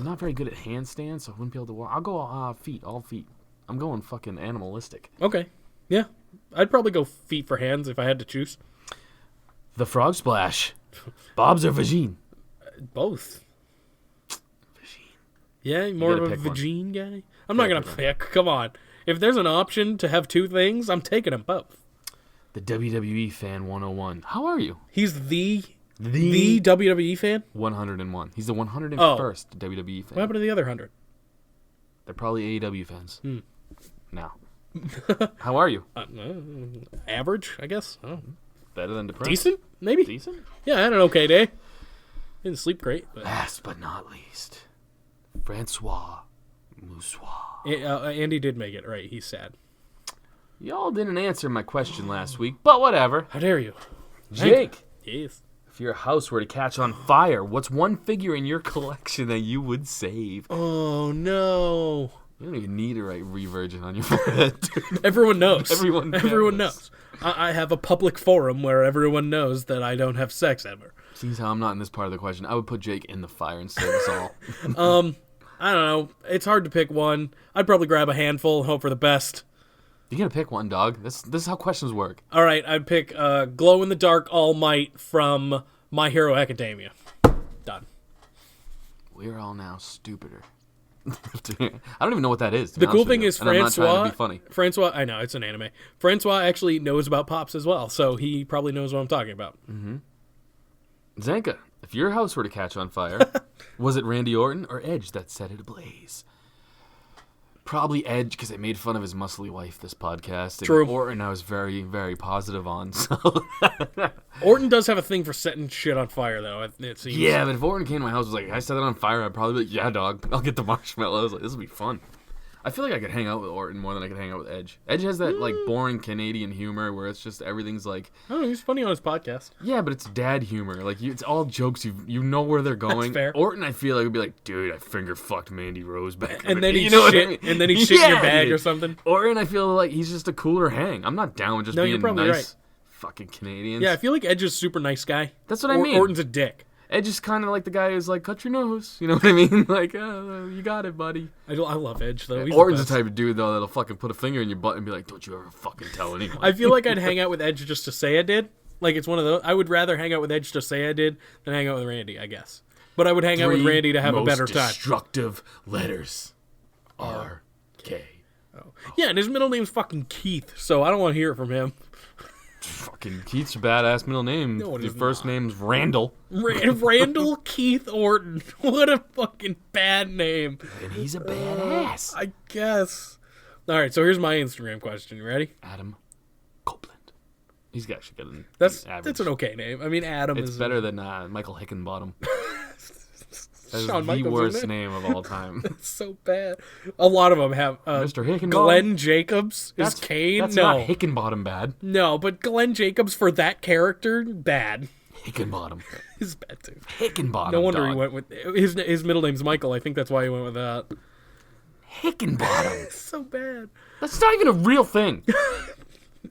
not very good at handstands, so I wouldn't be able to walk. I'll go feet, all feet. I'm going fucking animalistic. Okay. Yeah. I'd probably go feet for hands if I had to choose. The frog splash. Bob's or vagine? Both. Yeah, more of gotta a pick one. vagine guy. I'm not gonna pick. Come on. If there's an option to have 2 things, I'm taking them both. The WWE fan 101. How are you? He's the WWE fan. 101. He's the 101st WWE fan. What happened to the other 100? They're probably AEW fans. Now. How are you? Average, I guess. I don't know. Better than depressed? Decent, maybe. Decent? Yeah, I had an okay day. Didn't sleep great, but Last but not least, Francois Moussois. Andy did make it right. He's sad. Y'all didn't answer my question last week, but whatever. How dare you? Jake, Yes. if your house were to catch on fire, what's one figure in your collection that you would save? Oh no. You don't even need to write Revirgin on your forehead, dude. Everyone knows. Everyone knows. I have a public forum where everyone knows that I don't have sex ever. Seems how I'm not in this part of the question. I would put Jake in the fire and save us all. I don't know. It's hard to pick one. I'd probably grab a handful and hope for the best. You're gonna pick one, dog. This is how questions work. All right, I'd pick Glow in the Dark All Might from My Hero Academia. Done. We're all now stupider. I don't even know what that is. The cool thing is I'm not trying to be funny. Francois, I know, it's an anime. Francois actually knows about Pops as well, so he probably knows what I'm talking about. Zanka, if your house were to catch on fire, was it Randy Orton or Edge that set it ablaze? Probably Edge, because I made fun of his muscly wife this podcast. And True. Orton I was very, very positive on. So Orton does have a thing for setting shit on fire, though, it seems. yeah, but if Orton came to my house and was like, I set it on fire, I'd probably be like, yeah, dog, I'll get the marshmallows. Like, this will be fun. I feel like I could hang out with Orton more than I could hang out with Edge. Edge has that like boring Canadian humor where it's just everything's like, I don't know, he's funny on his podcast. yeah, but it's dad humor. Like it's all jokes. You know where they're going. fair. Orton, I feel like would be like, dude, I finger fucked Mandy Rose back. And then he he'd shit, and then he'd shit in your bag or something. Orton, I feel like he's just a cooler hang. I'm not down with just No, you're being probably nice. right. Fucking Canadians. Yeah, I feel like Edge is a super nice guy. That's what I mean. Orton's a dick. Edge is kind of like the guy who's like, cut your nose. You know what I mean? Like, you got it, buddy. I love Edge, though. He's Orton's the the best. type of dude, though, that'll fucking put a finger in your butt and be like, don't you ever fucking tell anyone. I feel like I'd hang out with Edge just to say I did. Like, it's one of those. I would rather hang out with Edge to say I did than hang out with Randy, I guess. But I would hang out with Randy to have a better time. Destructive letters. R-K. Yeah, and his middle name's fucking Keith, so I don't want to hear it from him. Fucking Keith's a badass middle name. No, it Your is first name's Randall. Randall Keith Orton. What a fucking bad name. And he's a badass. I guess. All right, so here's my Instagram question. You ready? Adam Copeland. He's actually got an That's average. an okay name. I mean, Adam It's is better than Michael Hickenbottom. That's Shawn the Michaels, worst isn't it? name of all time. so bad. A lot of them have. Mr. Hickenbottom. Glenn Jacobs is Kane. That's no, not Hickenbottom bad. no, but Glenn Jacobs for that character, bad. Hickenbottom. Is bad too. Hickenbottom. No wonder dog. he went with his middle name's Michael. I think that's why he went with that. Hickenbottom. So bad. That's not even a real thing.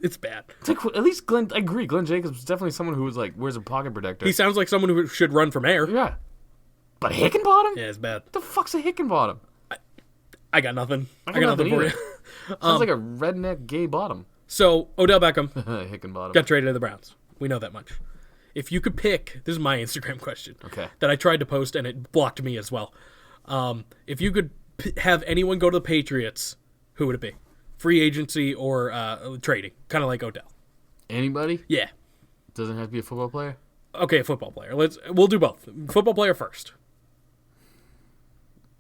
It's bad. It's like, at least Glenn. I agree. Glenn Jacobs is definitely someone who was like wears a pocket protector. He sounds like someone who should run from air. Yeah. But Hickenbottom? Yeah, it's bad. What the fuck's a Hickenbottom? I got nothing. I got nothing for either. you. Sounds like a redneck gay bottom. So, Odell Beckham Hickenbottom. got traded to the Browns. We know that much. If you could pick, this is my Instagram question. Okay. That I tried to post and it blocked me as well. If you could have anyone go to the Patriots, who would it be? Free agency or trading? Kind of like Odell. Anybody? Yeah. Doesn't have to be a football player? Okay, a football player. We'll do both. Football player first.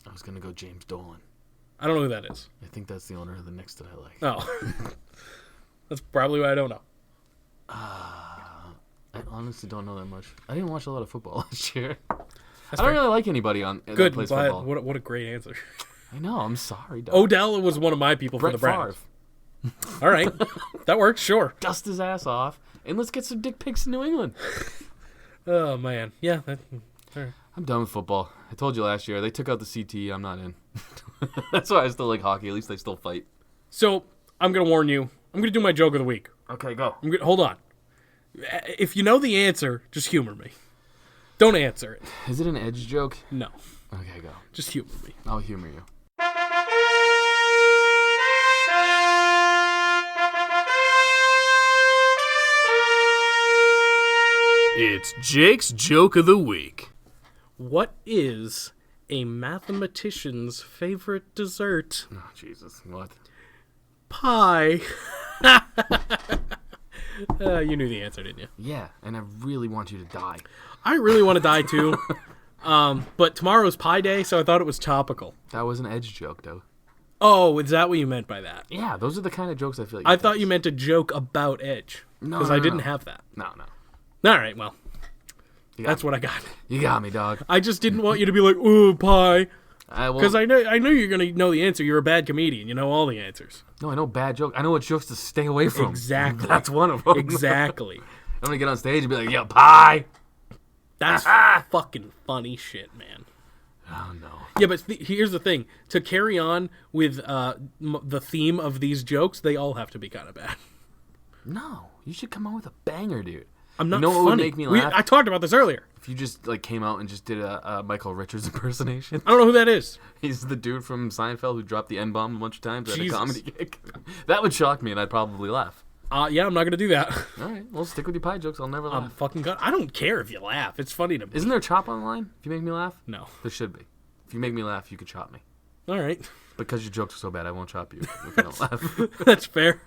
I was going to go James Dolan. I don't know who that is. I think that's the owner of the Knicks that I like. Oh. That's probably why I don't know. I honestly don't know that much. I didn't watch a lot of football last year. I That's don't fair. really like anybody on that Good. plays Glad. football. What a great answer. I know. I'm sorry, dog. Odell was one of my people Brett for the Browns. Favre. All right. That works, sure. Dust his ass off, and let's get some dick pics in New England. Oh, man. Yeah. All right. I'm done with football. I told you last year. They took out the CTE. I'm not in. That's why I still like hockey. At least they still fight. So, I'm going to warn you. I'm going to do my joke of the week. Okay, go. Hold on. If you know the answer, just humor me. Don't answer it. Is it an edge joke? No. Okay, go. Just humor me. I'll humor you. It's Jake's joke of the week. What is a mathematician's favorite dessert? Oh, Jesus. What? Pie. You knew the answer, didn't you? Yeah, and I really want you to die. I really want to die too. But tomorrow's Pie Day, so I thought it was topical. That was an edge joke, though. Oh, is that what you meant by that? Yeah, those are the kind of jokes I feel like. I thought you meant a joke about Edge. No, Because no, I didn't no. have that. No. All right, well, You got that's me. what I got. You got me, dog. I just didn't want you to be like, ooh, pie. Because Because I know you're going to know the answer. You're a bad comedian. You know all the answers. No, I know bad jokes. I know what jokes to stay away from. Exactly. That's one of them. Exactly. I'm gonna get on stage and be like, "Yo, pie." That's fucking funny shit, man. Oh no. Yeah, but here's the thing. To carry on with the theme of these jokes, they all have to be kind of bad. No, you should come out with a banger, dude. I'm not You know what funny. would make me laugh? I talked about this earlier. If you just like came out and just did a Michael Richards impersonation. I don't know who that is. He's the dude from Seinfeld who dropped the N-bomb a bunch of times at Jesus. a comedy gig. That would shock me, and I'd probably laugh. Yeah, I'm not going to do that. All right, well, stick with your pie jokes. I'll never I'm laugh. fucking good. I don't care if you laugh. It's funny to me. Isn't there a chop on the line? If you make me laugh? No. There should be. If you make me laugh, you could chop me. All right. Because your jokes are so bad, I won't chop you if I don't laugh. That's fair.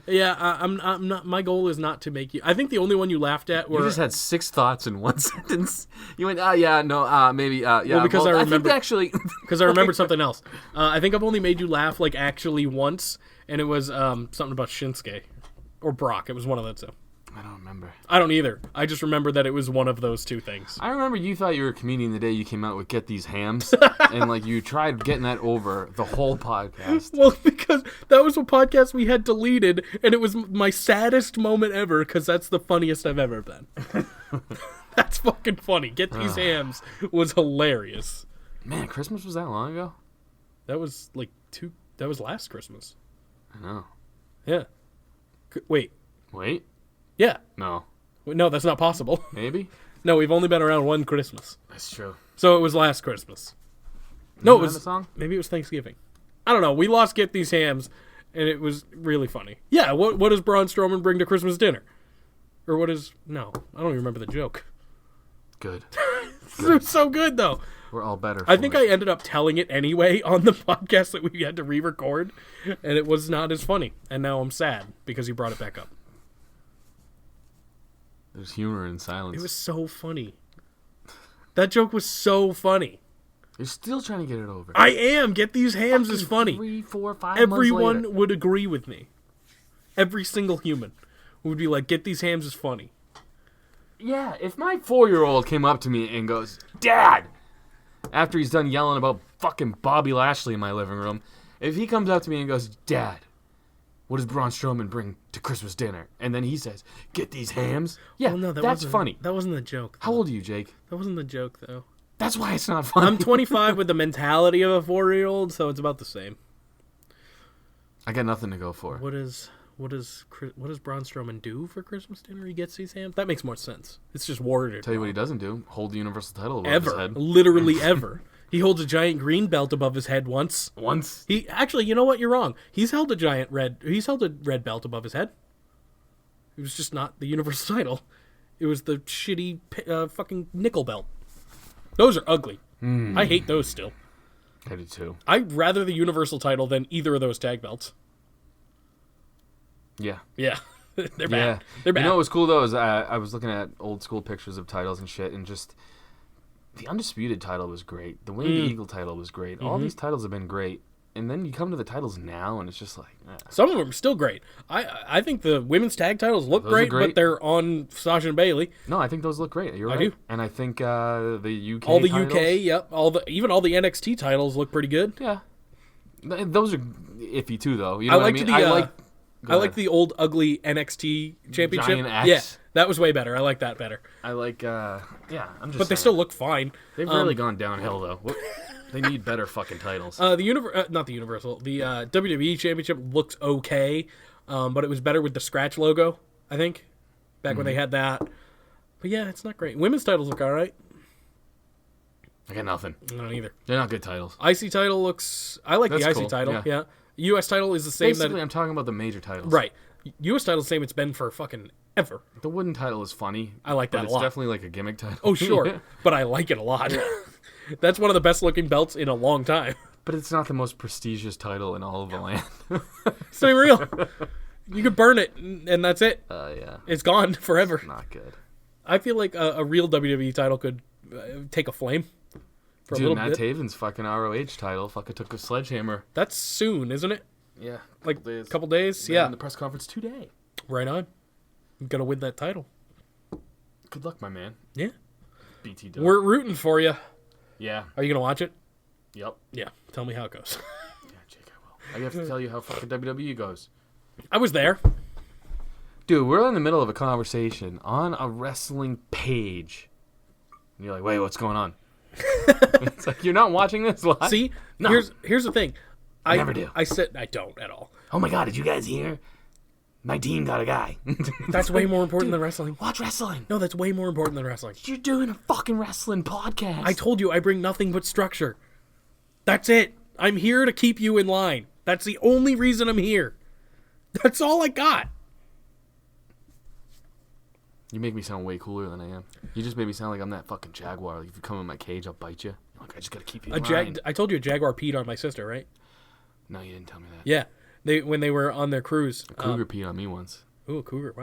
Yeah, I'm not. My goal is not to make you. I think the only one you laughed at were. You just had 6 thoughts in one sentence. You went, yeah, no, maybe, yeah. Well, because I think remember- actually. Because I remembered something else. I think I've only made you laugh like actually once, and it was something about Shinsuke or Brock. It was one of those two. I don't remember. I don't either. I just remember that it was one of those two things. I remember you thought you were a comedian the day you came out with Get These Hams, and like you tried getting that over the whole podcast. Well, because that was a podcast we had deleted, and it was my saddest moment ever. Because that's the funniest I've ever been. That's fucking funny. Get These Hams was hilarious. Man, Christmas was that long ago? That was like That was last Christmas. I know. Yeah. Wait. Wait, Yeah. no, No, that's not possible. maybe. No, we've only been around one Christmas. That's true. So it was last Christmas. No, it Isn't that was the song? maybe it was Thanksgiving. I don't know. We lost Get These Hams, and it was really funny. Yeah, what does Braun Strowman bring to Christmas dinner? Or what is... No, I don't even remember the joke. Good. It was so good, though. We're all better. I think I ended up telling it anyway on the podcast that we had to re-record, and it was not as funny. And now I'm sad because you brought it back up. There's humor in silence. It was so funny. That joke was so funny. You're still trying to get it over. I am. Get These Hams is funny. 3, 4, 5 months Everyone later. would agree with me. Every single human would be like, Get These Hams is funny. Yeah, if my 4-year-old came up to me and goes, "Dad," after he's done yelling about fucking Bobby Lashley in my living room, if he comes up to me and goes, "Dad, what does Braun Strowman bring to Christmas dinner?" And then he says, "Get These Hams." Yeah, Well, no, that's wasn't, funny. That wasn't the joke. How old are you, Jake? That wasn't the joke, though. That's why it's not funny. I'm 25 with the mentality of a 4-year-old, so it's about the same. I got nothing to go for. What is what does Braun Strowman do for Christmas dinner? He gets these hams. That makes more sense. It's just worded. Tell you what he doesn't do: hold the Universal title above his Ever, head. literally ever. He holds a giant green belt above his head once. Once. He actually, you know what? You're wrong. He's held a red belt above his head. It was just not the Universal title. It was the shitty fucking nickel belt. Those are ugly. I hate those still. I do too. I'd rather the Universal title than either of those tag belts. Yeah. Yeah. They're bad. Yeah. They're bad. You know what was cool though is I was looking at old school pictures of titles and shit, and just the Undisputed title was great. The Winged Eagle title was great. All these titles have been great. And then you come to the titles now, and it's just like... Some of them are still great. I think the women's tag titles look great, but they're on Sasha and Bailey. No, I think those look great. You're right. I do. And I think the UK all the titles, UK, yep. Even all the NXT titles look pretty good. Yeah. Those are iffy too, though. You know what I mean? I like the old ugly NXT championship. Giant X. Yeah, that was way better. I like that better. I like, I'm just But they saying. still look fine. They've really gone downhill, though. They need better fucking titles. Not the Universal. The WWE Championship looks okay, but it was better with the scratch logo, I think, back when they had that. But yeah, it's not great. Women's titles look all right. I got nothing. I don't either. They're not good titles. IC title looks... I like That's the IC cool, title, yeah. yeah. US title is the same Basically, I'm talking about the major titles. Right. US title's the same it's been for fucking ever. The wooden title is funny. I like that but a lot. It's definitely like a gimmick title. Oh, sure. But I like it a lot. That's one of the best looking belts in a long time. But it's not the most prestigious title in all of the land. It's not even real. You could burn it, and that's it. Yeah. It's gone forever. Not good. I feel like a real WWE title could take a flame for a Dude, little Matt bit. Taven's fucking ROH title fucking took a sledgehammer. That's soon, isn't it? Yeah. Like a couple days? Yeah. In the press conference today. Right on. I'm going to win that title. Good luck, my man. Yeah. BT Dub. We're rooting for you. Yeah. Are you going to watch it? Yep. Yeah. Tell me how it goes. Yeah, Jake, I will. I have to tell you how fucking WWE goes. I was there. Dude, we're in the middle of a conversation on a wrestling page. And you're like, wait, what's going on? It's like, you're not watching this live? See? No. Here's the thing. I never do. I don't at all. Oh my god, did you guys hear? My team got a guy. That's way more important than wrestling. Watch wrestling. No, that's way more important than wrestling. You're doing a fucking wrestling podcast. I told you I bring nothing but structure. That's it. I'm here to keep you in line. That's the only reason I'm here. That's all I got. You make me sound way cooler than I am. You just made me sound like I'm that fucking jaguar. Like, if you come in my cage, I'll bite you. Like, I just gotta keep you in line. I told you a jaguar peed on my sister, right? No, you didn't tell me that. Yeah. When they were on their cruise. A cougar peed on me once. Ooh, a cougar.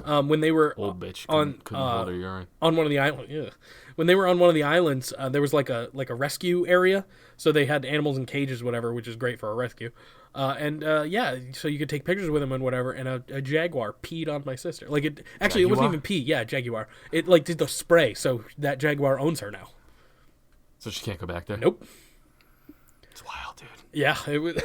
Wow. When they were Old bitch on couldn't hold her urine. on one of the islands. Yeah. When they were on one of the islands, there was like a rescue area, so they had animals in cages, whatever, which is great for a rescue. So you could take pictures with them and whatever. And a jaguar peed on my sister. Like it actually, It wasn't even pee. Yeah, jaguar. It like did the spray, so that jaguar owns her now. So she can't go back there? Nope. It's wild, dude. Yeah. It was,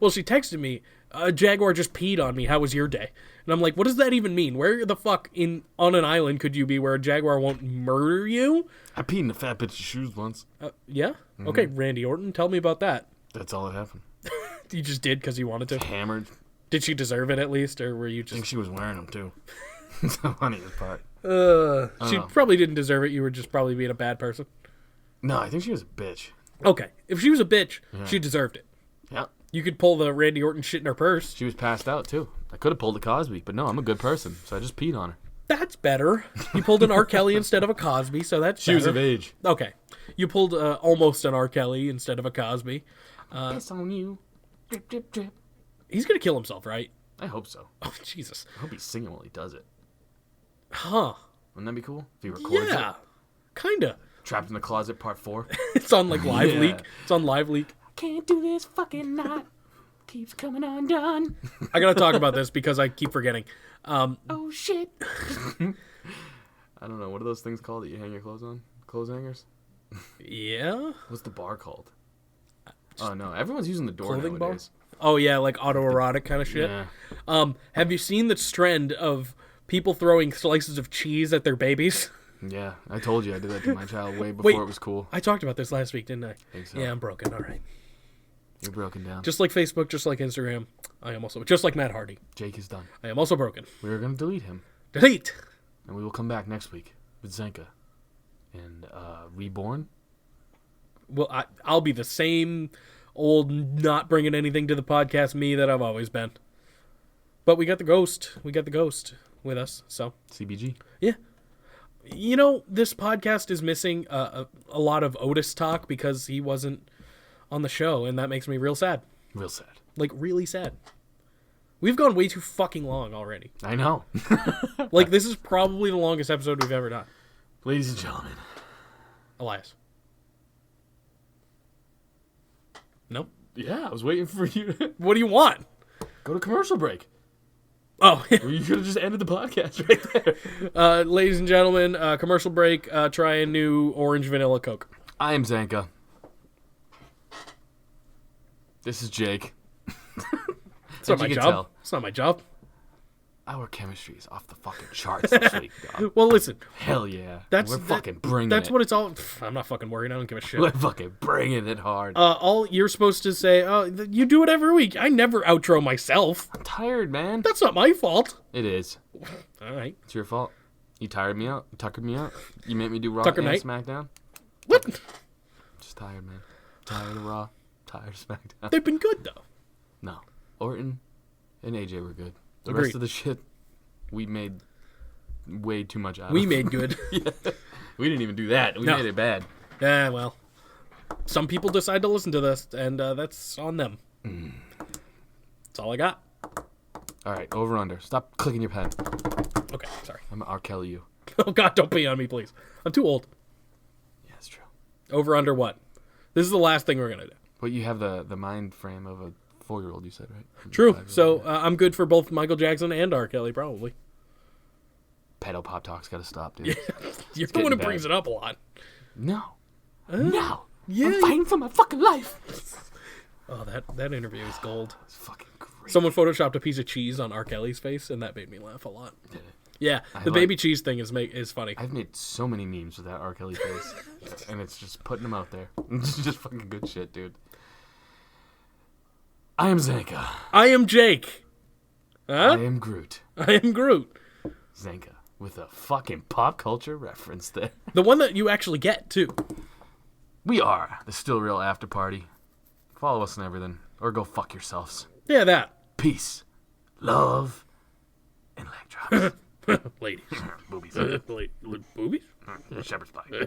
well, she texted me, a jaguar just peed on me. How was your day? And I'm like, what does that even mean? Where the fuck on an island could you be where a jaguar won't murder you? I peed in a fat bitch's shoes once. Yeah? Okay, Randy Orton, tell me about that. That's all that happened. You just did because you wanted to? Hammered. Did she deserve it at least, or were you I think just... she was wearing them, too. That's the funniest part. She probably didn't deserve it. You were just probably being a bad person. No, I think she was a bitch. Okay. If she was a bitch, she deserved it. Yeah. You could pull the Randy Orton shit in her purse. She was passed out, too. I could have pulled a Cosby, but no, I'm a good person, so I just peed on her. That's better. You pulled an R. Kelly instead of a Cosby, so that's She was better. of age. Okay. You pulled almost an R. Kelly instead of a Cosby. Piss on you. Drip, drip, drip. He's going to kill himself, right? I hope so. Oh, Jesus. I hope he's singing while he does it. Huh. Wouldn't that be cool? If he records Yeah. it? Kinda. Trapped in the Closet, Part 4. It's on like Live Yeah. Leak. It's on Live Leak. Can't do this fucking night. Keeps coming undone. I gotta talk about this because I keep forgetting. Oh, shit. I don't know. What are those things called that you hang your clothes on? Clothes hangers? Yeah? What's the bar called? Oh, no. Everyone's using the door Clothing bar? nowadays. Oh yeah, like autoerotic kind of shit. Yeah. Have you seen the trend of people throwing slices of cheese at their babies? Yeah. I told you I did that to my child way before it was cool. I talked about this last week, didn't I? Think so. Yeah, I'm broken. All right. You're broken down. Just like Facebook, just like Instagram, I am also just like Matt Hardy. Jake is done. I am also broken. We're gonna delete him, Delete. and we will come back next week with Zenka and Reborn. Well, I'll be the same old, not bringing anything to the podcast me that I've always been. But we got the ghost. We got the ghost with us. So CBG. yeah. This podcast is missing a lot of Otis talk because he wasn't on the show, and that makes me real sad. Real sad. Like, really sad. We've gone way too fucking long already. I know. Like, this is probably the longest episode we've ever done. Ladies and gentlemen. Elias. No? Yeah, I was waiting for you to What do you want? go to commercial break. Oh, Or you could have just ended the podcast right there. ladies and gentlemen, commercial break. Try a new orange vanilla Coke. I am Zanka. This is Jake. It's not As my you can job. tell, It's not my job. our chemistry is off the fucking charts this week, dog. Well, listen. Hell yeah. That's We're fucking bringing That's it. what it's all. I'm not fucking worried. I don't give a shit. We're fucking bringing it hard. All you're supposed to say. Oh, you do it every week. I never outro myself. I'm tired, man. That's not my fault. It is. All right. It's your fault. You tired me out. You tuckered me out. You made me do Raw Tucker and Knight? SmackDown. What? Just tired, man. Tired of Raw. Tired of SmackDown. They've been good though. No. Orton and AJ were good. The Agreed. rest of the shit, we made way too much out We of. made good. We didn't even do that. We No. made it bad. Yeah, well, some people decide to listen to this, and that's on them. That's all I got. All right, over under. Stop clicking your pen. Okay, sorry. I'm R. Kelly you. Oh God, don't pee on me, please. I'm too old. Yeah, it's true. Over under what? This is the last thing we're gonna do. But you have the mind frame of a 4-year-old, you said, right? True. 5-year-old, So yeah. I'm good for both Michael Jackson and R. Kelly, probably. Pedo pop talk's got to stop, dude. You're the one who getting brings bad. it up a lot. No. No. Yeah. I'm fighting for my fucking life. Oh, that interview is gold. It's fucking great. Someone photoshopped a piece of cheese on R. Kelly's face, and that made me laugh a lot. Did it? Yeah, the like- baby cheese thing is funny. I've made so many memes with that R. Kelly face, and it's just putting them out there. It's just fucking good shit, dude. I am Zanka. I am Jake. Huh? I am Groot. I am Groot. Zanka with a fucking pop culture reference there. The one that you actually get, too. We are the Still Real After Party. Follow us on everything, or go fuck yourselves. Yeah, that. Peace, love, and leg drops. Ladies. Boobies. Boobies? Shepherd's pie.